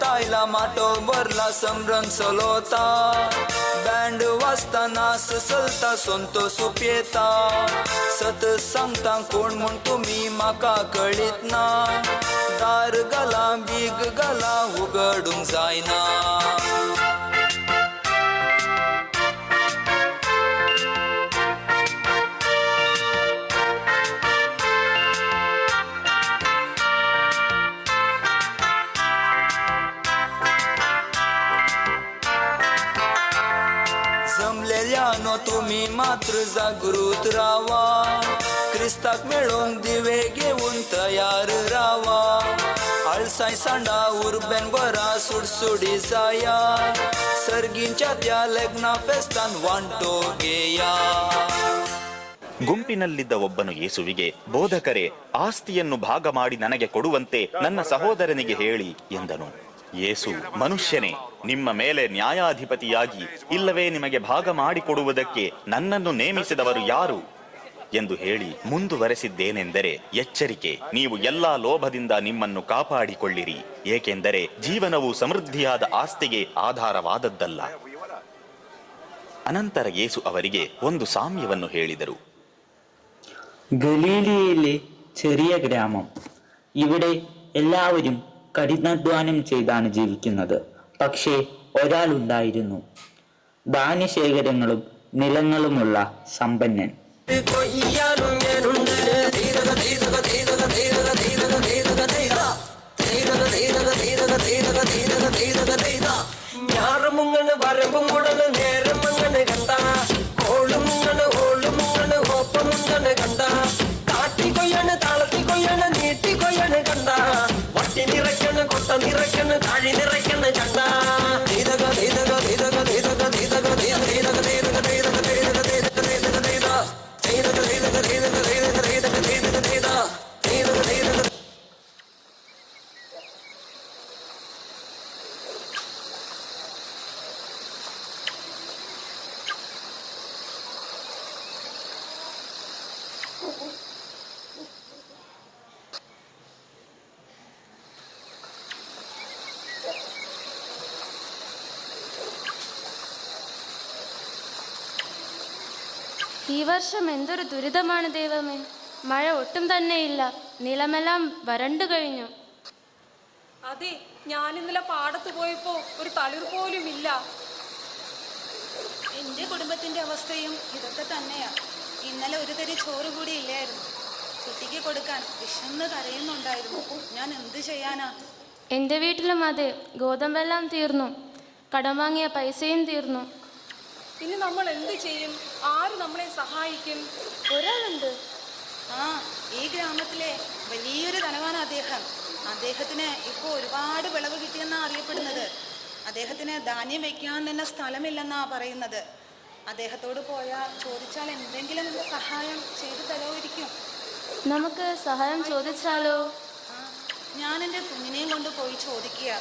तायला माटो भरला संभ्रम चलोता बँड वाजता नास चलता संतो सुपयेता सत सांगता कोण म्हूण तुमी म्हाका कळीत ना दार घाला बीग घाला उगडूंक जायना जमलेल्यानो तुम्ही मात्र जागृत रावा क्रिस्ताक मेळोंक दिवे घेऊन तयार रावा आळस पावसाय सांडा उरबेन बरा सुडसुडी जाया सर्गींच्या त्या लग्ना फेस्तान वांटो गेया. ಗುಂಪಿನಲ್ಲಿದ್ದ ಒಬ್ಬನು ಯೇಸುವಿಗೆ, ಬೋಧಕರೇ, ಆಸ್ತಿಯನ್ನು ಭಾಗ ಮಾಡಿ ನನಗೆ ಕೊಡುವಂತೆ ನನ್ನ ಸಹೋದರನಿಗೆ ಹೇಳಿ ಎಂದನು. ಯೇಸು, ಮನುಷ್ಯನೇ, ನಿಮ್ಮ ಮೇಲೆ ನ್ಯಾಯಾಧಿಪತಿಯಾಗಿ ಇಲ್ಲವೇ ನಿಮಗೆ ಭಾಗ ಮಾಡಿಕೊಡುವುದಕ್ಕೆ ನನ್ನನ್ನು ನೇಮಿಸಿದವರು ಯಾರು ಎಂದು ಹೇಳಿ ಮುಂದುವರೆಸಿದ್ದೇನೆಂದರೆ, ಎಚ್ಚರಿಕೆ, ನೀವು ಎಲ್ಲಾ ಲೋಭದಿಂದ ನಿಮ್ಮನ್ನು ಕಾಪಾಡಿಕೊಳ್ಳಿರಿ, ಏಕೆಂದರೆ ಜೀವನವು ಸಮೃದ್ಧಿಯಾದ ಆಸ್ತಿಗೆ ಆಧಾರವಾದದ್ದಲ್ಲ. ಅನಂತರ ಯೇಸು ಅವರಿಗೆ ಒಂದು ಸಾಮ್ಯವನ್ನು ಹೇಳಿದರು. ഗലീലിയയിലെ ചെറിയ ഗ്രാമം. ഇവിടെ എല്ലാവരും കഠിനാധ്വാനം ചെയ്താണ് ജീവിക്കുന്നത്. പക്ഷേ ഒരാളുണ്ടായിരുന്നു, ധാന്യശേഖരങ്ങളും നിലങ്ങളുമുള്ള സമ്പന്നൻ. ഈ വർഷം എന്തൊരു ദുരിതമാണ് ദൈവമേ. മഴ ഒട്ടും തന്നെയില്ല, നിലമെല്ലാം വരണ്ടു കഴിഞ്ഞു. അതെ, ഞാൻ ഇന്നലെ പാടത്ത് പോയപ്പോ ഒരു തളിർ പോലും ഇല്ല. എൻ്റെ കുടുംബത്തിൻ്റെ അവസ്ഥയും ഇതൊക്കെ തന്നെയാ. ഇന്നലെ ഒരു തരി ചോറ് കൂടി ഇല്ലായിരുന്നു. കുട്ടിക്ക് കൊടുക്കാൻ വിശന്ന് കരയുന്നുണ്ടായിരുന്നു. ഞാൻ എന്ത് ചെയ്യാനാ? എൻ്റെ വീട്ടിലും അതെ, ഗോതമ്പെല്ലാം തീർന്നു, കടം വാങ്ങിയ പൈസയും തീർന്നു. ഇനി നമ്മൾ എന്ത് ചെയ്യും? ആര് നമ്മളെ സഹായിക്കും? ഒരാളുണ്ട്. ഈ ഗ്രാമത്തിലെ വലിയൊരു ധനവാൻ അദ്ദേഹം. അദ്ദേഹത്തിന് ഇപ്പോൾ ഒരുപാട് വിളവ് കിട്ടിയെന്നാണ് അറിയപ്പെടുന്നത്. അദ്ദേഹത്തിന് ധാന്യം വയ്ക്കാൻ തന്നെ സ്ഥലമില്ലെന്നാണ് പറയുന്നത്. അദ്ദേഹത്തോട് പോയാൽ ചോദിച്ചാൽ എന്തെങ്കിലും സഹായം ചെയ്തു തരുമായിരിക്കും. നമുക്ക് സഹായം ചോദിച്ചാലോ? ഞാൻ എൻ്റെ കുഞ്ഞിനെയും കൊണ്ട് പോയി ചോദിക്കുക.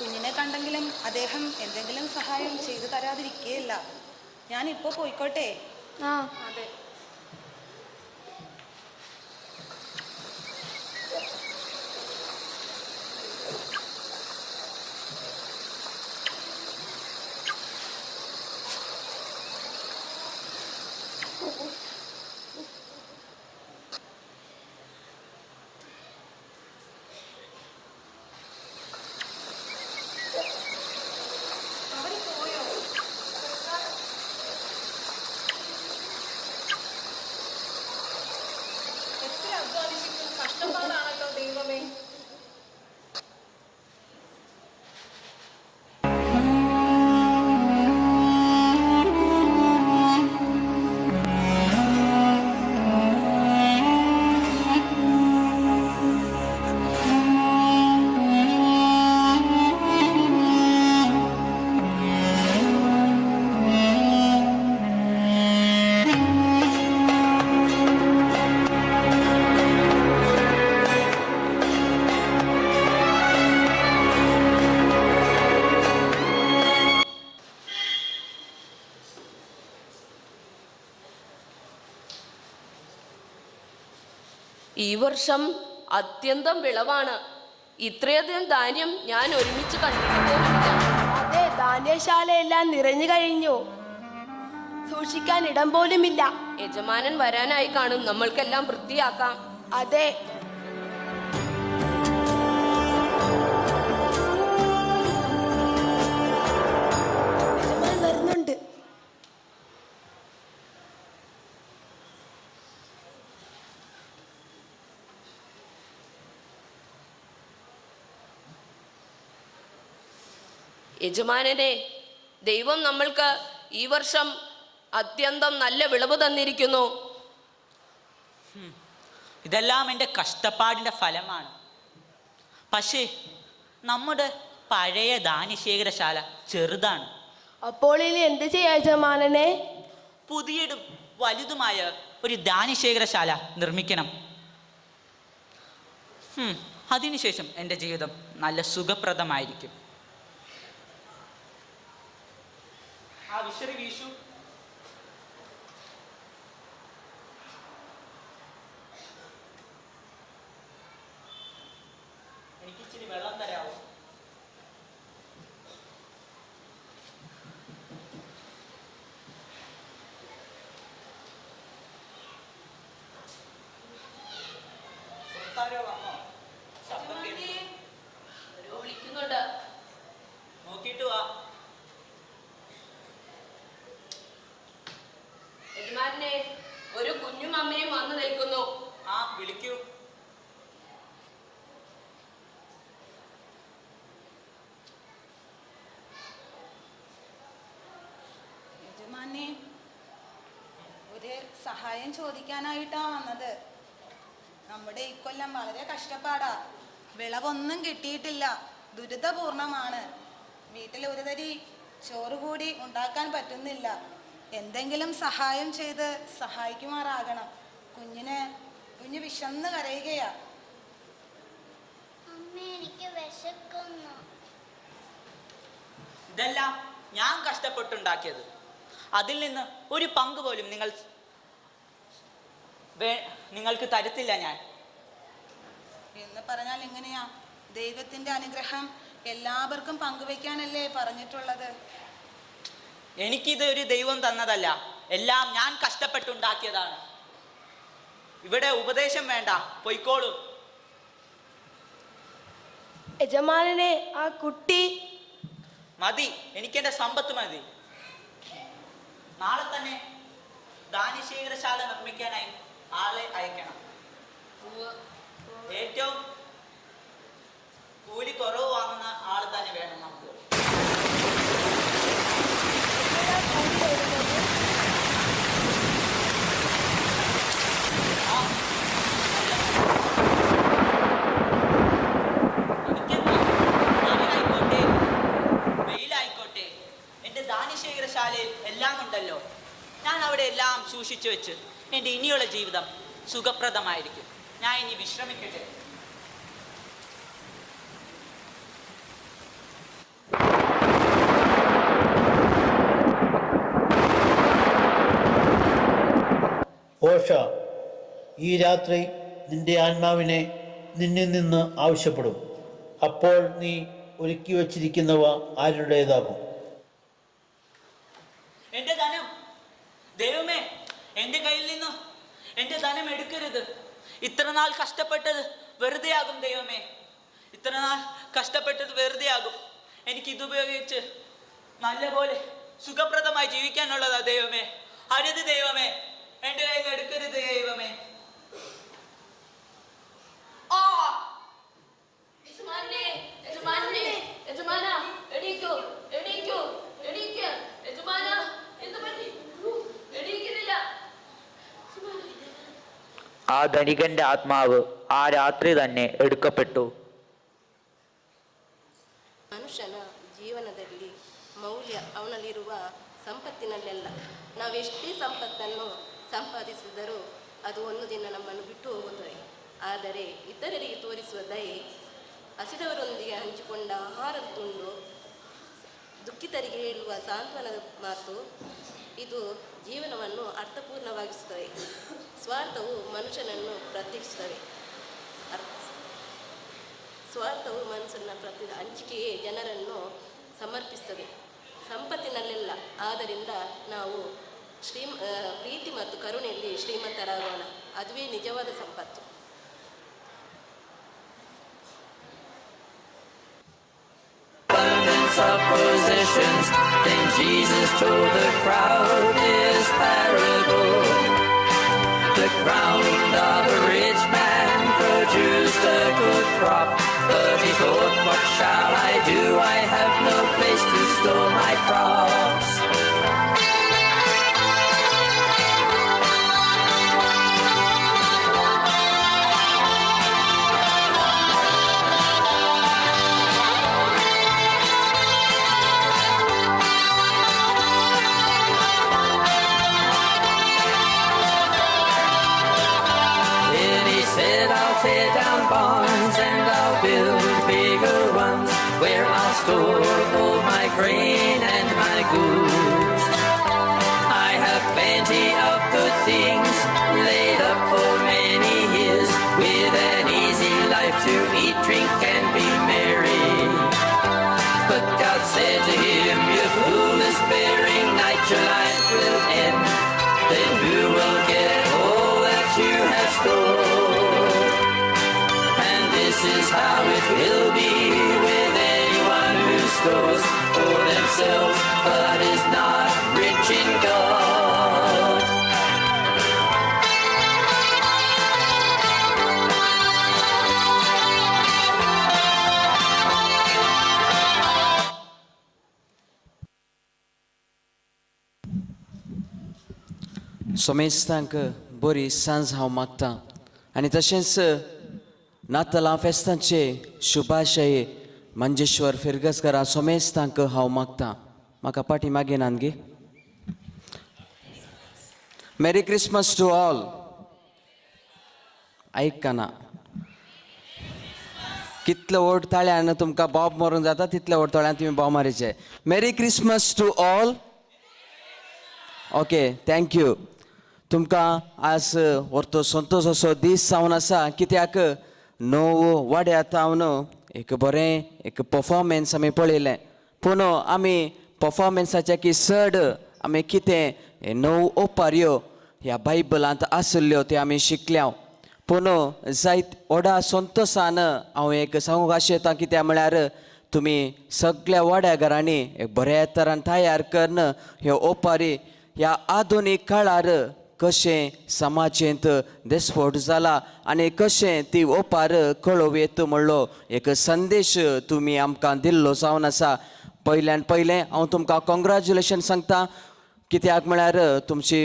കുഞ്ഞിനെ കണ്ടെങ്കിലും അദ്ദേഹം എന്തെങ്കിലും സഹായം ചെയ്തു തരാതിരിക്കുകയില്ല. ഞാനിപ്പോൾ പോയിക്കോട്ടെ? അതെ. കഷ്ടപ്പാടാണല്ലോ ദൈവമേ. ഈ വർഷം അത്യന്തം വിളവാണ്. ഇത്രയധികം ധാന്യം ഞാൻ ഒരുമിച്ച് കണ്ടിട്ടില്ല. അതെ, ധാന്യശാലയെല്ലാം നിറഞ്ഞു കഴിഞ്ഞു, സൂക്ഷിക്കാൻ ഇടം പോലുമില്ല. യജമാനൻ വരാനായി കാണും, നമ്മൾക്കെല്ലാം വൃത്തിയാക്കാം. അതെ. വരുന്നുണ്ട്. യജമാനനെ, ദൈവം നമ്മൾക്ക് ഈ വർഷം അത്യന്തം നല്ല വിളവ് തന്നിരിക്കുന്നു. ഇതെല്ലാം എൻ്റെ കഷ്ടപ്പാടിൻ്റെ ഫലമാണ്. പക്ഷേ നമ്മുടെ പഴയ ധാന്യശേഖരശാല ചെറുതാണ്. അപ്പോൾ ഇനി എന്ത് ചെയ്യാ യജമാനനെ? പുതിയതും വലുതുമായ ഒരു ധാന്യശേഖരശാല നിർമ്മിക്കണം. അതിനുശേഷം എൻ്റെ ജീവിതം നല്ല സുഖപ്രദമായിരിക്കും. ആ വിശറി വീശു. എനിക്കിച്ചിരി വെള്ളം തരാമോ? നോക്കിട്ട് വാ. യജമാനെ, ഒരു കുഞ്ഞും അമ്മയും വന്നു നിൽക്കുന്നു. ആ വിളിക്കൂ. യജമാനെ, ഒരു സഹായം ചോദിക്കാനായിട്ടാ വന്നത്. നമ്മുടെ ഇക്കൊല്ലം വളരെ കഷ്ടപ്പാടാ. വിളവൊന്നും കിട്ടിയിട്ടില്ല. ദുരിതപൂർണമാണ്. വീട്ടിൽ ഒരു തരി ചോറ് കൂടി ഉണ്ടാക്കാൻ പറ്റുന്നില്ല. എന്തെങ്കിലും സഹായം ചെയ്ത് സഹായിക്കുമാറാകണം. കുഞ്ഞ് വിശന്ന് കരയുകയാ. ഇതെല്ലാം ഞാൻ കഷ്ടപ്പെട്ടുണ്ടാക്കിയത്. അതിൽ നിന്ന് ഒരു പങ്ക് പോലും നിങ്ങൾക്ക് തരത്തില്ല ഞാൻ. എന്ന് പറഞ്ഞാൽ എങ്ങനെയാ? ദൈവത്തിന്റെ അനുഗ്രഹം എല്ലാവർക്കും പങ്കുവെക്കാനല്ലേ പറഞ്ഞിട്ടുള്ളത്? എനിക്കിത് ഒരു ദൈവം തന്നതല്ല, എല്ലാം ഞാൻ കഷ്ടപ്പെട്ടുണ്ടാക്കിയതാണ്. ഇവിടെ ഉപദേശം വേണ്ട, പൊയ്ക്കോളൂ. യജമാനനെ, ആ കുട്ടി മതി, എനിക്കെന്റെ സമ്പത്ത് മതി. നാളെ തന്നെ ധാന്യശേഖരശാല നിർമ്മിക്കാനായി ആളെ അയക്കണം. ഏറ്റവും കൂലി കുറവ് വാങ്ങുന്ന ആൾ തന്നെ വേണം നമുക്ക്. വെയിലായിക്കോട്ടെ, എൻ്റെ ധാന്യശേഖരശാലയിൽ എല്ലാം ഉണ്ടല്ലോ. ഞാൻ അവിടെ എല്ലാം സൂക്ഷിച്ചു വെച്ച് എൻ്റെ ഇനിയുള്ള ജീവിതം സുഖപ്രദമായിരിക്കും. ഞാൻ ഇനി വിശ്രമിക്കട്ടെ. ഓഷ, ഈ രാത്രി നിന്റെ ആത്മാവിനെ നിന്നിൽ നിന്ന് ആവശ്യപ്പെടും. അപ്പോൾ നീ ഒരുക്കി വച്ചിരിക്കുന്നവ ആരുടേതാകും? എന്റെ ധനം, ദൈവമേ, എന്റെ കയ്യിൽ നിന്നും എന്റെ ധനം എടുക്കരുത്. ഇത്ര നാൾ കഷ്ടപ്പെട്ടത് വെറുതെയാകും ദൈവമേ. ഇത്ര നാൾ കഷ്ടപ്പെട്ടത് വെറുതെയാകും. എനിക്ക് ഇതുപയോഗിച്ച് നല്ലപോലെ സുഖപ്രദമായി ജീവിക്കാനുള്ളതാ ദൈവമേ. അരുത് ദൈവമേ, എന്റെ കയ്യിൽ നിന്ന് എടുക്കരുത് ദൈവമേ. ആ ധനികന്റെ ആത്മാവ് ആ ರಾತ್ರಿ തന്നെ എടുക്കപ്പെട്ടു. ಮನುಷ್ಯನ ಜೀವನದಲ್ಲಿ ಮೌಲ್ಯ ಅವನಲ್ಲಿರುವ ಸಂಪತ್ತಿನಲ್ಲೆಲ್ಲ. ನಾವೆಷ್ಟೇ ಸಂಪತ್ತನ್ನು ಸಂಪಾದಿಸಿದರೂ ಅದು ಒಂದು ದಿನ ನಮ್ಮನ್ನು ಬಿಟ್ಟು ಹೋಗುತ್ತದೆ. ಆದರೆ ಇತರರಿಗೆ ತೋರಿಸುವ ದಯೆ, ಹಸಿದವರೊಂದಿಗೆ ಹಂಚಿಕೊಂಡ ಆಹಾರದ ತುಂಡು, ದುಃಖಿತರಿಗೆ ಹೇಳುವ ಸಾಂತ್ವನದ ಮಾತು, ಇದು ಜೀವನವನ್ನು ಅರ್ಥಪೂರ್ಣವಾಗಿಸುತ್ತದೆ. ಸ್ವಾರ್ಥವು ಮನುಷ್ಯನನ್ನು ಪ್ರತ್ಯೇಕಿಸುತ್ತದೆ. ಸ್ವಾರ್ಥವು ಮನಸ್ಸನ್ನು ಹಂಚಿಕೆಯೇ ಜನರನ್ನು ಸಮರ್ಪಿಸುತ್ತದೆ. ಸಂಪತ್ತಿನಲ್ಲೆಲ್ಲ. ಆದ್ದರಿಂದ ನಾವು ಪ್ರೀತಿ ಮತ್ತು ಕರುಣೆಯಲ್ಲಿ ಶ್ರೀಮಂತರಾಗೋಣ. ಅದುವೇ ನಿಜವಾದ ಸಂಪತ್ತು. Of possessions, then Jesus told the crowd this parable. The ground of a rich man produced a good crop, but he thought, what shall I do? I have no place to store my crops. build bigger ones where I'll store all my grain and my goods. I have plenty of good things laid up for many years, with an easy life to eat, drink, and be merry. But God said to him, "You fool, despairing night, your life will end. Then who will get all that you have stored?" And this is how it will be with anyone who stores for themselves but is not rich in God. सोमेस्तांक बरी सांज हांव मागतां आनी तशेंच नातलां फेस्तांचे शुभाशये मंजेश्वर फिरगसकरां सोमेस्तांक हांव मागतां. म्हाका पाटी मागीनान गे. Merry Christmas to all. आयकना कितले व्हड ताळ्यान तुमकां बॉब मारूंक जाता तितले व्हड ताळ्यान तुमी बॉब मारचे. Merry Christmas to all. Okay, thank you. तुमकां आज व्हरतो संतोश असो दीस जावन आसा, कित्याक णव वाड्यात हांव एक बरें एक परफॉर्मन्स आमी पळयलें. पूण आमी परफॉर्मन्साचे की चड आमी कितें णव ओपाऱ्यो ह्या बायबलांत आसल्यो त्यो आमी शिकल्या. पूण जायत व्हडा संतोशान हांव एक सांगूंक आशेतां, कित्याक म्हळ्यार तुमी सगळ्या वाड्या घरांनी एक बऱ्या तरान तयार करन ह्यो ओपारी ह्या आधुनीक काळार कशें समाजेंत देसफोट जाला आनी कशें ती ओपार कळोव येता म्हणलो एक संदेश तुमी आमकां दिल्लो जावन आसा. पयल्यान पयलें हांव तुमकां कॉंग्रॅच्युलेशन सांगतां, कित्याक म्हळ्यार तुमची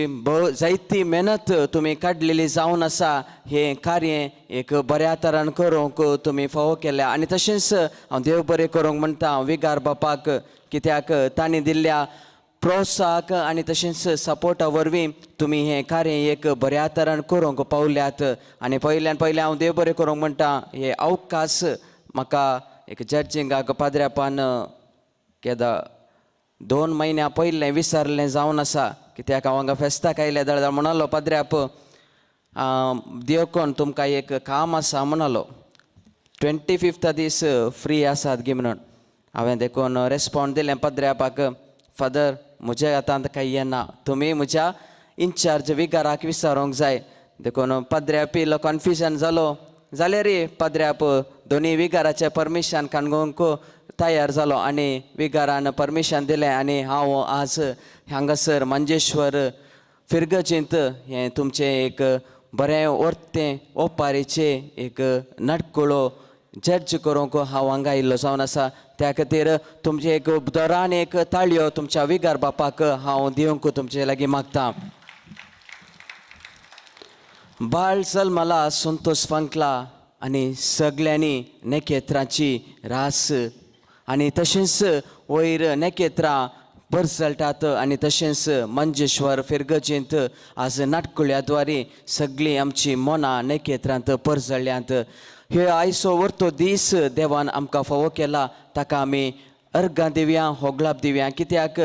जायती मेहनत तुमी काडलेली जावन आसा. हें कार्य एक बऱ्या तरान करूंक तुमी फावो केल्या आनी तशेंच हांव देव बरें करूंक म्हणटा विगार बापाक, कित्याक तांणी दिल्ल्या प्रोत्साहक आनी तशेंच सपोर्टा वरवीं तुमी हें कार्य एक बऱ्या तरान करूंक पावल्यात. आनी पयल्यान पयलें हांव देव बरें करूंक म्हणटा हे अवकाश म्हाका एक जड्जिंगाक पाद्र्यापान केदा 2 म्हयन्या पयलें विसरलें जावन आसा. कित्याक हांव हांगा फेस्ताक आयले दळदळ म्हणलो पाद्र्याप देवकोन तुमकां एक काम आसा म्हणलो 25 दीस फ्री आसात गी म्हणून. हांवें देखून रेस्पॉन्ड दिलें पाद्र्यापाक, फादर म्हजे आतां कांय येना, तुमी म्हज्या इन्चार्ज विगाराक विचारूंक जाय. देखून पाद्र्याप इल्लो कन्फ्युजन जालो. जाल्यार रे पाद्र्याप दोनी विगाराचें परमिशन काणूंक तयार जालो आनी विगारान परमिशन दिलें आनी हांव आज हांगासर मंजेश्वर फिरगजींत हें तुमचें एक बरें वर्तें ओपारेचें एक नाटकुळो जड्ज करूंक हांव हांगा आयिल्लो जावन आसा. त्या खातीर तुमचे एक दरान एक ताळयो तुमच्या विगार बापाक हांव दिवंक तुमचे लागीं मागतां. बाळ जल्माला संतोष फांकला आनी सगळ्यांनी नेकेत्राची रास आनी तशेंच वयर नेकेत्रां परसळटात आनी तशेंच मंजेश्वर फिरगजींत आज नाटकुळ्या द्वारे सगळीं आमची मनां नेकेत्रांत परसळ्यांत. ह्यो आयचो व्हरतो दीस देवान आमकां फावो केला, ताका आमी अर्गां दिवया, होगलाप दिवया. कित्याक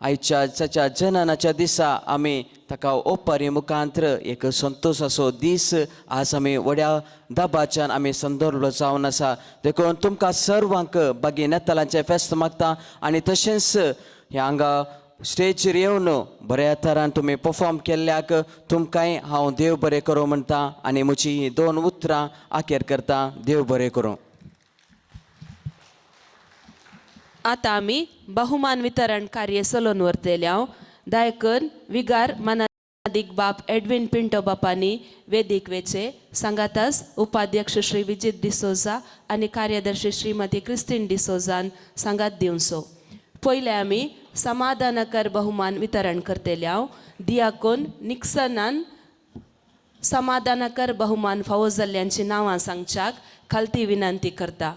आयच्या ताच्या जननाच्या दिसा आमी ताका ओपारी मुखांतर एक संतोशाचो दीस आज आमी व्हड्या दाबाच्यान आमी संदर्भ जावन आसा. देखून तुमकां सर्वांक बागी नेतालांचें फेस्त मागता आनी तशेंच हे हांगा स्टेजीर येवन बऱ्या तरान तुमी परफॉर्म केल्ल्याक तुमकांय हांव देव बरें करूं म्हणटा आनी म्हजी 2 उतरां आखेर करता. देव बरें करूं. आतां आमी बहुमान वितरण कार्य चलोवन व्हरतले. हांव दायकन विगार मनादीक बाप एडविन पिंटो बापानी वेदीक वेचे, सांगातास उपाध्यक्ष श्री विजित डिसोजा आनी कार्यदर्शी श्रीमती क्रिस्टीन डिसोजान सांगात दिवचो. पयले आमी समाधानकर बहुमान वितरण करतले. हांव दियाकोन निक्सनान समाधानकर बहुमान फावो जाल्ल्यांची नांवां सांगच्याक खालती विनंती करता.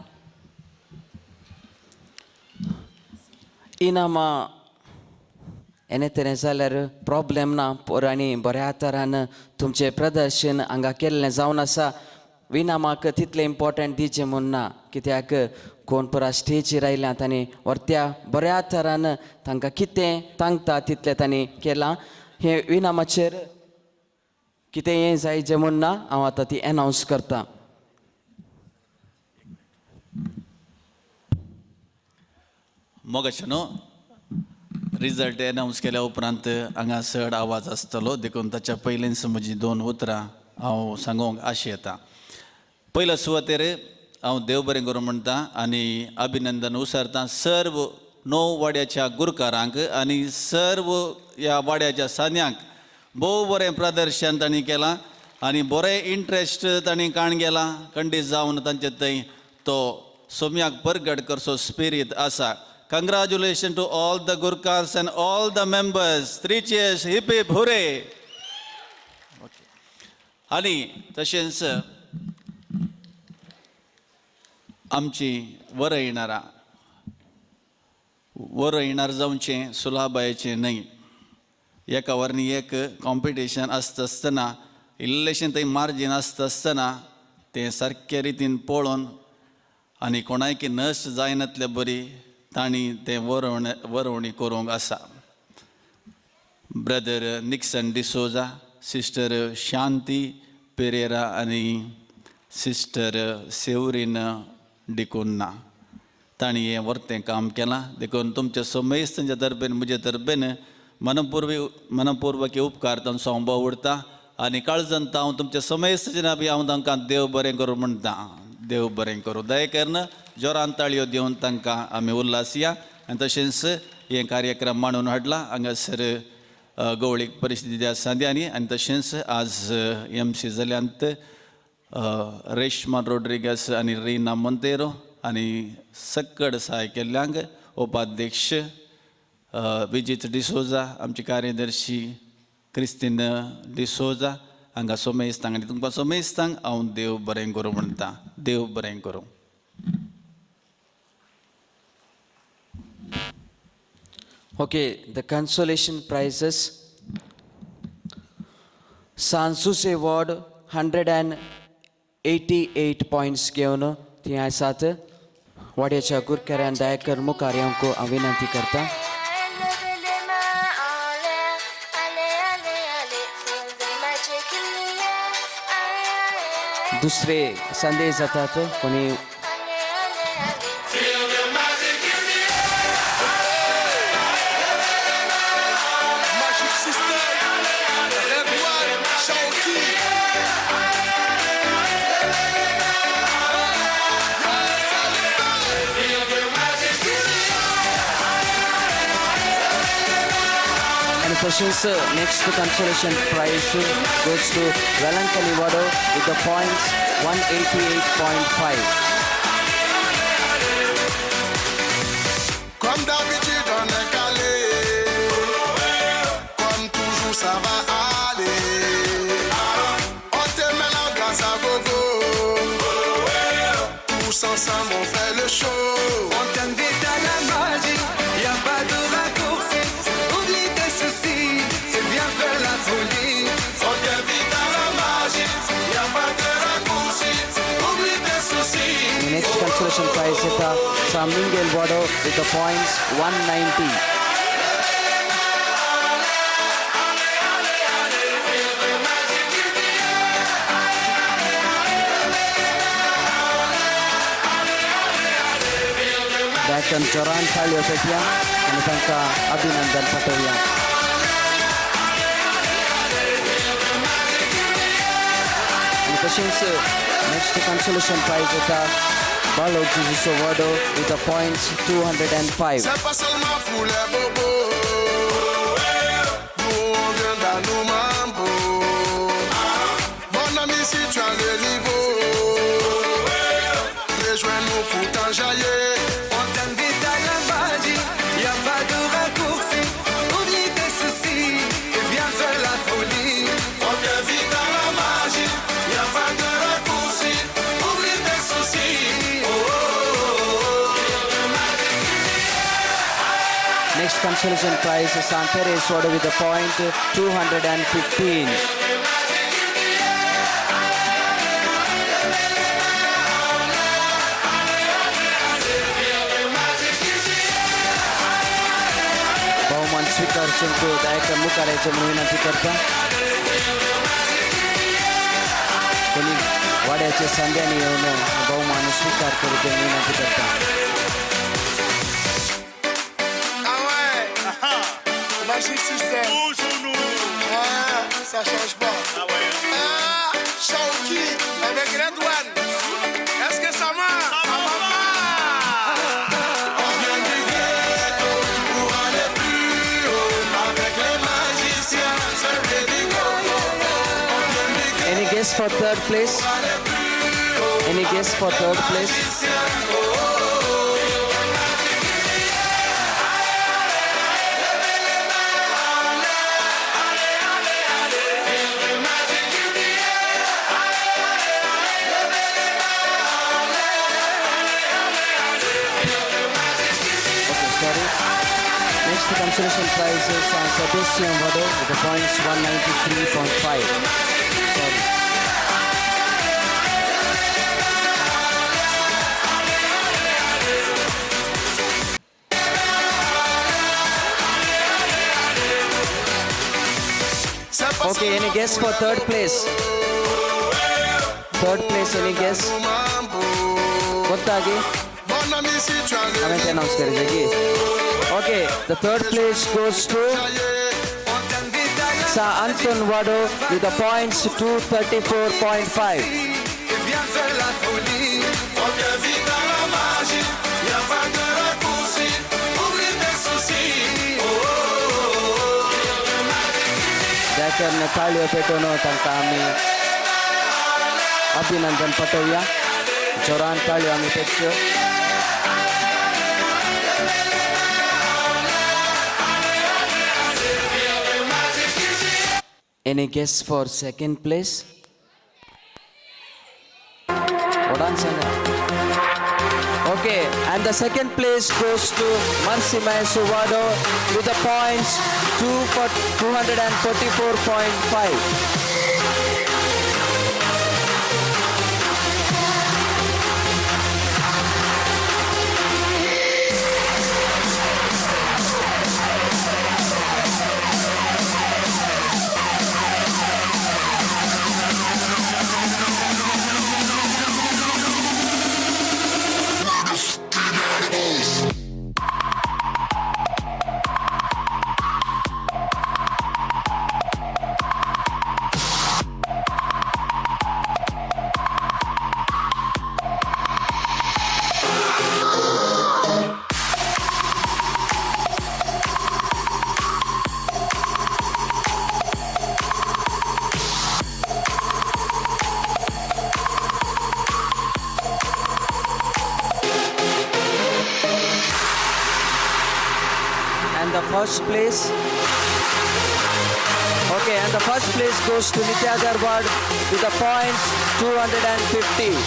इनामां येणे तरें जाल्यार प्रॉब्लेम ना, पोर आनी बऱ्या तरान तुमचें प्रदर्शन हांगा केल्लें जावन आसा. विनामाक तितलें इम्पॉर्टंट दिवचें म्हूण ना कित्याक कोण पुरा स्टेजीर आयल्यात आनी व्हरत्या बऱ्या तरान तांकां कितें सांगता तितलें तांणी केलां. हे विनामाचेर कितें हें जायचें म्हूण ना, हांव आतां ती एनावन्स करतां. मोगाचें न्हू रिजल्ट एनावन्स केल्या उपरांत हांगा चड आवाज आसतलो देखून ताच्या पयलींच म्हजीं 2 उतरां हांव सांगूंक आशा येता. पयल्या सुवातेर हांव देव बरें करूं म्हणटा आनी अभिनंदन उसारतां सर्व 9 वाड्याच्या गुरकारांक आनी सर्व ह्या वाड्याच्या सान्यांक. भोव बरें प्रदर्शन तांणी केलां आनी बरें इंट्रस्ट तांणी काण गेलां. खंडीत जावन तांचे थंय तो सोम्याक परगट करचो स्पिरीट आसा. Congratulations to all the Gurkhas and all the members. 3 cheers, hip hip hooray. Okay. आणि तशेंच आमची वर येणार जावचें सुलाबायेचें न्हय. एका वरनी एक कॉम्पिटिशन आसता आसतना इल्लेशें थंय मार्जीन आसता आसतना तें सारके रितीन पळोवन आनी कोणायकी नश्ट जायनातले बरी तांणी तें वरवणी करूंक आसा. ब्रदर निक्सन डिसोजा, सिस्टर शांती पेरेरा आनी सिस्टर सेवरीन डिकोन्ना तांणी हें वर्तें काम केलां. देखून तुमच्या सोमेस्तच्या तर्फेन म्हजे तर्फेन मनपूर्वक उपकार तांचो हांव भोव उरता आनी काळजंत हांव तुमच्या सोमेस्तच्या नांवी हांव तांकां देव बरें करूं म्हणटा. देव बरें करूं. दयेकरन जोरान ताळयो दिवन तांकां आमी उल्हासया. आनी तशेंच हें कार्यक्रम मांडून हाडला हांगासर गवळीक परिस्थिती सांद्यांनी आनी तशेंच आज MC जाल्यांत रेश्मा रोड्रिगस आनी रिना मोंतेरो आनी सक्कड सहाय केल्ल्यांक उपाध्यक्ष विजित डिसोजा, आमची कार्यदर्शी क्रिस्तीन डिसोजा हांगा सोमेस्तांक आनी तुमकां सोमेस्तांक हांव देव बरें करूं म्हणटा. देव बरें करूं. Okay, the consolation prizes. Sansuce Ward 188 points घेवन थंय आसात. वाड्याच्या गुरकारान दयाकर मुखार येवंक हांव विनंती करतां. दुसरे संदेश जातात कोणी Tashens next consolation prize goes to Velankali Wado with the points 188.5. Comme d'habitude on est calé, comme toujours ça va aller. On te met la glace à gogo, tous ensemble on fait le show. On t'invite à la magie, y a pas de raccourci. Oublie tes soucis et viens faire la folie. On t'invite à la magie, y a pas de raccourci. Oublie tes soucis. The next consolation prize is Sam Mingel Wado with the points 190. Dakan Joran Thalio Petia आणि त्यांचा अभिनंदन पाठवूया. आणि तसेच नेक्स्ट consolation prize होता Balo Jesus Wado with the points 205. C'est pas seulement pour les bobos, nous on vient dans nos mambo. Mon ami si tu as le niveau, rejoins-nous pour t'enjailler. On t'invite à la magie, y a pas de raccourci. Oublie tes soucis et viens faire la folie. On t'invite à la magie, y a pas de raccourci. Oublie tes soucis. Next consolation prize is San Perez Wado with the point 215. अर्चनको दायका मुखारायचं म्हणून विनंती करता. कोणी वाड्याच्या संध्याने येऊन बहुमान स्वीकार करू ते विनंती करता. Magic system. Ah, ça change pas. Ah, Shauki avec Red One. Est-ce que ça marche? Ça va pas. On vient du ghetto pour aller plus haut. Avec les magiciens, c'est ready go. On vient du ghetto. Any guess for third place? Any guess for third place? Next consolation prize is on Sebastian Vado with the points 193.5. Sorry. Okay, any guess for third place? Third place, any guess? Gottagi? Comment announce करेंगे. Okay, the third place goes to Sa Anton Vado with the points 234.5. त्याच्यानं टाळ्या पेटवून त्यांना आम्ही अभिनंदन पटवूया. जोरान टाळ्या आम्ही पेटतो. Any guess for second place? Okay, and the second place goes to Mansima Suvado with the points 244.5. The first place. Okay, and the first place goes to Nitya Garwad with the points 250.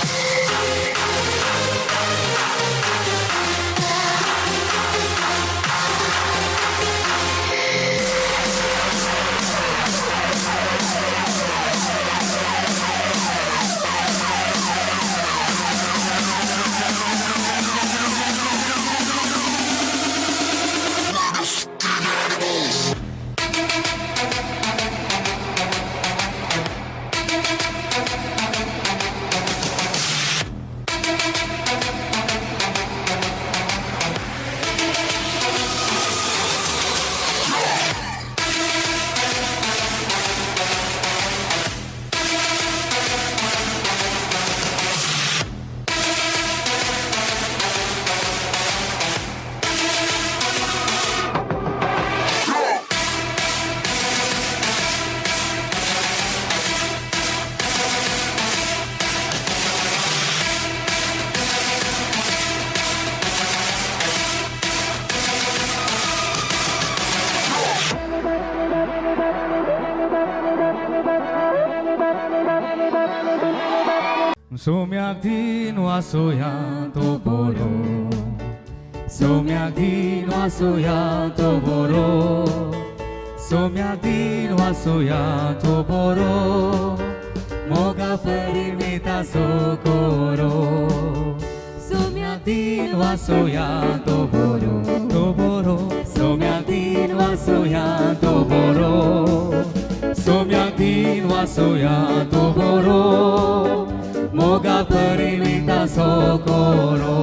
소맥 뒤놓았어야 또 보러 소맥 뒤놓았어야 또 보러 소맥 뒤놓았어야 또 보러 뭐가 परिमिता 소고로 소맥 뒤놓았어야 또 보러 소맥 뒤 din wasoya toboro Somyak din wasoya toboro Moga perilita sokoro